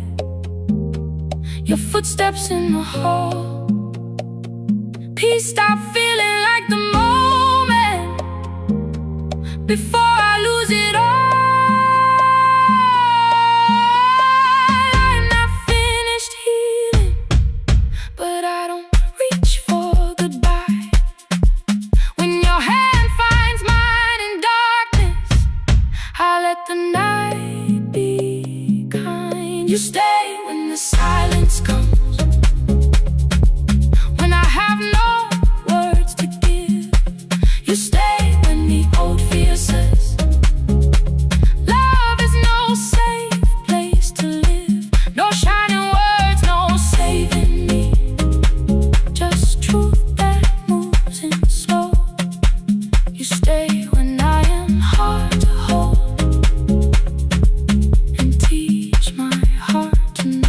Your footsteps in the hall. Peace stopped feeling like the moment before I lose it all. I'm not finished healing, but I don't reach for goodbye. When your hand finds mine in darkness, I let the night be kind. You stay when the silence comes, when I have no words to give. You stay when the old fear says love is no safe place to live. No shining words, no saving me, just truth that moves in slow. You stay when I am hard to hold and teach my heart to know.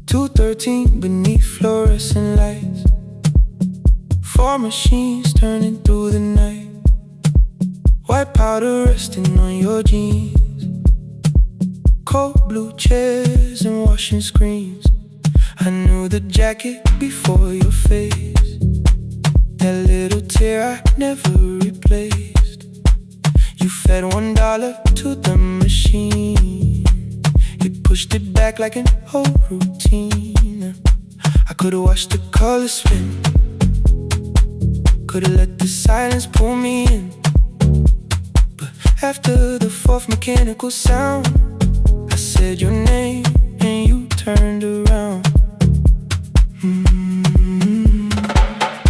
"2:13 beneath fluorescent lights, 4 machines turning through the night, white powder resting on your jeans, cold blue chairs and washing screens. I knew the jacket before your face, that little tear I never replaced. You fed $1 to the machine, you pushed it back like an old routine. I could've watched the colors spin, could've let the silence pull me in. But after the 4th mechanical sound, I said your name and you turned around.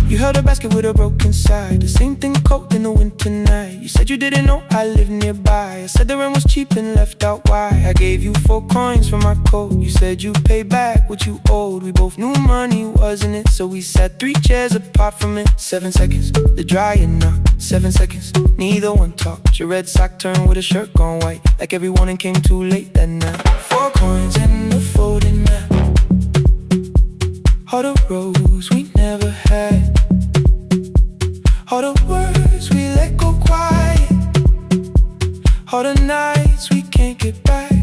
You held a basket with a broken side, the same thing cold in the winter night. You said you didn't know I lived nearby. I said the rent was cheap and left out why. I gave you 4 coins for my coat. You said you'd pay back what you owed. We both knew money wasn't it, so we sat 3 chairs apart from it. 7 seconds, the dryer knocked. 7 seconds, neither one talked. Your red sock turned with a shirt gone white, like every warning came too late that night. 4 coins and a folding map, all the roads we never had, all the words we let go quiet, all the nights we can't get back.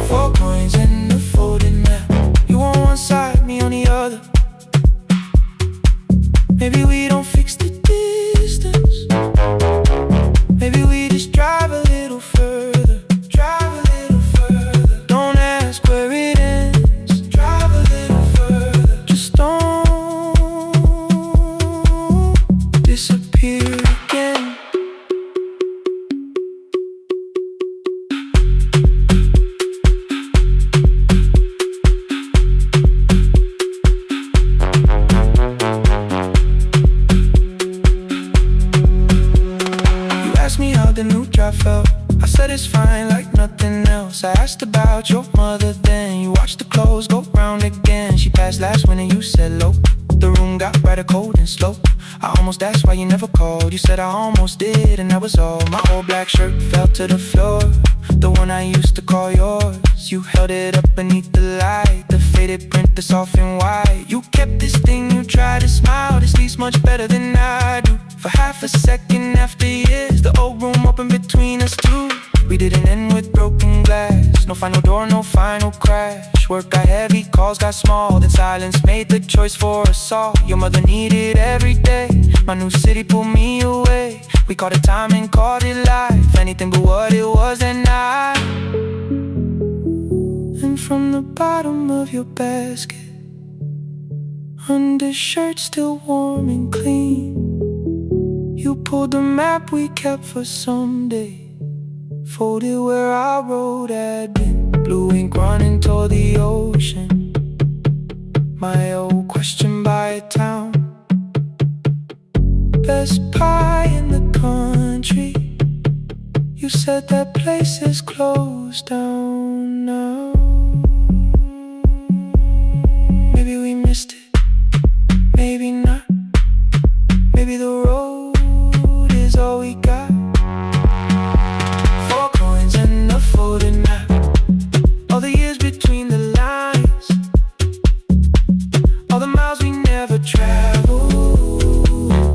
4 coins and a folding map, you on one side, me on the other. Maybe we don't fix the distance, maybe we just drive a little further. Drive a little further, don't ask where it ends. Drive a little further, just don't disappear again. You asked me how the new drive felt, I said it's fine like nothing else. I asked about your mother then, you watched the clothes go round again. She passed last winter, you said low, the room got brighter, cold and slow. I almost asked why you never called, you said I almost did and that was all. My old black shirt fell to the floor, the one I used to call yours. You held it up beneath the light, the faded print that's off in white. You kept this thing, you tried to smile, this leaves much better than I do. For half a second after years, the old room opened between us two. We didn't end with broken glass, no final door, no final crash. Work got heavy, calls got small, then silence made the choice for us all. Your mother needed every day, my new city pulled me away. We called it time and called it life, anything but what it was that night. And from the bottom of your basket, undershirt still warm and clean, you pulled the map we kept for someday, folded where our road had been. Blue ink running toward the ocean, my old question by a town. Best pie in the country, you said that place is closed down now. Maybe we missed it, maybe not. Maybe the road is all we got. 4 coins and a folding map, all the years between the lines, all the miles we never traveled,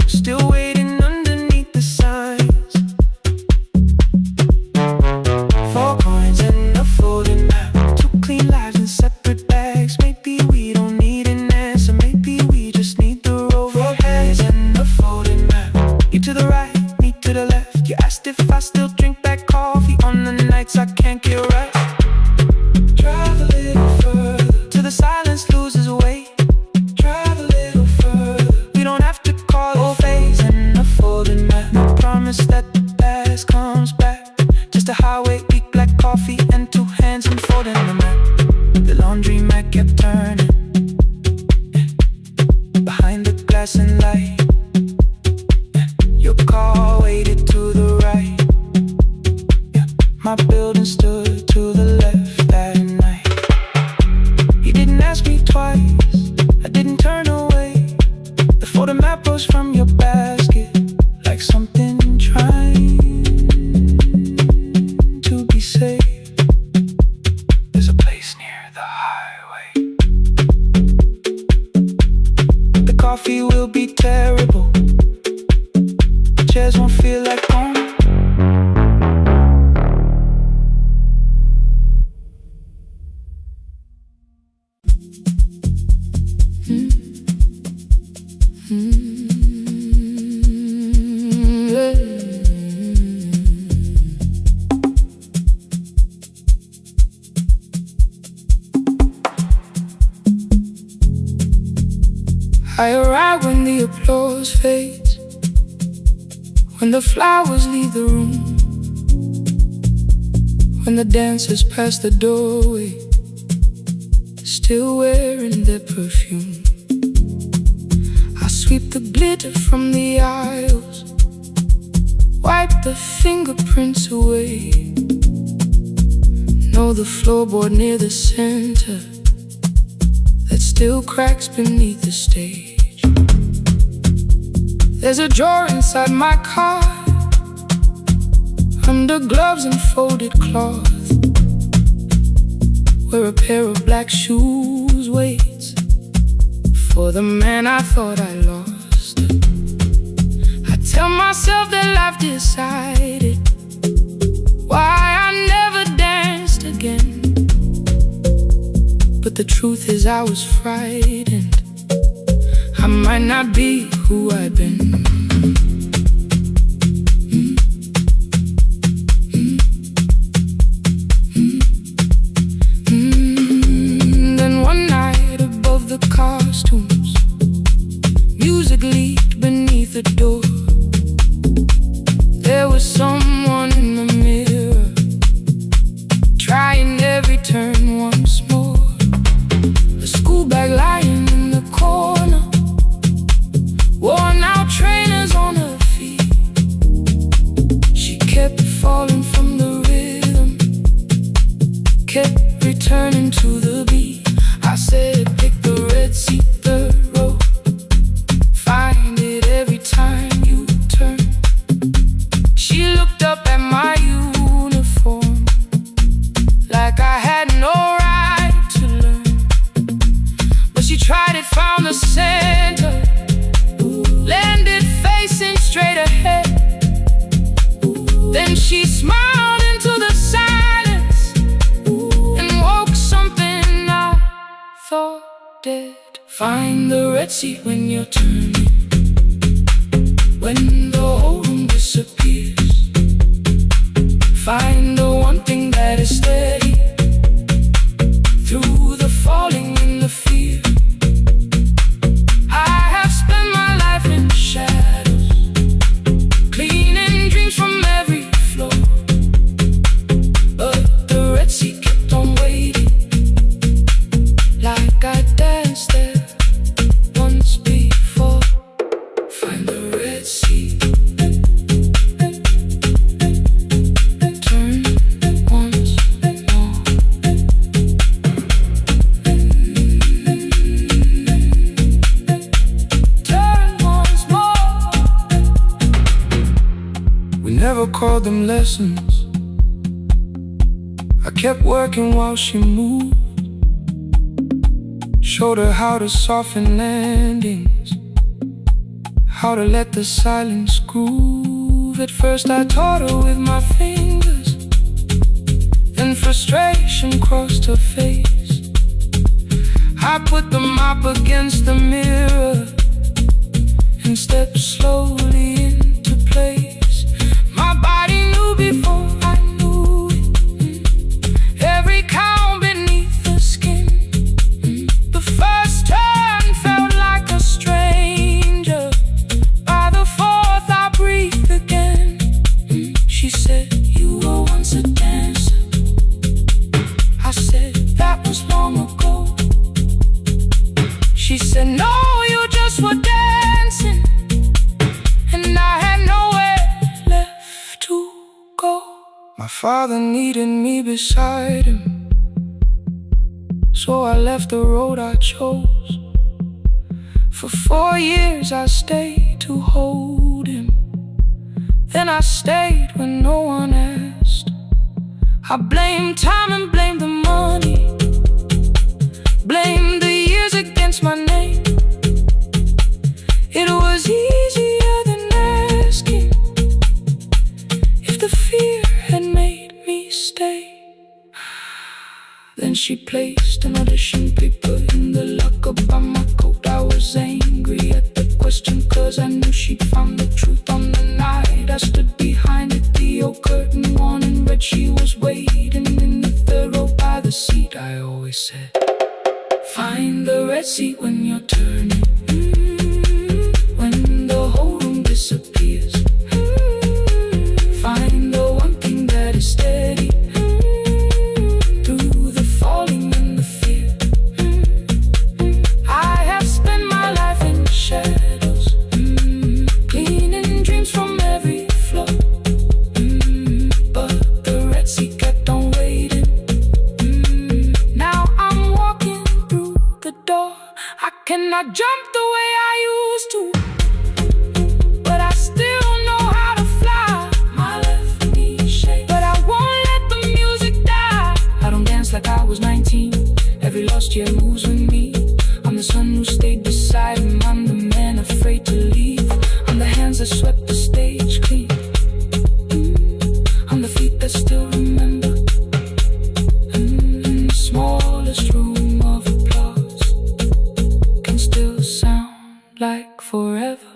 still waiting underneath the signs. 4 coins and a folding map, 2 clean lives in separate bags. Maybe we don't need an answer, maybe we just need the road. 4 coins and a folding map, you to the right, me to the left. You asked if I still drink that coffee on the nights I can't get right. Drive a little further, till the silence loses weight. Drive a little further, we don't have to call it phase and a folding map. No promise that the past comes back, just a highway, weak black coffee and 2 hands unfolding the map. The laundry mat kept turning, behind the glass and light. Your car waited to the right, my building stood to the left that night. You didn't ask me twice, I didn't turn away. Folding apples from your basket, like something trying to be safe. There's a place near the highway. The coffee will be terrible, chairs won't feel like home. I arrive when the applause fades, when the flowers leave the room, when the dancers pass the doorway, still wearing their perfume. I sweep the glitter from the aisles, wipe the fingerprints away. Know the floorboard near the center that still cracks beneath the stage. There's a drawer inside my car, under gloves and folded cloth, where a pair of black shoes waits for the man I thought I lost. I tell myself that life decided why I never danced again, but the truth is I was frightened. I might not be who I've been. Then one night above the costumes, music leaked beneath the door. There was someone in the mirror, trying every turn once more. The school bag lying in the corner, worn out trainers on her feet. She kept falling from the rhythm, kept returning to the beat. I said, pick the red seat, third row, find it every time you turn. She looked up at my uniform like I had no right to learn, but she tried it, found the center, landed facing straight ahead. Then she smiled into the silence and woke something I thought dead. Find the red seat when you're turning, when the whole room disappears. Find the one thing that is steady through the falling and the fear. I have spent my life in shadows, cleaning dreams from every floor, but the red seat kept on waiting, like I danced there once before. Find the red seat, turn once more. Turn once more. We never called them lessons. I kept working while she moved, showed her how to soften landings, how to let the silence groove. At first I taught her with my fingers, then frustration crossed her face. I put the mop against the mirror and stepped slowly into place. My body knew before I knew it, every count beneath the skin. The first turn felt like a stranger, by the fourth I breathed again. She said, you were once a dancer. I said, that was long ago. She said, no, you just were dancing, and I had nowhere left to go. My father needed me beside him, so I left the road I chose. For 4 years I stayed to hold him. Then I stayed when no one asked. I blamed time and blamed the money, blamed the years against my name. It was easier than asking if the fear had made me stay. Then she placed an audition paper in the locker by my coat. I was angry at the question, cause I knew she'd found the truth on the night I stood behind it. The old curtain worn in red, she was waiting in the third row by the seat. I always said, find the red seat when you're turning, when the whole room disappears. Find the one thing that is steady through the falling and the fear. I have spent my life in shadows, cleaning dreams from every floor. But the red seat kept on waiting. Now I'm walking through the door. I cannot jump the way I used to, but I still know how to fly. My left knee shakes, but I won't let the music die. I don't dance like I was 19. Every lost year moves with me. I'm the son who stayed beside him. I'm the man afraid to leave. I'm the hands that swept the stage clean. I'm the feet that still remember. In the smallest room of applause can still sound like forever.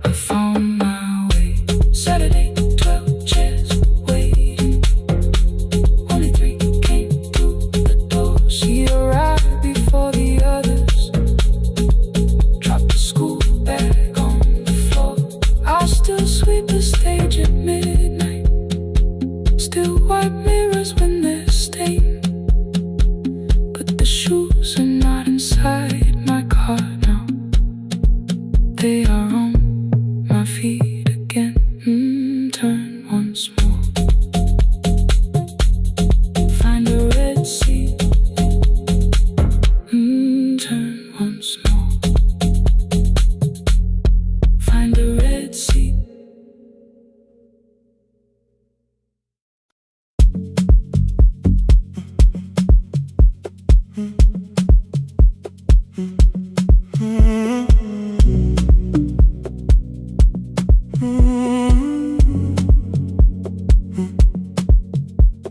I found my way. Saturday, 12 chairs waiting. Only 3 came through the door. She arrived before the others, dropped the school bag on the floor. I'll still sweep the stage at midnight, still wipe mirrors when they're stained. But the shoes are not inside my car now. They are on my feet again. Turn once more. Find a red seat. Turn once more. Find a red seat.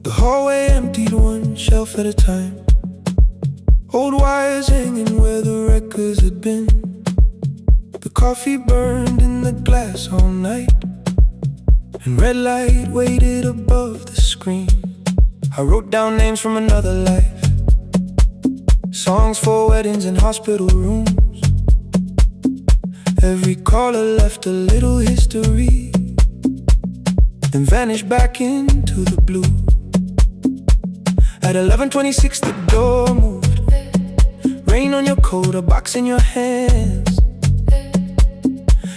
The hallway emptied one shelf at a time. Old wires hanging where the records had been. The coffee burned in the glass all night, and red light waited above the screen. I wrote down names from another life, songs for weddings and hospital rooms. Every caller left a little history, then vanished back into the blue. At 11:26 the door moved. Rain on your coat, a box in your hands.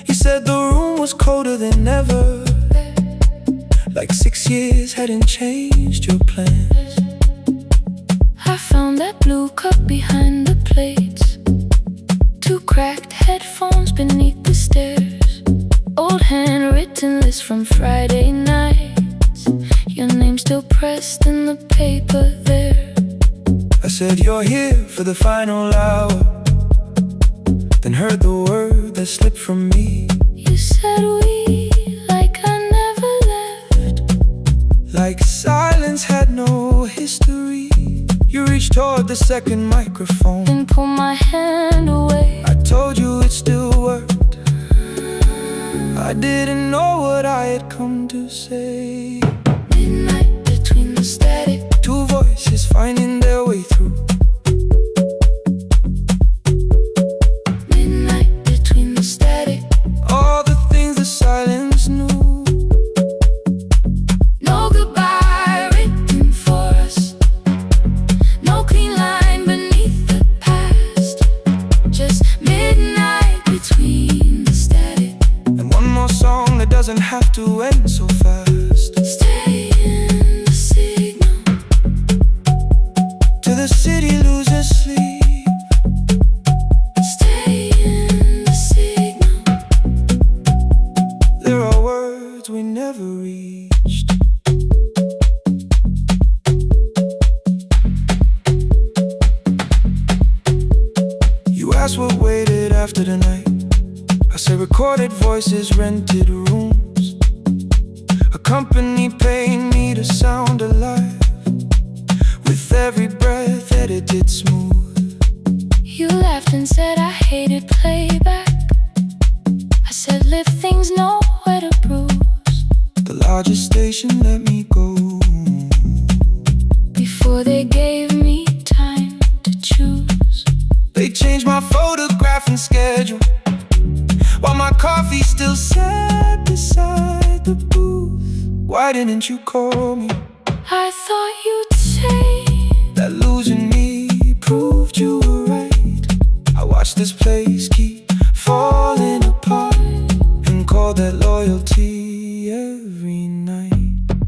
You said the room was colder than ever, like 6 years hadn't changed your plans. I found that blue cup behind the plates, 2 cracked headphones beneath the stairs, old handwritten list from Friday nights, your name still pressed in the paper there. I said, you're here for the final hour, then heard the word that slipped from me. You said we, like I never left, like silence had no history. You reached toward the second microphone and pulled my hand away. I told you it still worked. I didn't know what I had come to say. Midnight between the static, 2 voices finding their way through. Midnight between the static, all the things the silence knew. No goodbye written for us, no clean line beneath the past, just midnight between the static. And one more song that doesn't have to end so fast. Stay in the signal till the city loses sleep. Stay in say recorded voices, rented rooms, a company paying me to sound alive, with every breath edited smooth. You laughed and said I hated playback. I said live things nowhere to bruise. The largest station let me go before they gave me time to choose. They changed my photograph and schedule, while my coffee still sat beside the booth. Why didn't you call me? I thought you'd say that losing me proved you were right. I watched this place keep falling apart and call that loyalty every night.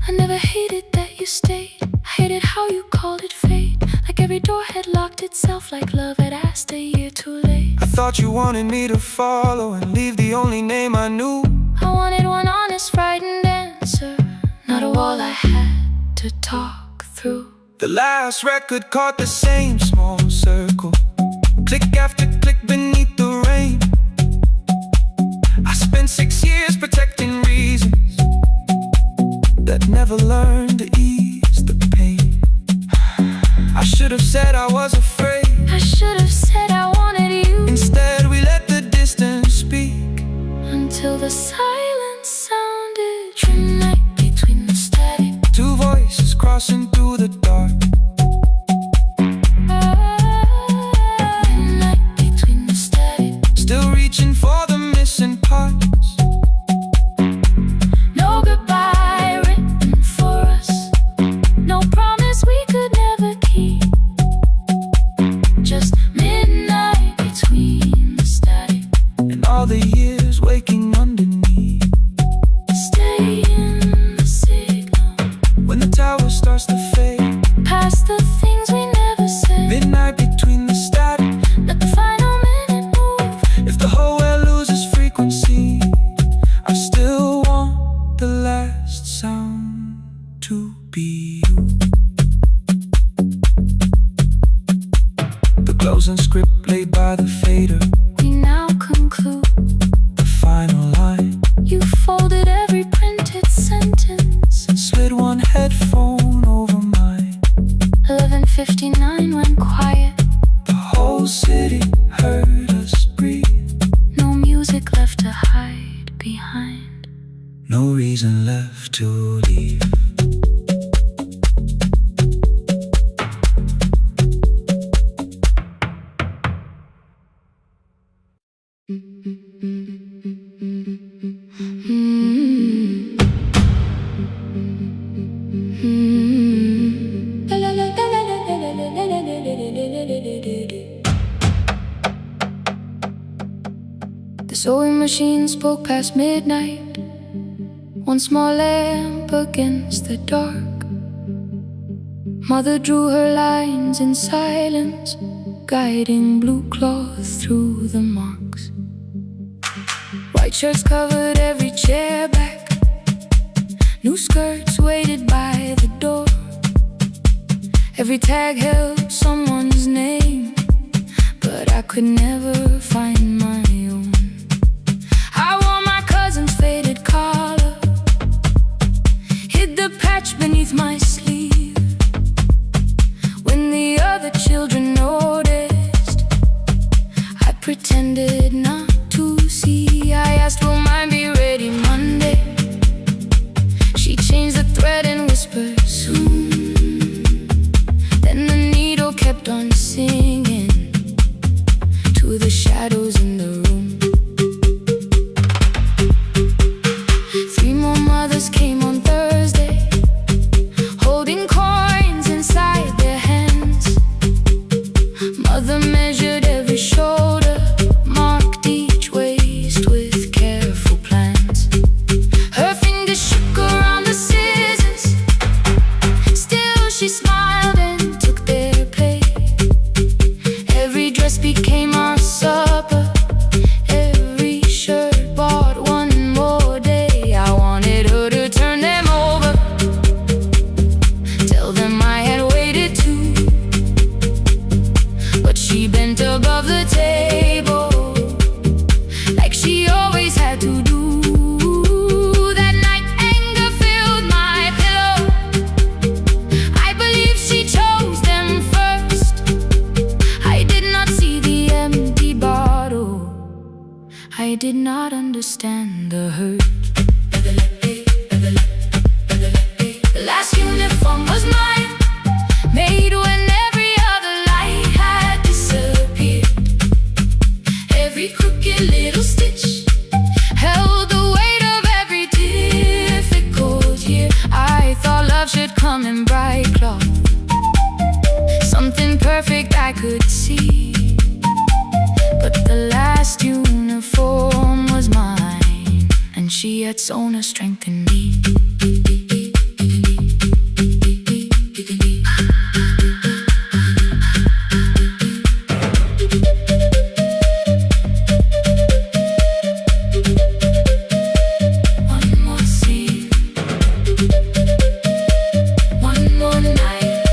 I never hated that you stayed. I hated how you called it fate, like every door had locked itself, like love had asked a year too late. I thought you wanted me to follow and leave the only name I knew. I wanted one honest, frightened answer, not a wall I had to talk through. The last record caught the same small circle, click after click beneath the rain. I spent 6 years protecting reasons that never learned to ease the pain. I should have said I was afraid. I should have said I wanted you. Instead we let the distance speak, until the silence sounded midnight between the static. Two voices crossing through the dark. Midnight between the static. Still reaching for the missing parts. No goodbye written for us, no promise we could never keep. Just midnight between the static And all the years waking underneath. stay in the signal. When the tower starts to fade, Past the things we never said. midnight between the static. Let the final minute move. If the whole world loses frequency, I still want the last sound to be you. The closing script laid by the fader, We now conclude. the final line, You folded every printed sentence. and slid one headphone over mine. 11:59 went quiet. The whole city heard us breathe. No music left to hide behind. No reason left to leave. The sewing machine spoke past midnight, one small lamp against the dark. Mother drew her lines in silence, guiding blue cloth through the marks. White shirts covered every chair back, new skirts waited by the door. Every tag held someone's name, but I could never find my own. I wore my cousin's faded collar, hid the patch beneath my sleeve. When the other children noticed, I pretended not to see. I asked, will mine be ready Monday? She changed the thread and whispered, soon. Then the needle kept on singing to the shadows in the room. I did not understand the hurt. The last uniform was mine, made when every other light had disappeared. Every crooked little stitch held the weight of every difficult year. I thought love should come in bright cloth, something perfect I could see. But the last uniform was mine, and she had sewn her strength in me. One more scene, one more night.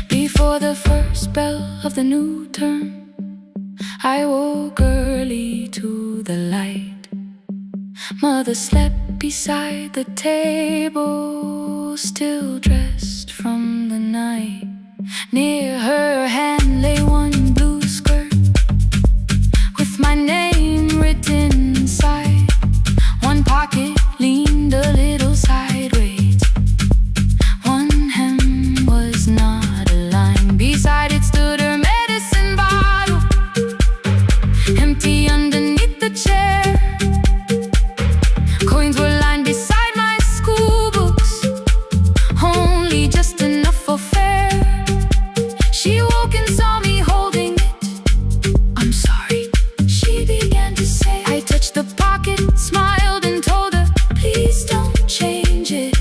Before the first bell of the new term, I woke early to the light. Mother slept beside the table, still dressed from the night. Near her hand lay one blue skirt with my name written inside. One pocket leaned a little sideways, one hem was not aligned. Beside it stood her medicine bottle, empty underneath the chair. Coins were lined beside my school books, only just enough for fare. She woke and saw me holding it. I'm sorry, she began to say. I touched the pocket, smiled and told her, please don't change it,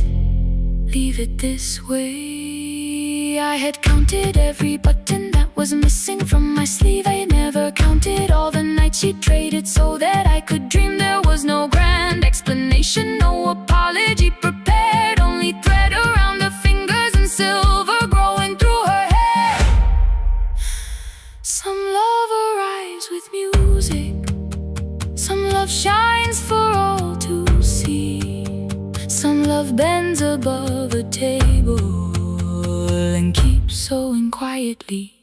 leave it this way. I had counted every button that was missing from my sleeve. I never counted all the nights she traded so that I could dream. There was no grand explanation, no apology prepared, only thread around her fingers and silver growing through her hair. Some love arrives with music, some love shines for all to see. Some love bends above a table and keeps sewing quietly.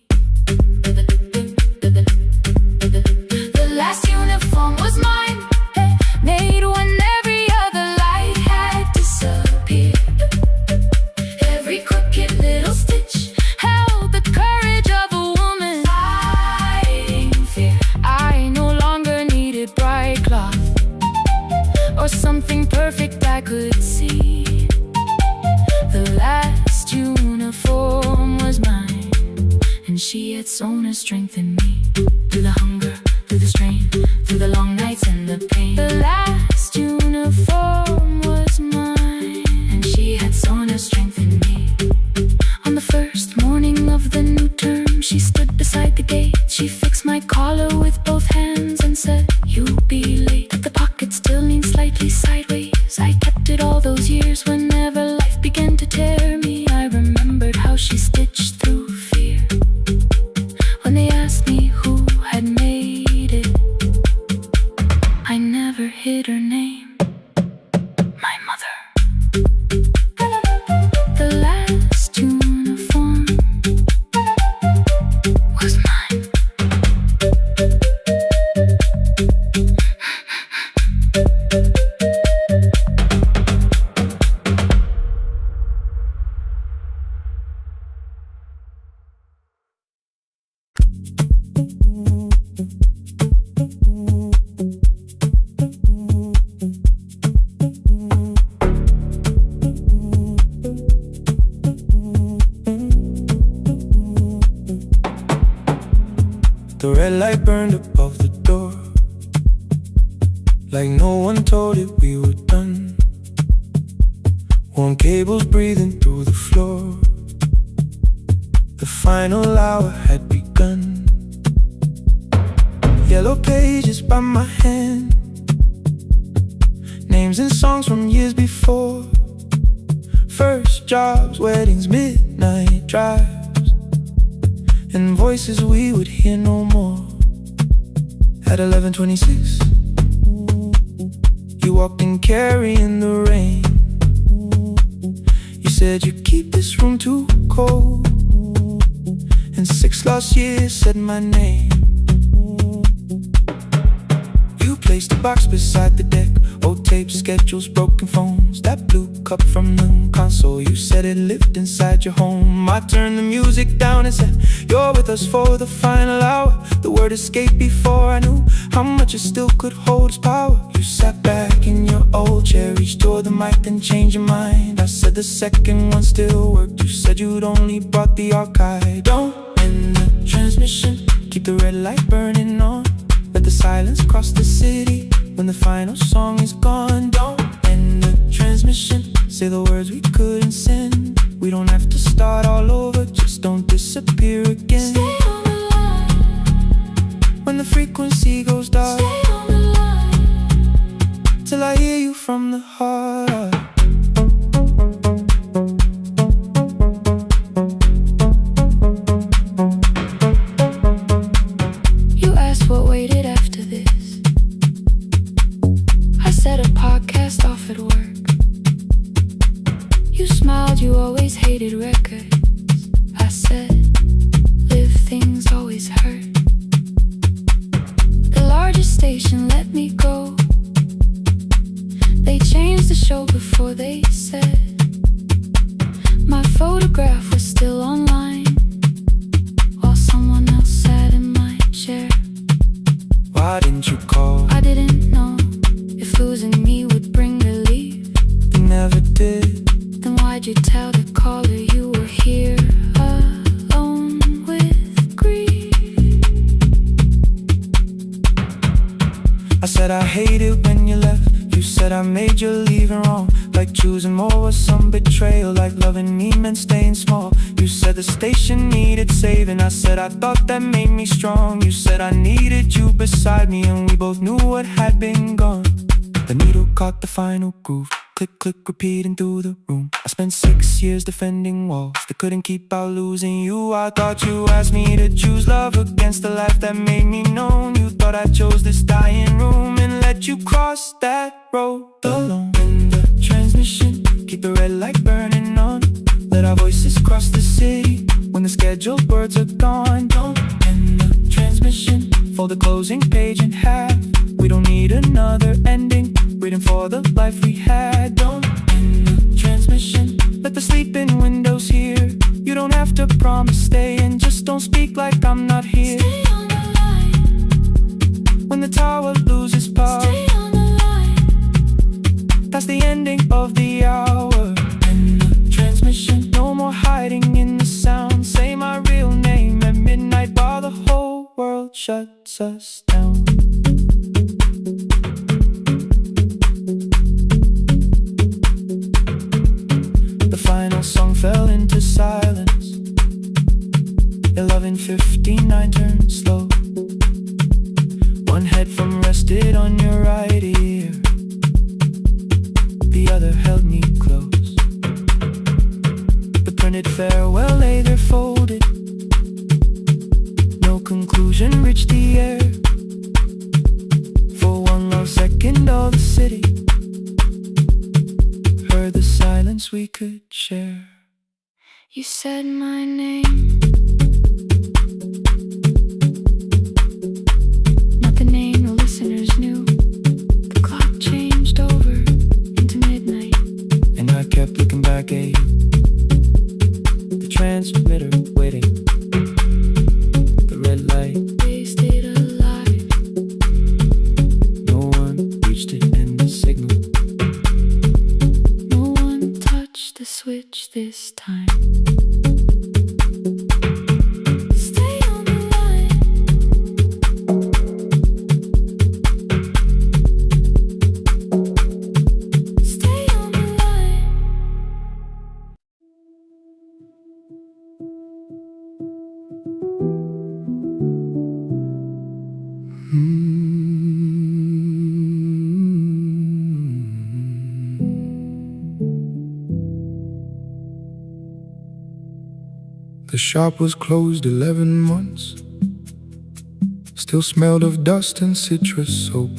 The last uniform was mine, made when every other light had disappeared. Every crooked little stitch held the courage of a woman fighting fear. I no longer needed bright cloth or something perfect I could see. The last uniform was mine, and she had sewn her strength in me. Through the hunger, through the strain, through the long nights and the pain. The last uniform was mine, and she had sewn her strength in me. On the first morning of the new term, she stood beside the gate. She fixed my collar with both hands and said, you'll be late. The pocket still leaned slightly sideways. I kept it all those years. Whenever life began to tear me, I remembered how she stitched through fear. When they asked me who had made it, I never hid her name, my mother. The last uniform was mine. The red light burned above the door, like no one told it we were done. Warm cables breathing through the floor. The final hour had begun. Yellow pages by my hand, names and songs from years before. First jobs, weddings, midnight drives, and voices we would hear no more. At 11:26, you walked in carrying the rain. You said you keep this room too cold, and 6 lost years said my name. box beside the deck. Old tapes, schedules, broken phones. That blue cup from the console, you said it lived inside your home. I turned the music down and said, you're with us for the final hour. The word escaped before I knew how much it still could hold its power. You sat back in your old chair, reached toward the mic, then changed your mind. I said the second one still worked. You said you'd only brought the archive. Don't end the transmission, keep the red light burning on. Let the silence cross the city when the final song is gone. Don't end the transmission, say the words we couldn't send. We don't have to start all over, just don't disappear again. Stay on the line. When the frequency goes dark, Stay on the line. till I hear you from the heart. You asked what waited after this. I said a podcast off at work. You smiled, you always hated records. I said, live things always hurt. The largest station let me go. They changed the show before they said my photograph was still online, while someone else sat in my chair. Why didn't you call? I didn't know if losing me would bring relief. You never did. Then why'd you tell the caller you were here alone with grief? I said I hate it when you left. You said I made you leaving wrong, like choosing more was some betrayal, like loving me meant staying small. You said the station needed saving. I said I thought that made me strong. You said I needed you beside me, and we both knew what had been gone. The needle caught the final groove. Click, click, repeating through the room. I spent 6 years defending walls that couldn't keep out losing you. I thought you asked me to choose love against the life that made me known. You thought I chose this dying room and let you cross that road alone. In the transmission, keep the red light burning on. Let our voices cross the city when the scheduled words are gone. Don't end the transmission, fold the closing page in half. We don't need another ending, waiting for the life we had. Don't end the transmission, let the sleeping windows hear. You don't have to promise staying, just don't speak like I'm not here. Stay on the line. When the tower loses power, Stay on the line. that's the ending of the hour. End the transmission, no more hiding in the sound. Say my real name at midnight while the whole world shuts us down. The final song fell into silence. 11:59 turned slow. One headphone rested on your right ear, the other held me close. The printed farewell lay there folded. No conclusion reached the air. For one last second all the city heard the silence we could share. You said my name, not the name the listeners knew. The clock changed over into midnight, And I kept looking back at you, the transmitter waiting, the red light. they stayed alive. No one reached it in the signal. No one touched the switch this time. Stay on the line. Stay on the line. The shop was closed 11 months. Still smelled of dust and citrus soap.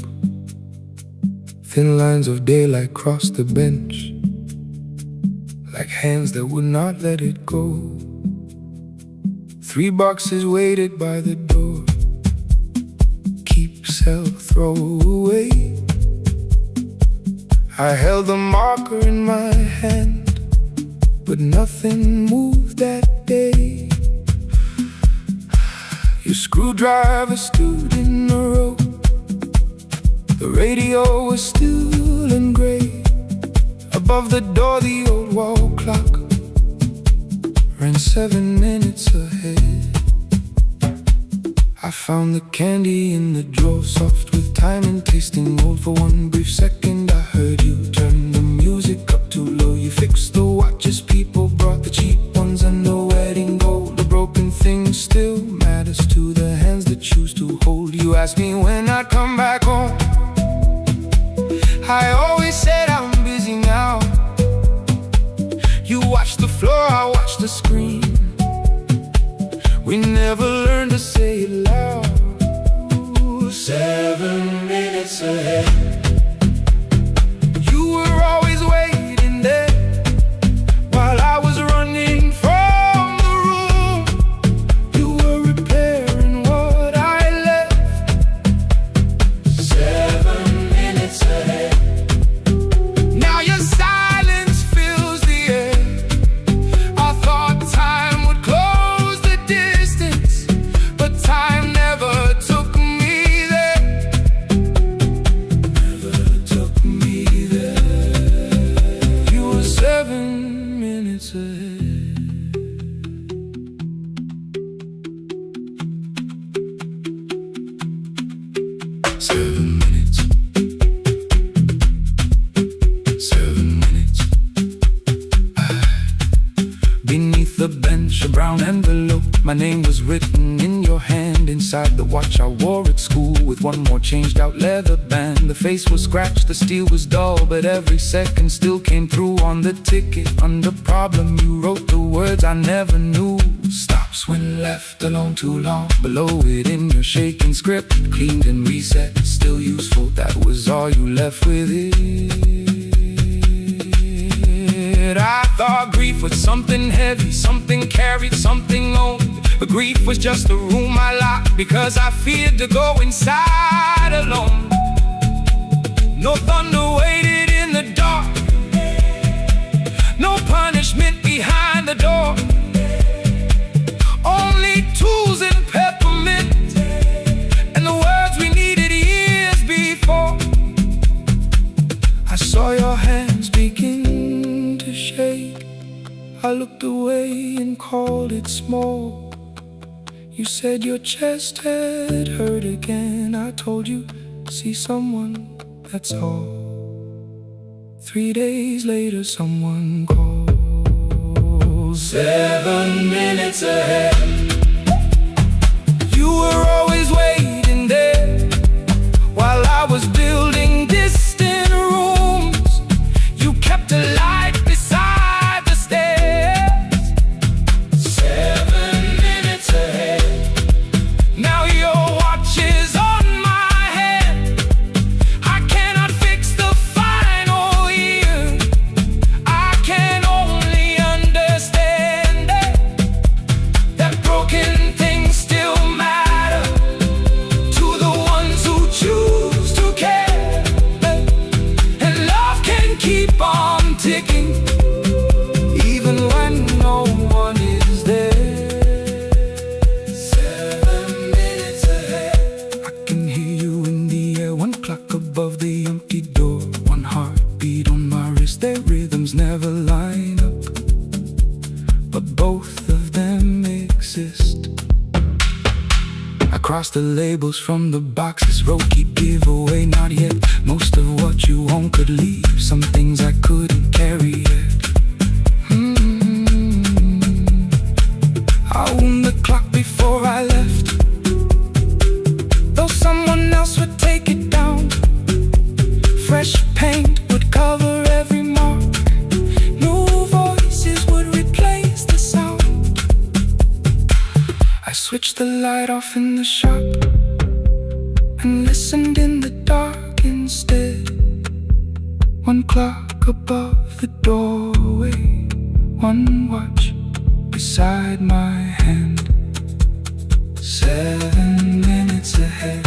Thin lines of daylight crossed the bench, like hands that would not let it go. 3 boxes waited by the door. Keep sell, throw away. I held the marker in my hand, but nothing moved that day. Your screwdriver stood in the road. The radio was still in gray. Above the door, the old wall clock ran 7 minutes ahead. I found the candy in the drawer, soft with time and tasting old. For one brief second I heard you turn the music up too low. You fixed the watches, people brought the cheap ones and the wedding gold. The broken thing still matters to the hands that choose to hold. You asked me when I'd come back home. I always said I'm busy now. You watched the floor, I watched the screen. We never learned to say it loud. 7 minutes ahead. You were always waiting there while I was running from the room. You were repairing what I left. 7 minutes ahead. Now your silence fills the air. I thought time would close the distance, but time never took me there. Never took me there. You were 7 minutes ahead. 7 minutes. 7 minutes. Beneath the bench, a brown envelope. My name was written in your hand. Inside the watch I wore at school, with one more changed out leather band. The face was scratched, the steel was dull, but every second still came through on the ticket. Under problem you wrote the words I never knew. Stops when left alone too long. Below it in your shaking script, cleaned and reset, still useful. That was all you left with it. I thought grief was something heavy, something carried, something owned. But grief was just a room I locked because I feared to go inside alone. No thunder waited in the dark, no punishment behind the door. Only tools and peppermint, and the words we needed years before. I saw your hands begin to shake. I looked away and called it small. You said your chest had hurt again. I told you, see someone, that's all. 3 days later someone calls. 7 minutes ahead. You were always waiting there while I was building distant rooms. You kept a light beside the stairs. 7 minutes ahead. Now your watch is on my head. I cannot fix the final year. I can only understand that broken things still matter to the ones who choose to care. And love can keep on ticking even when no one is there. 7 minutes ahead. I can hear you in the air, one clock above the empty door, one heartbeat on my wrist. Their rhythms never line up, but both of them exist. I cross the labels from the boxes, wrote keep, give away, not yet. Most of what you own could leave, some things I couldn't carry yet. I wound the clock before I left, though someone else would take it down. Fresh paint would cover every mark, new voices would replace the sound. I switched the light off in the shop and listened in the dark instead. One clock above the doorway, one watch beside my hand. 7 minutes ahead.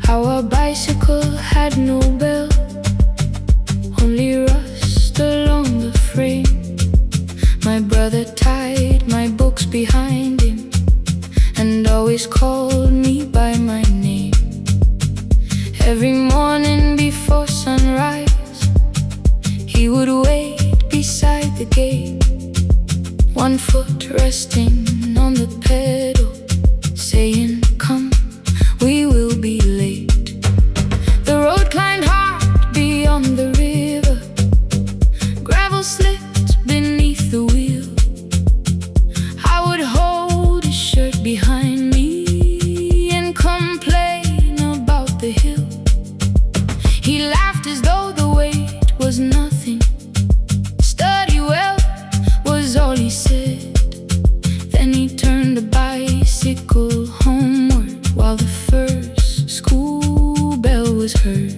Our bicycle had no bell, only rust along the frame. My brother tied my books behind him and always called me by my name. Every morning before sunrise, he would wait beside the gate, one foot resting on the pedal, saying, "Come, we will be late." The road climbed hard beyond the river, gravel slipped beneath the wheel. I would hold his shirt behind me and complain about the hill. He laughed as though the weight was nothing. "Study well," was all he said. Then he turned the bicycle homeward while the first school bell was heard.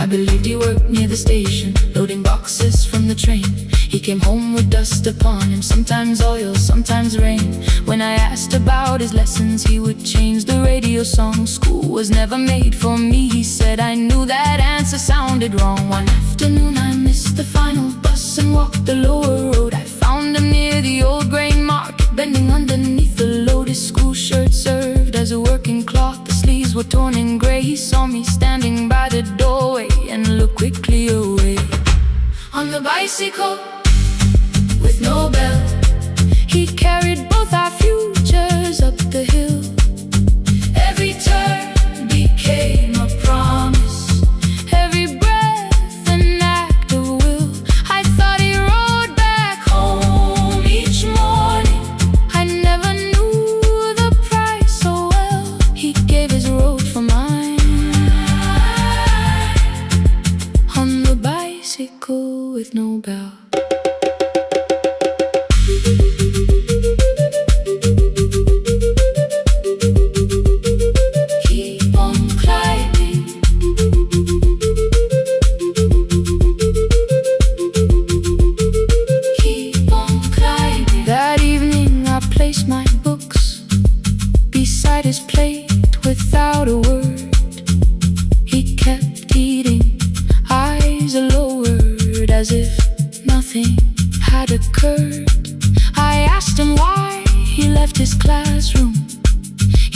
I believed he worked near the station, loading boxes from the train. He came home with dust upon him, sometimes oil, sometimes rain. When I asked about his lessons, he would change the radio song. "School was never made for me," he said. I knew that answer sounded wrong. One afternoon I missed the final bus and walked the lower road. I found him near the old grain market, bending underneath the load. His school shirt served as a working cloth, the sleeves were torn and gray. He saw me standing by the doorway and looked quickly away. On the bicycle with no bell, he carried both our futures up the hill. Every turn became a promise, every breath an act of will. I thought he rode back home each morning. I never knew the price so well. He gave his road for mine. On the bicycle with no bell. Keep on climbing. Keep on climbing. That evening I placed my books beside his plate without a word. He kept eating, eyes lowered, as if nothing had occurred. I asked him why he left his classroom.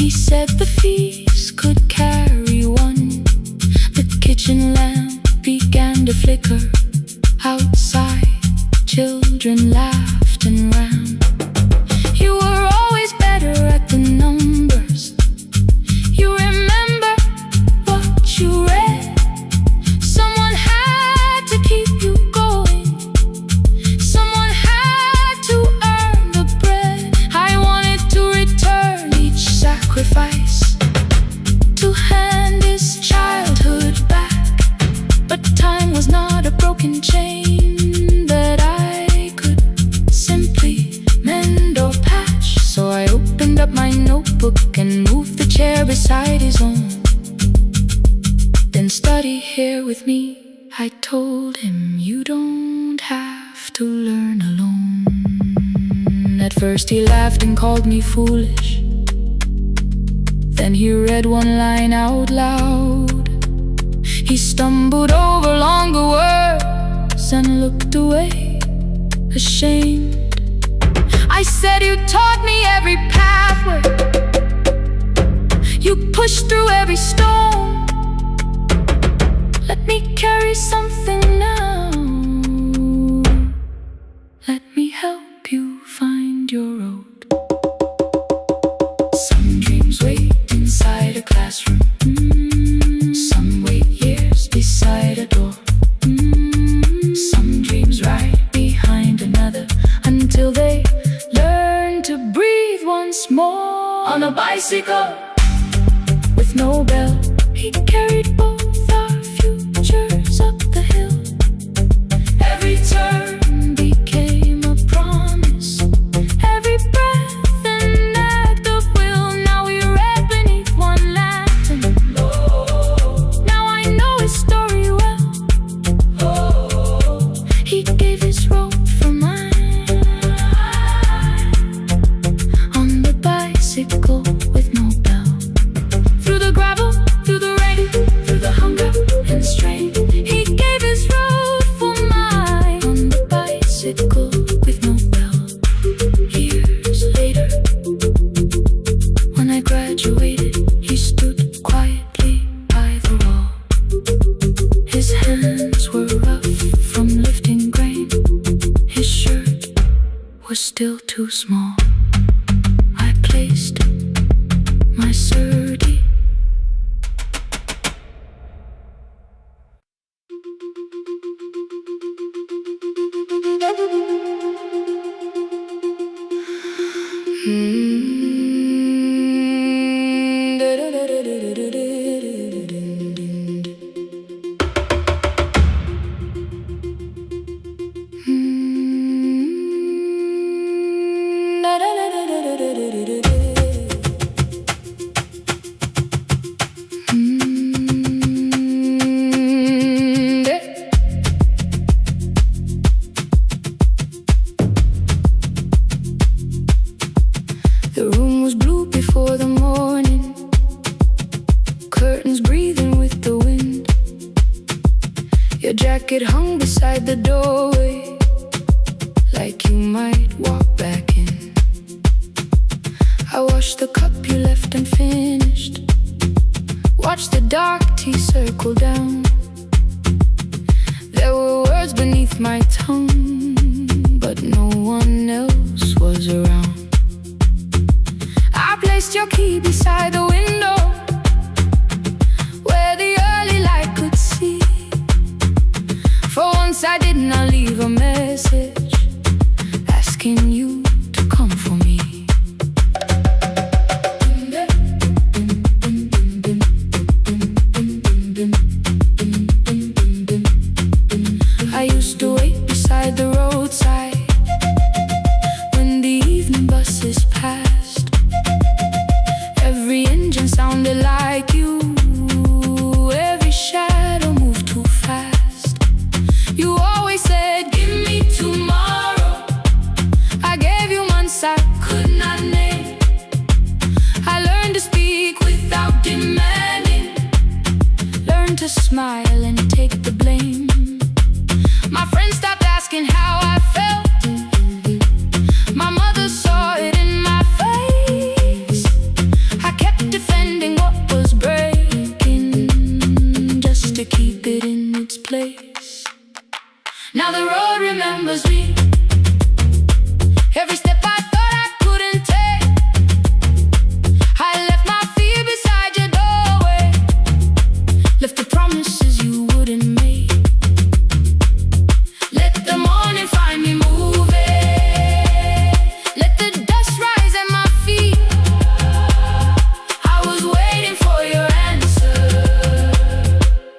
He said the fees could carry one. The kitchen lamp began to flicker. Outside, children laughed and ran. You were always better at the numbers. You remember what you read. Someone had to keep you going. Someone had to earn the bread. I wanted to return each sacrifice, to hand his childhood back. But time was not a broken chain that I could simply mend or patch. So I opened up my notebook and moved the chair beside his own. Then study here with me, I told him. You don't have to learn alone. At first he laughed and called me foolish. Then he read one line out loud. He stumbled over longer words and looked away, ashamed. I said, "You taught me every pathway. You pushed through every stone. Let me carry something now. Let me help you find your road." Some dreams wait inside a classroom. Some wait years beside a door. Some dreams right behind another until they learn to breathe once more. On a bicycle with no bell, he carried both our futures up the hill. Every turn became a still too small. I placed my surdy. The room was blue before the morning, curtains breathing with the wind. Your jacket hung beside the doorway, like you might walk back in. I washed the cup you left unfinished, watched the dark tea circle down. There were words beneath my tongue, but no one else was around. I placed your key beside the window, where the early light could see. For once I did not leave a message asking you to come for me. I used to wait beside the roadside when the evening buses passed. Every engine sounded like you, every shadow moved too fast. You always said, give me tomorrow. I gave you months I could not name. I learned to speak without demanding, learned to smile and take the blame. My friends stopped asking how I felt. My mother saw it in my face. I kept defending what was breaking, just to keep it in its place. Now the road remembers me. Every step I thought I couldn't take, I left my fear beside your doorway, left the promises you wouldn't make. Let the morning find me moving, let the dust rise at my feet. I was waiting for your answer.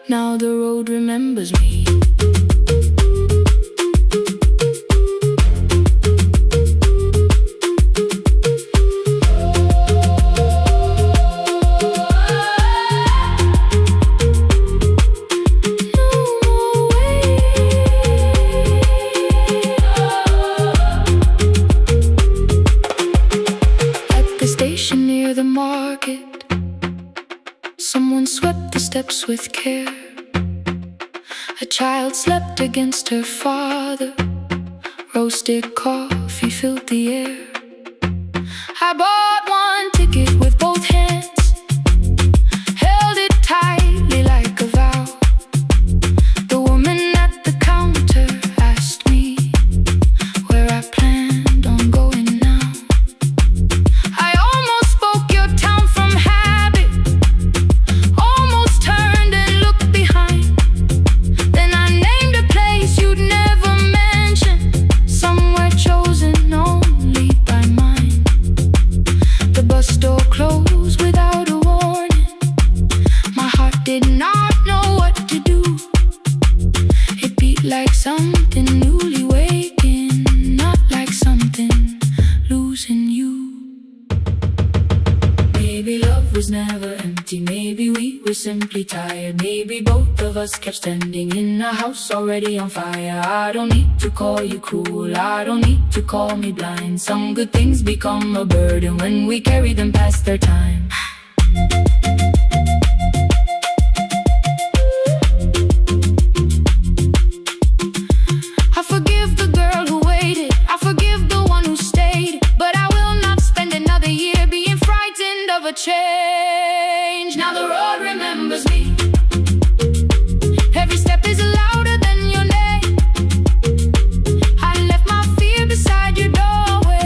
Now the road remembers me. Near the market, someone swept the steps with care. A child slept against her father, roasted coffee filled the air. I bought one ticket with both hands, held it tightly like a vow. The woman at the counter asked me where I planned on going now. Like something newly waking, not like something losing you. Maybe love was never empty, maybe we were simply tired. Maybe both of us kept standing in a house already on fire. I don't need to call you cruel, I don't need to call me blind. Some good things become a burden when we carry them past their time. Change. Now the road remembers me. Every step is louder than your name. I left my fear beside your doorway.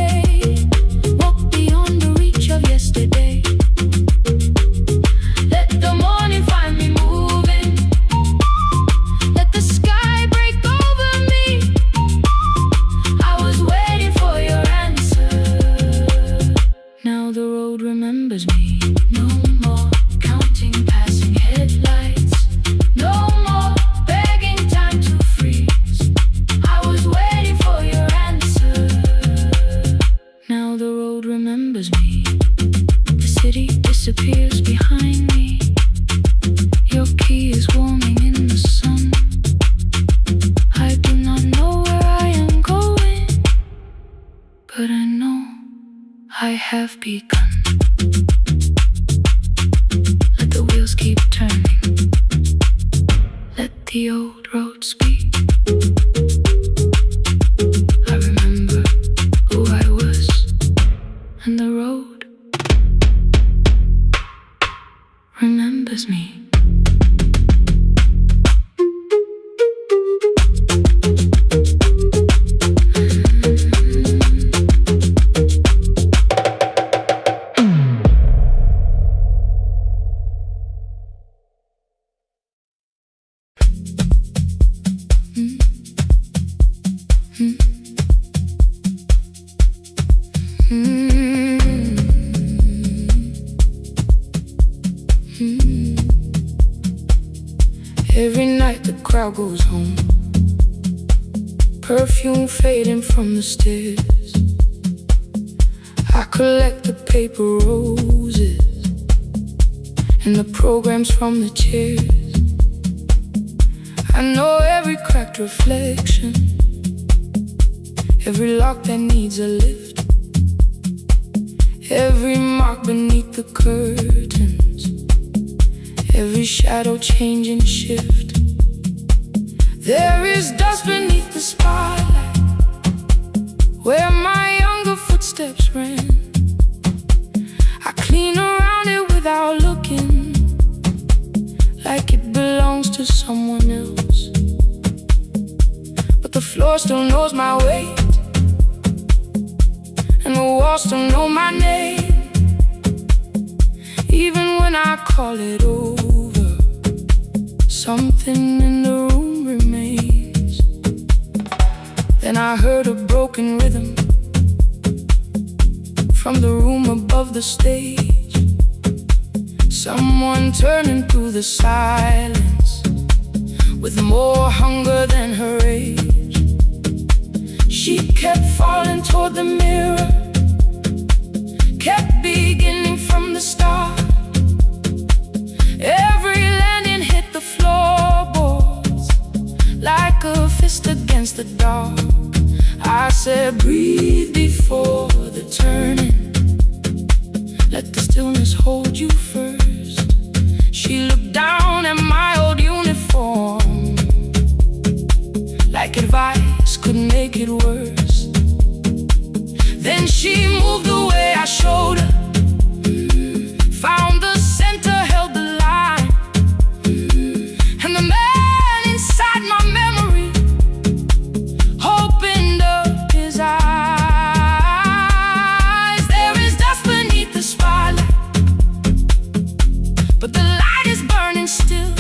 but I know I have begun. Let the wheels keep turning. Let the old road speak. I remember who I was, and the road remembers me. Every night the crowd goes home, perfume fading from the stairs. I collect the paper roses and the programs from the chairs. I know every cracked reflection, every lock that needs a lift, every mark beneath the curtains, every shadow change and shift. There is dust beneath the spotlight where my younger footsteps ran. I clean around it without looking, like it belongs to someone else. But the floor still knows my weight, and the walls still know my name. Even when I call it over, something in the room remains. Then I heard a broken rhythm from the room above the stage. Someone turning through the silence with more hunger than her age. She kept falling toward the mirror, kept beginning from the start. Every landing hit the floorboards like a fist against the dark. I said, breathe before the turning. Let the stillness hold you first. She looked down at my old uniform, like advice could make it worse. Then she moved the way I showed her, found the center, held the line, and the man inside my memory opened up his eyes. There is dust beneath the spotlight, but the light is burning still.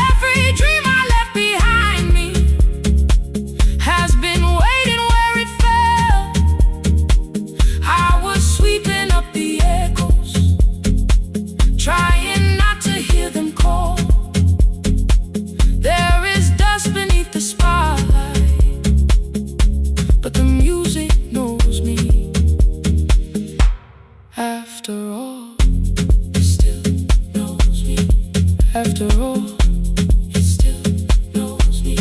Every dream I left behind me has been waiting where it fell. I was sweeping up the echoes, trying not to hear them call. There is dust beneath the spotlight, but the music knows me. After all, it still knows me. After all, it still knows me.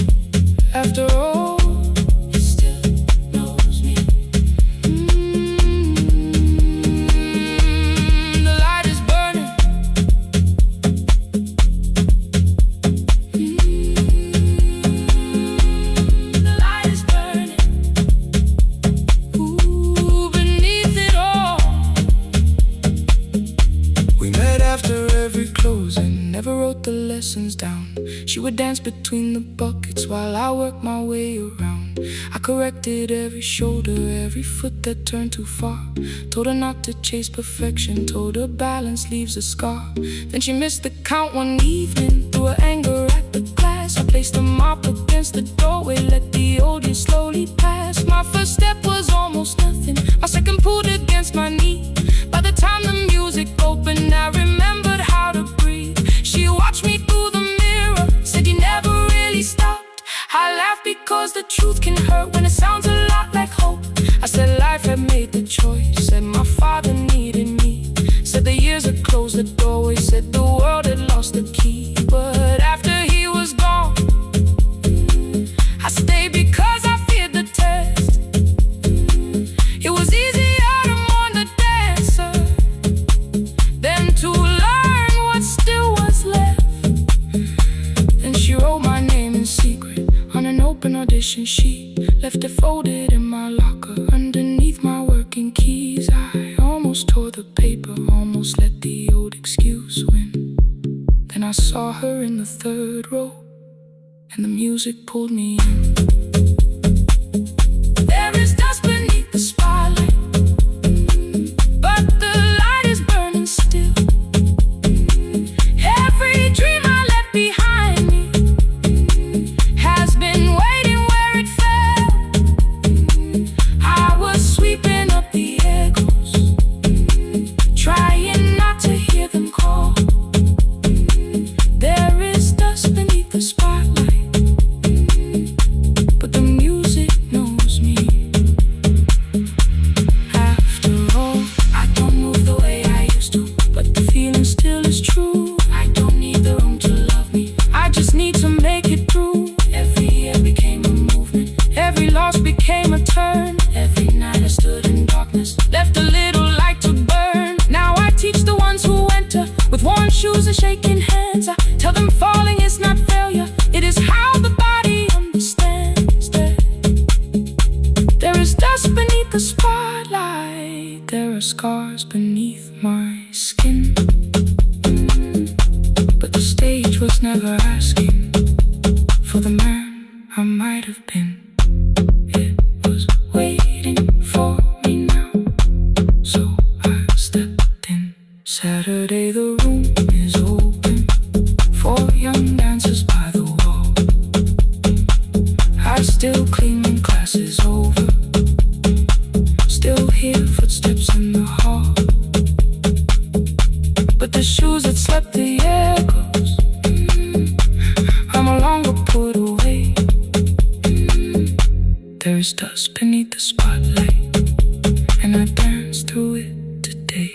After all, it still knows me. The light is burning. The light is burning. Ooh, beneath it all. We met after every closing, never wrote the lessons down. She would dance between the buckets while I worked my way around. I corrected every shoulder, every foot that turned too far. Told her not to chase perfection, told her balance leaves a scar. Then she missed the count one evening, threw her anger at the glass. I placed the mop against the doorway, let the old years slowly pass. My first step was almost nothing, my second pulled against my knee. By the time the music opened, I remembered how to breathe. She watched me through the mirror, said you never really stopped. I laughed because the truth can hurt when it sounds a lot like hope. I said life had made the choice, said my father needed me, said the years had closed the doorway, said the world had lost the key. But after he was gone, I stayed because I feared the test. the third row, and the music pulled me in. There is dust beneath the spotlight, but the light is burning still. Every dream I left behind me has been waiting where it fell. I was sweeping up the echoes, trying not to hear them call. There is dust beneath the spotlight, but the music knows me. After all, I don't move the way I used to, but the feeling still is true. I don't need the room to love me, I just need to make it through. Every year became a movement, every loss became a turn. Every night I stood in darkness, left a little light to burn. Now I teach the ones who enter with worn shoes and shaking hands. I tell them falling is not failure, it is how the body understands that there is dust beneath the spotlight. There are scars beneath my skin, but the stage was never asking for the man I might have been. It was waiting for me now, so I stepped in. Saturday the room is open for young dancers by the wall. I still clean when class is over, still hear footsteps in the hall, but the shoes that slept the echoes, are no longer put away. There is dust beneath the spotlight, and I dance through it today.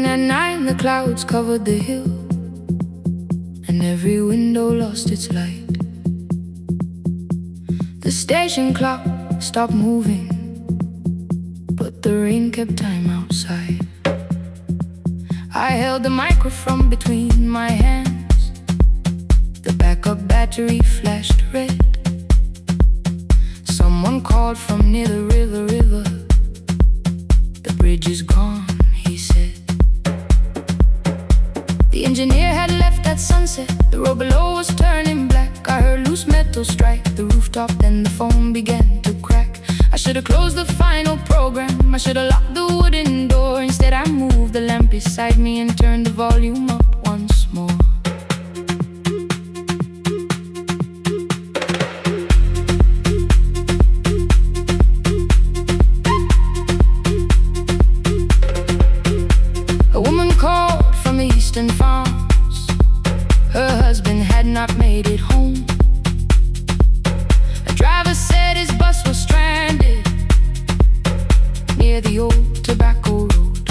At night the clouds covered the hill, and every window lost its light. The station clock stopped moving, but the rain kept time outside. I held the microphone between my hands, the backup battery flashed red. Someone called from near the river. The bridge is gone, he said. The engineer had left at sunset, the road below was turning black. I heard loose metal strike the rooftop, then the phone began to crack. I should've closed the final program, I should've locked the wooden door. Instead I moved the lamp beside me and turned the volume up once more. A woman called from the eastern farms, her husband had not made it home. A driver said his bus was stranded near the old tobacco road.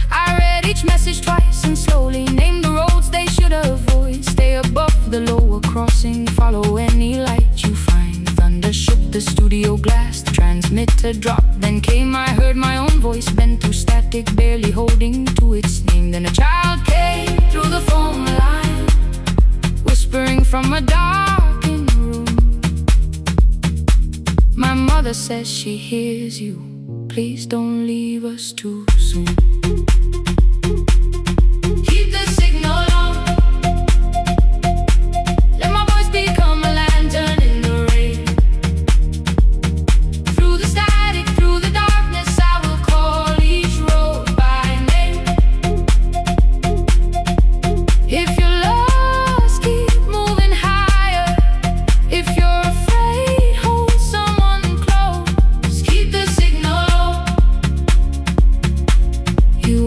I read each message twice and slowly named the roads they should avoid. Stay above the lower crossing, follow any light you find. Thunder shook the studio glass, the transmitter dropped, then came. I heard my own voice bend through static, barely holding to its name. Then a child came through the phone line, whispering from a darkened room. My mother says she hears you, please don't leave us too soon. Keep the signal on, let my voice become a lantern in the rain. Through the static, through the darkness, I will call each road by name. If you're lost, keep moving higher. If you're afraid, hold someone close. Keep the signal low. You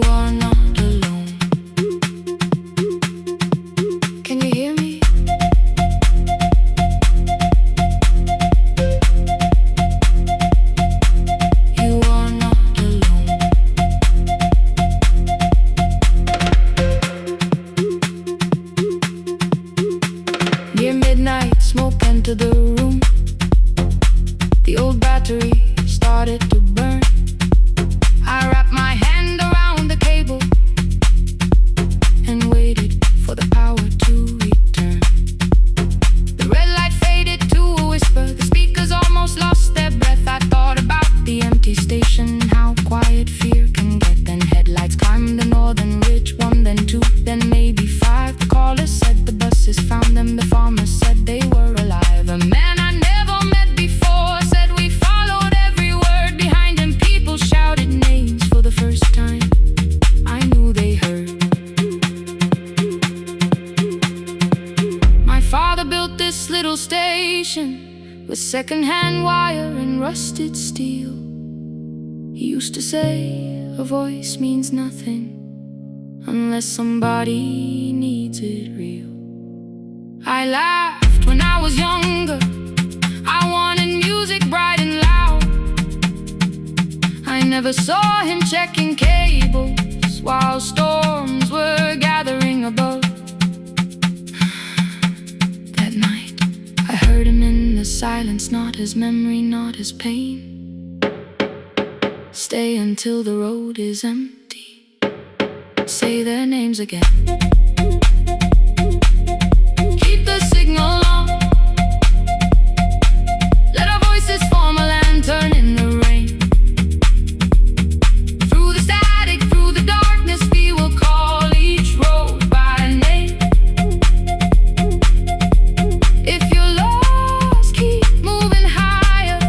station with second-hand wire and rusted steel. He used to say a voice means nothing unless somebody needs it real. I laughed when I was younger. I wanted music bright and loud. I never saw him checking cables while storms were gathering above. That night, I heard him in the silence, not as memory, not as pain. Stay until the road is empty. Say their names again. Keep the signal on. Let our voices form a lantern in the rain. Through the static, through the darkness, we will call each road by name. If you're lost, keep moving higher.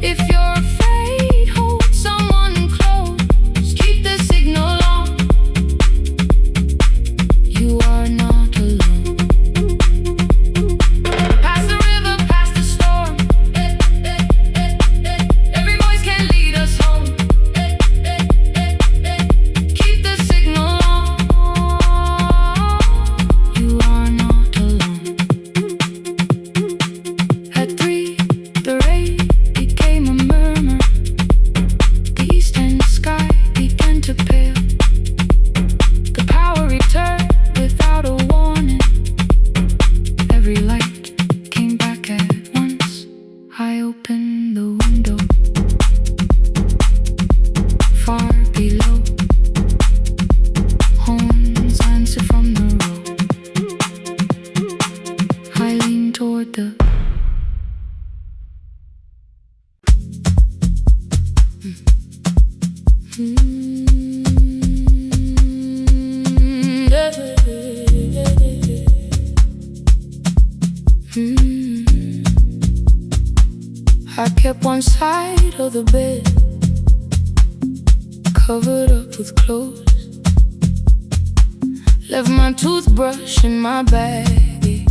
If you're afraid, hold someone close. Keep the signal on. You are not alone. Past the river, past the storm. Every voice can lead us home. Keep the signal on. You are not alone. At 3, the rain became a murmur. The eastern sky began to pale. The power returned without a warning. Every light came back at once. I opened the window. Far below, horns answer from the road. I leaned toward the I kept one side of the bed covered up with clothes. Left my toothbrush in my bag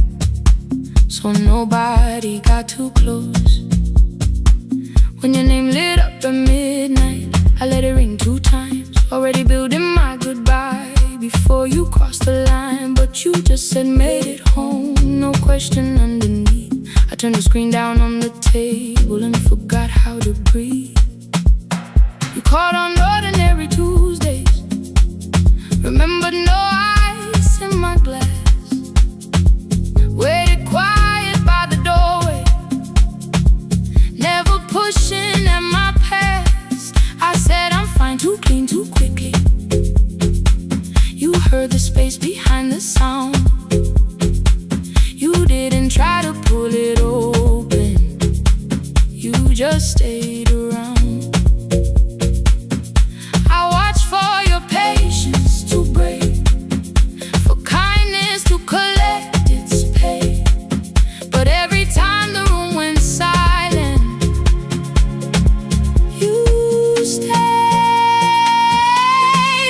so nobody got too close. When your name lit up at midnight, I let it ring 2 times. Already building my goodbye before you crossed the line. But you just said made it home, no question underneath. I turned the screen down on the table and forgot how to breathe. You called on ordinary Tuesdays. Remembered no ice in my glass. Waited quiet by the doorway, never pushing at my past. I said I'm fine, too clean, too quickly. You heard the space behind the sound. You didn't try to pull it open. You just stayed around. I watched for your patience to break, for kindness to collect its pay. But every time the room went silent, you stayed.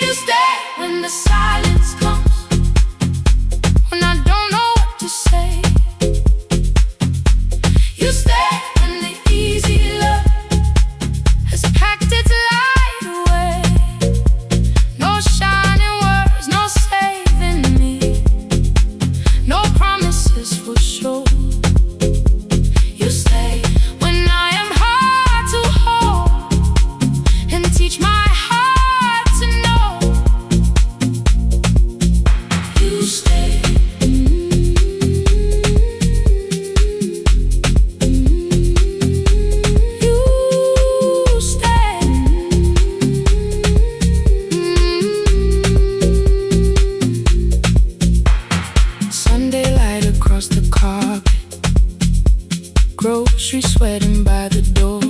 You stay when the silence comes, when I don't know what to say. You stay when the easy love has packed its light away. No shining words, no saving me, no promises for sure. You stay when I am hard to hold and teach my heart to know. You stay. You stay. Sunday light across the carpet, grocery sweating by the door.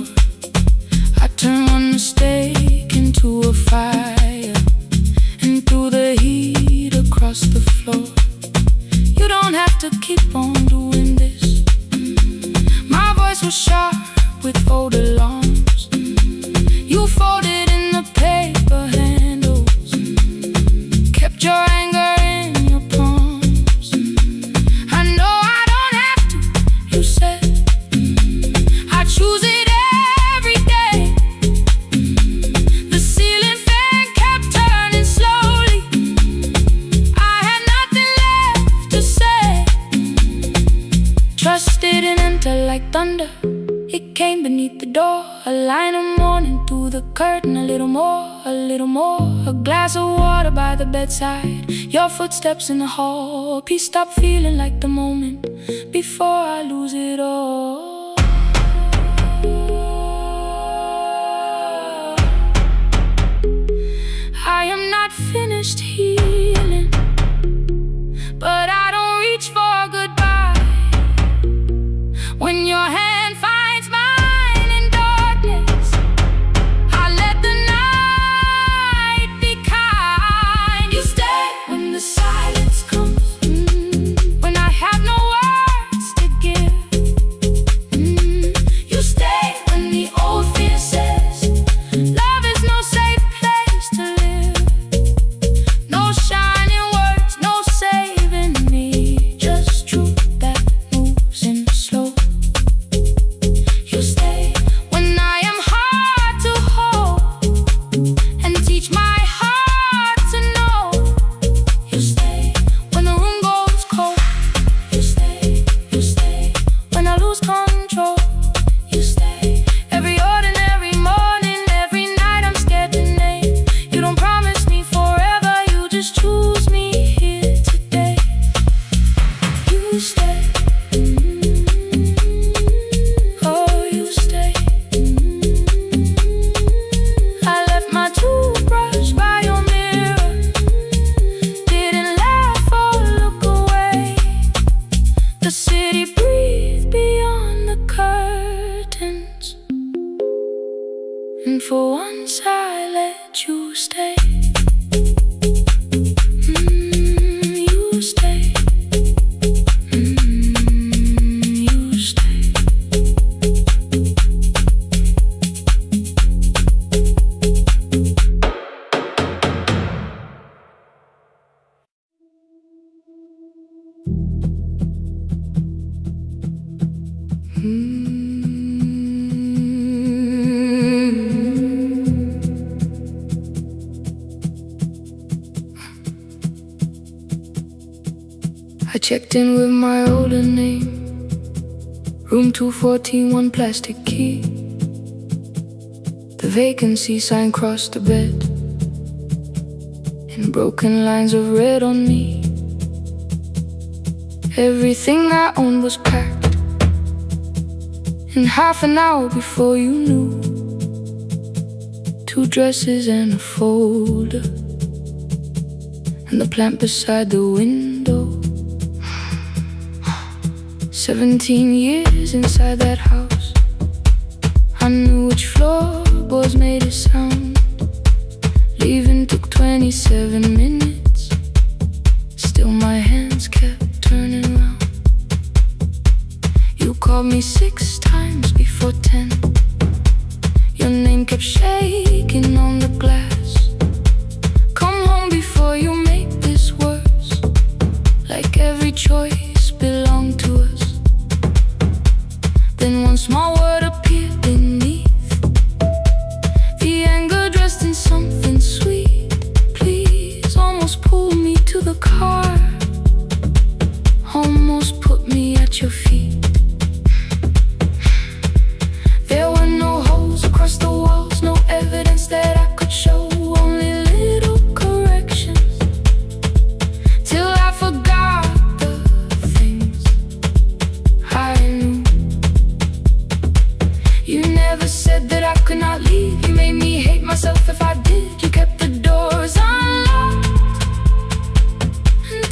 I turn one mistake into a fire, and through the heat across the floor. You don't have to keep on doing this. My voice was sharp with old alarms. You folded in the paper handles, kept your anger in your palms. I know I don't have to, you said. thunder, it came beneath the door. A line of morning through the curtain. A little more, a little more. A glass of water by the bedside. Your footsteps in the hall. Please stop feeling like the moment before I lose it all. I am not finished healing, but I don't reach for a goodbye. When your hand finds mine in darkness, I let the night be kind. You stay when the silence comes, when I have no words to give. You stay when the old fear says love is no safe place to live. No shining words, no saving me, just truth that moves in slow. You stay when I am hard to hold and teach my heart to know. You stay when the room goes cold. You stay when I lose control. You stay every ordinary morning, every night I'm scared to name. You don't promise me forever, you just choose me here today. You stay. Oh, you stay. I left my toothbrush by your mirror. Didn't laugh or look away. The city breathed beyond the curtains, and for once I let you stay. You stay. You stay. I checked in with my older name. Room 214, one plastic key. The vacancy sign crossed the bed, and broken lines of red on me. Everything I owned was packed in half an hour before you knew. 2 dresses and a folder, and the plant beside the window. 17 years inside that house, I knew which floorboards made a sound. Leaving took 27 minutes, still my hands kept turning round. You called me 6 times before 10. Your name kept shaking on the glass. Come home before you make this worse, like every choice belonged to us. Then one small word appeared beneath, the anger dressed in something sweet. Please, almost pulled me to the car, almost put me at your feet. There were no holes across the walls, no evidence that I could show, only little corrections, till I forgot the things I knew. You never said that I could not leave. You made me hate myself if I did. You kept the doors unlocked, and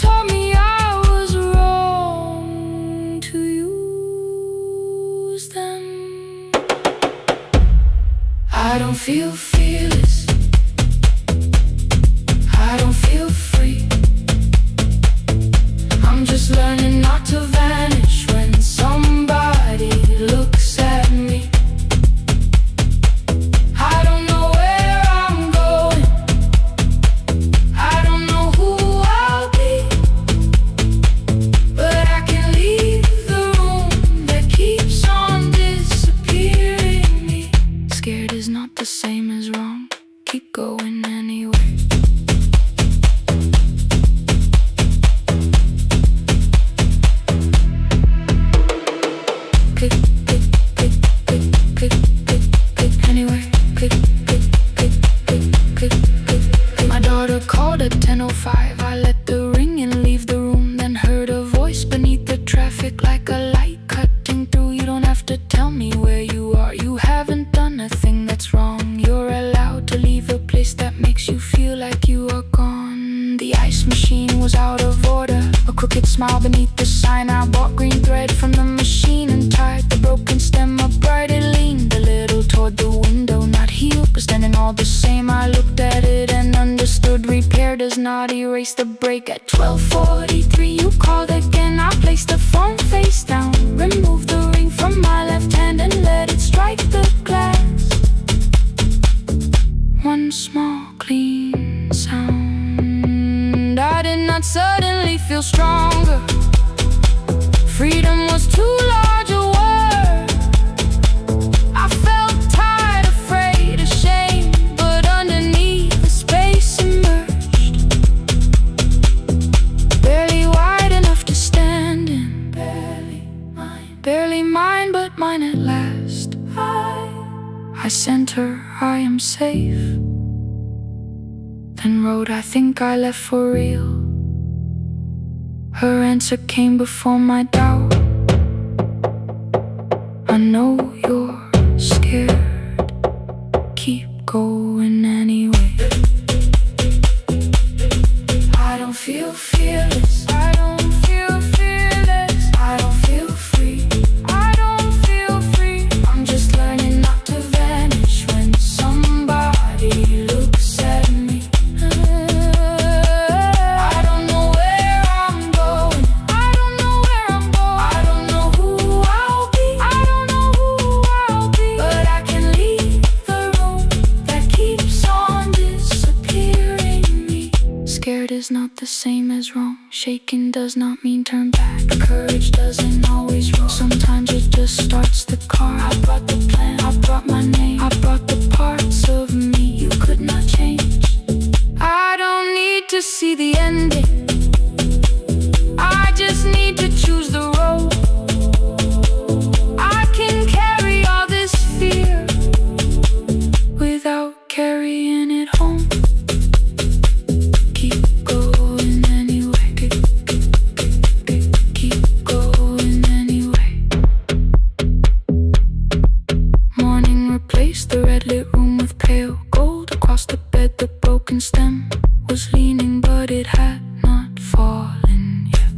called at 10:05. I let the ring and leave the room, then heard a voice beneath the traffic like a light cutting through. You don't have to tell me where you are. You haven't done a thing that's wrong. You're allowed to leave a place that makes you feel like you are gone. The ice machine was out of order, a crooked smile beneath the sign. I bought green thread from the machine and tied the broken stem upright. It leaned a little toward the window, not healed but standing all the same. I looked at it and understood repair does not erase the break. At 12:43 you called again. I placed the phone face down, removed the ring from my left hand and let it strike the glass. One small clean sound. I did not suddenly feel stronger. Freedom was too large a word. I felt tired, afraid, ashamed, but underneath the space emerged, barely wide enough to stand in. Barely mine, but mine at last. I sent her, I am safe. Then wrote, I think I left for real. Her answer came before my doubt. I know you're scared, keep going anyway. I don't feel fearless, I don't feel fearless, I don't feel free, I don't feel free. I'm just learning not to vanish when somebody looks at me. I don't know where I'm going, I don't know where I'm going, I don't know who I'll be, I don't know who I'll be. But I can leave the room that keeps on disappearing me. Scared is not the same as wrong. Shaking does not mean turn back. Courage doesn't always roll. Sometimes it just starts the car. I brought the plan, I brought my name, I brought the parts of me you could not change. I don't need to see the ending, I just need to choose the road. I can carry all this fear without carrying it home. Keep going anyway, keep going anyway. Morning replaced the red lit room with pale gold. Across the bed the broken stem was leaning, but it had not fallen yet.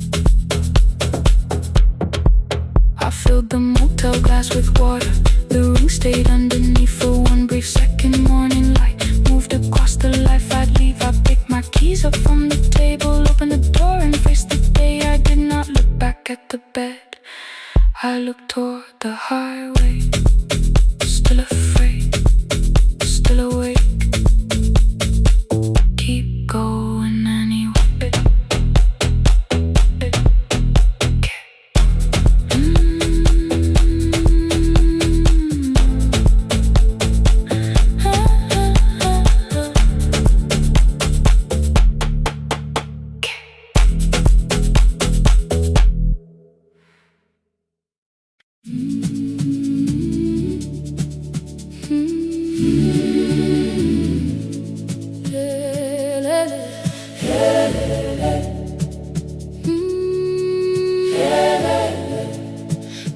I filled the motel glass with water. The ring stayed underneath for one brief second. Morning light moved across the life I'd leave. I picked my keys up from the table, opened the door and faced the day. I did not look back at the bed, I looked toward the highway. Still afraid, still awake, keep going anyway.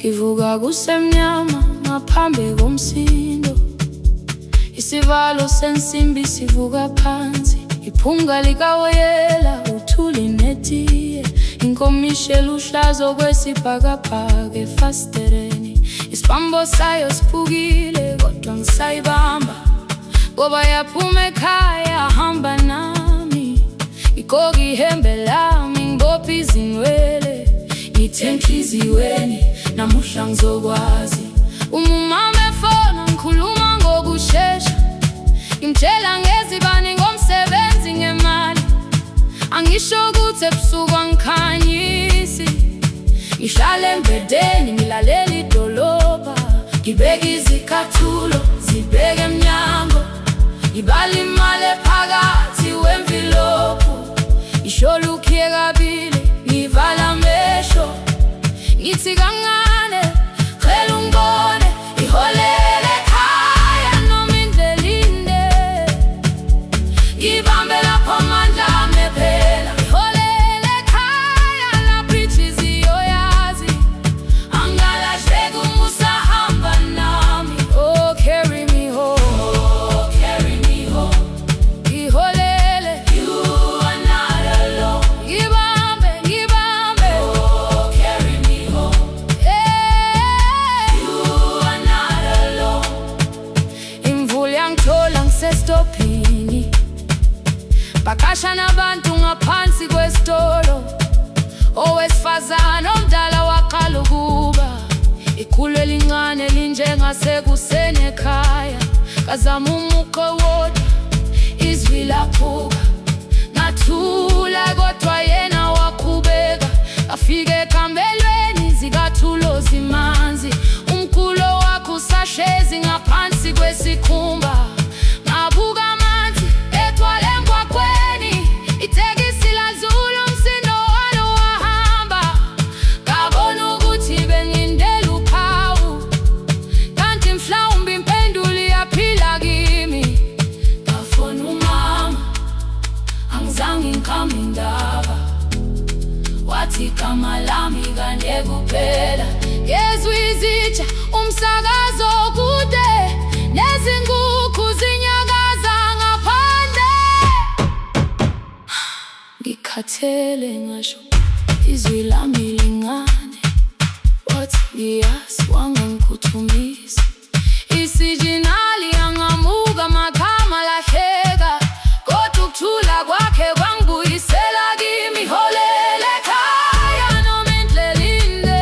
Ngivuka kusemnyama ngaphambi komsindo, isivalo sensimbi sivuka phansi, iphunga likawoyela uthuli netiye, inkomishi luhlaza okwesibhakabhaka efasitereni. Isibambo sayo siphukile kodwa ngisayibamba, ngoba yaphuma ekhaya hamba nami. Igqoka ihembe lami ngibopha izinwele, ngithe enhliziyweni namuhla ngizokwazi. Umama efona ngikhuluma ngokushesha, ngimtshela ngezibani ngomsebenzi ngemali. Angisho ukuthi ebusuku angikhanyisi, ngihlala embedeni ngilalela idolobha. Ngibeka izicathulo zibheke emnyango, ngibala imali ephakathi wemvilophu. Isholukhiye kabili ngivala amehlo, ngithi kancane cela ungibone, iholele ekhaya noma indlela inde. Ngibambe lapho manje lodolo, owesifazane omdala waqala ukuba ikhulu elincane linjengasekuseni ekhaya. Ngazama umuqo wodwa, izwi laphuka, ngathula kodwa yena waqhubeka. Ngafika ekambelweni zikathulo zimanzi, umkhulo wakhe usahlezi ngaphansi kwesikhumba. Ngabuka amanzi ethwala emgwaqweni, itekisi ladlula umsindo walo wahamba. Ngabona ukuthi bengindela uphawu, kanti mhlawumbe impendulo iyaphila kimi. Ngafona umama, angizange ngikhambe indaba, wathi igama lami kanye kuphela. Ngezwe izitsha, umsakazo kude, nezinkukhu zinyakaza ngaphandle. Ngikhathele ngasho izwi lami lingane, wathi ngiyazi wangangiphuthumisa. Isijinali yangamuka magama lahleka, kodwa ukuthula kwakhe kwangibuyisela kimi. Holela ekhaya noma indlela inde,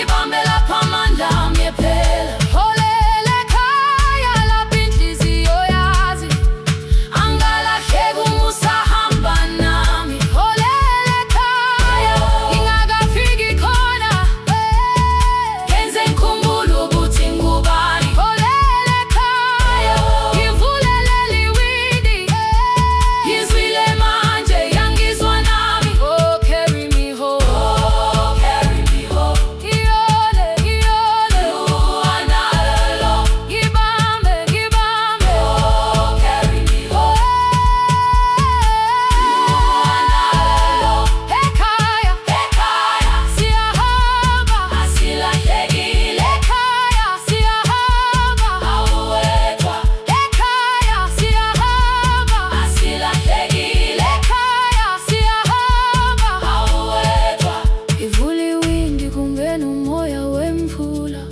ibambe lapha amandla ami ephela. Holela ekhaya lapha inhliziyo yazi, angalahleki uma usahamba nami. Holela ekhaya ngingakafiki khona, kenze ngikhumbule ukuthi ngubani. Holela ekhaya ngivulelele iwindi, ngizwile manje yangizwa nami. Oh, carry me home, oh, carry me home. Iyole, iyole, you are not alone. Ngibambe, ngibambe, oh, carry me home. You are not alone. Ekhaya, ekhaya siyahamba, asilahlekile. Ekhaya siyahamba, awuwedwa. Ekhaya siyahamba, asilahlekile. Ekhaya siyahamba, awuwedwa. Ivula iwindi kungena umoya wemvula,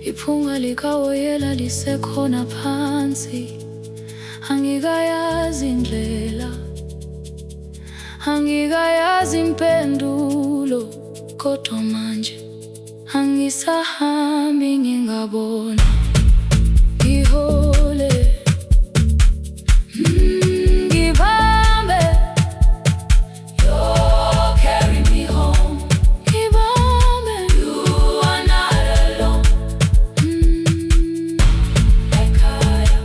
iphunga likawoyela lisekhona phansi. Angikayazi indlela, angikayazi impendulo, kodwa manje angisahambi ngingabona. Ngihole, ngibambe, you carry me home. Ngibambe, you are not alone. Ekhaya,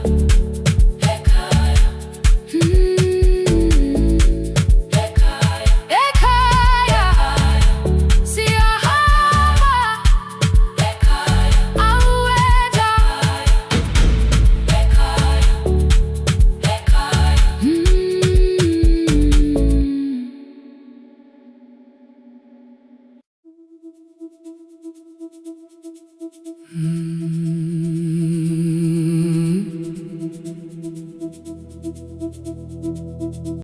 ekhaya, ekhaya, ekhaya siyahamba. Ekhaya, awuwedwa. Ekhaya, ekhaya.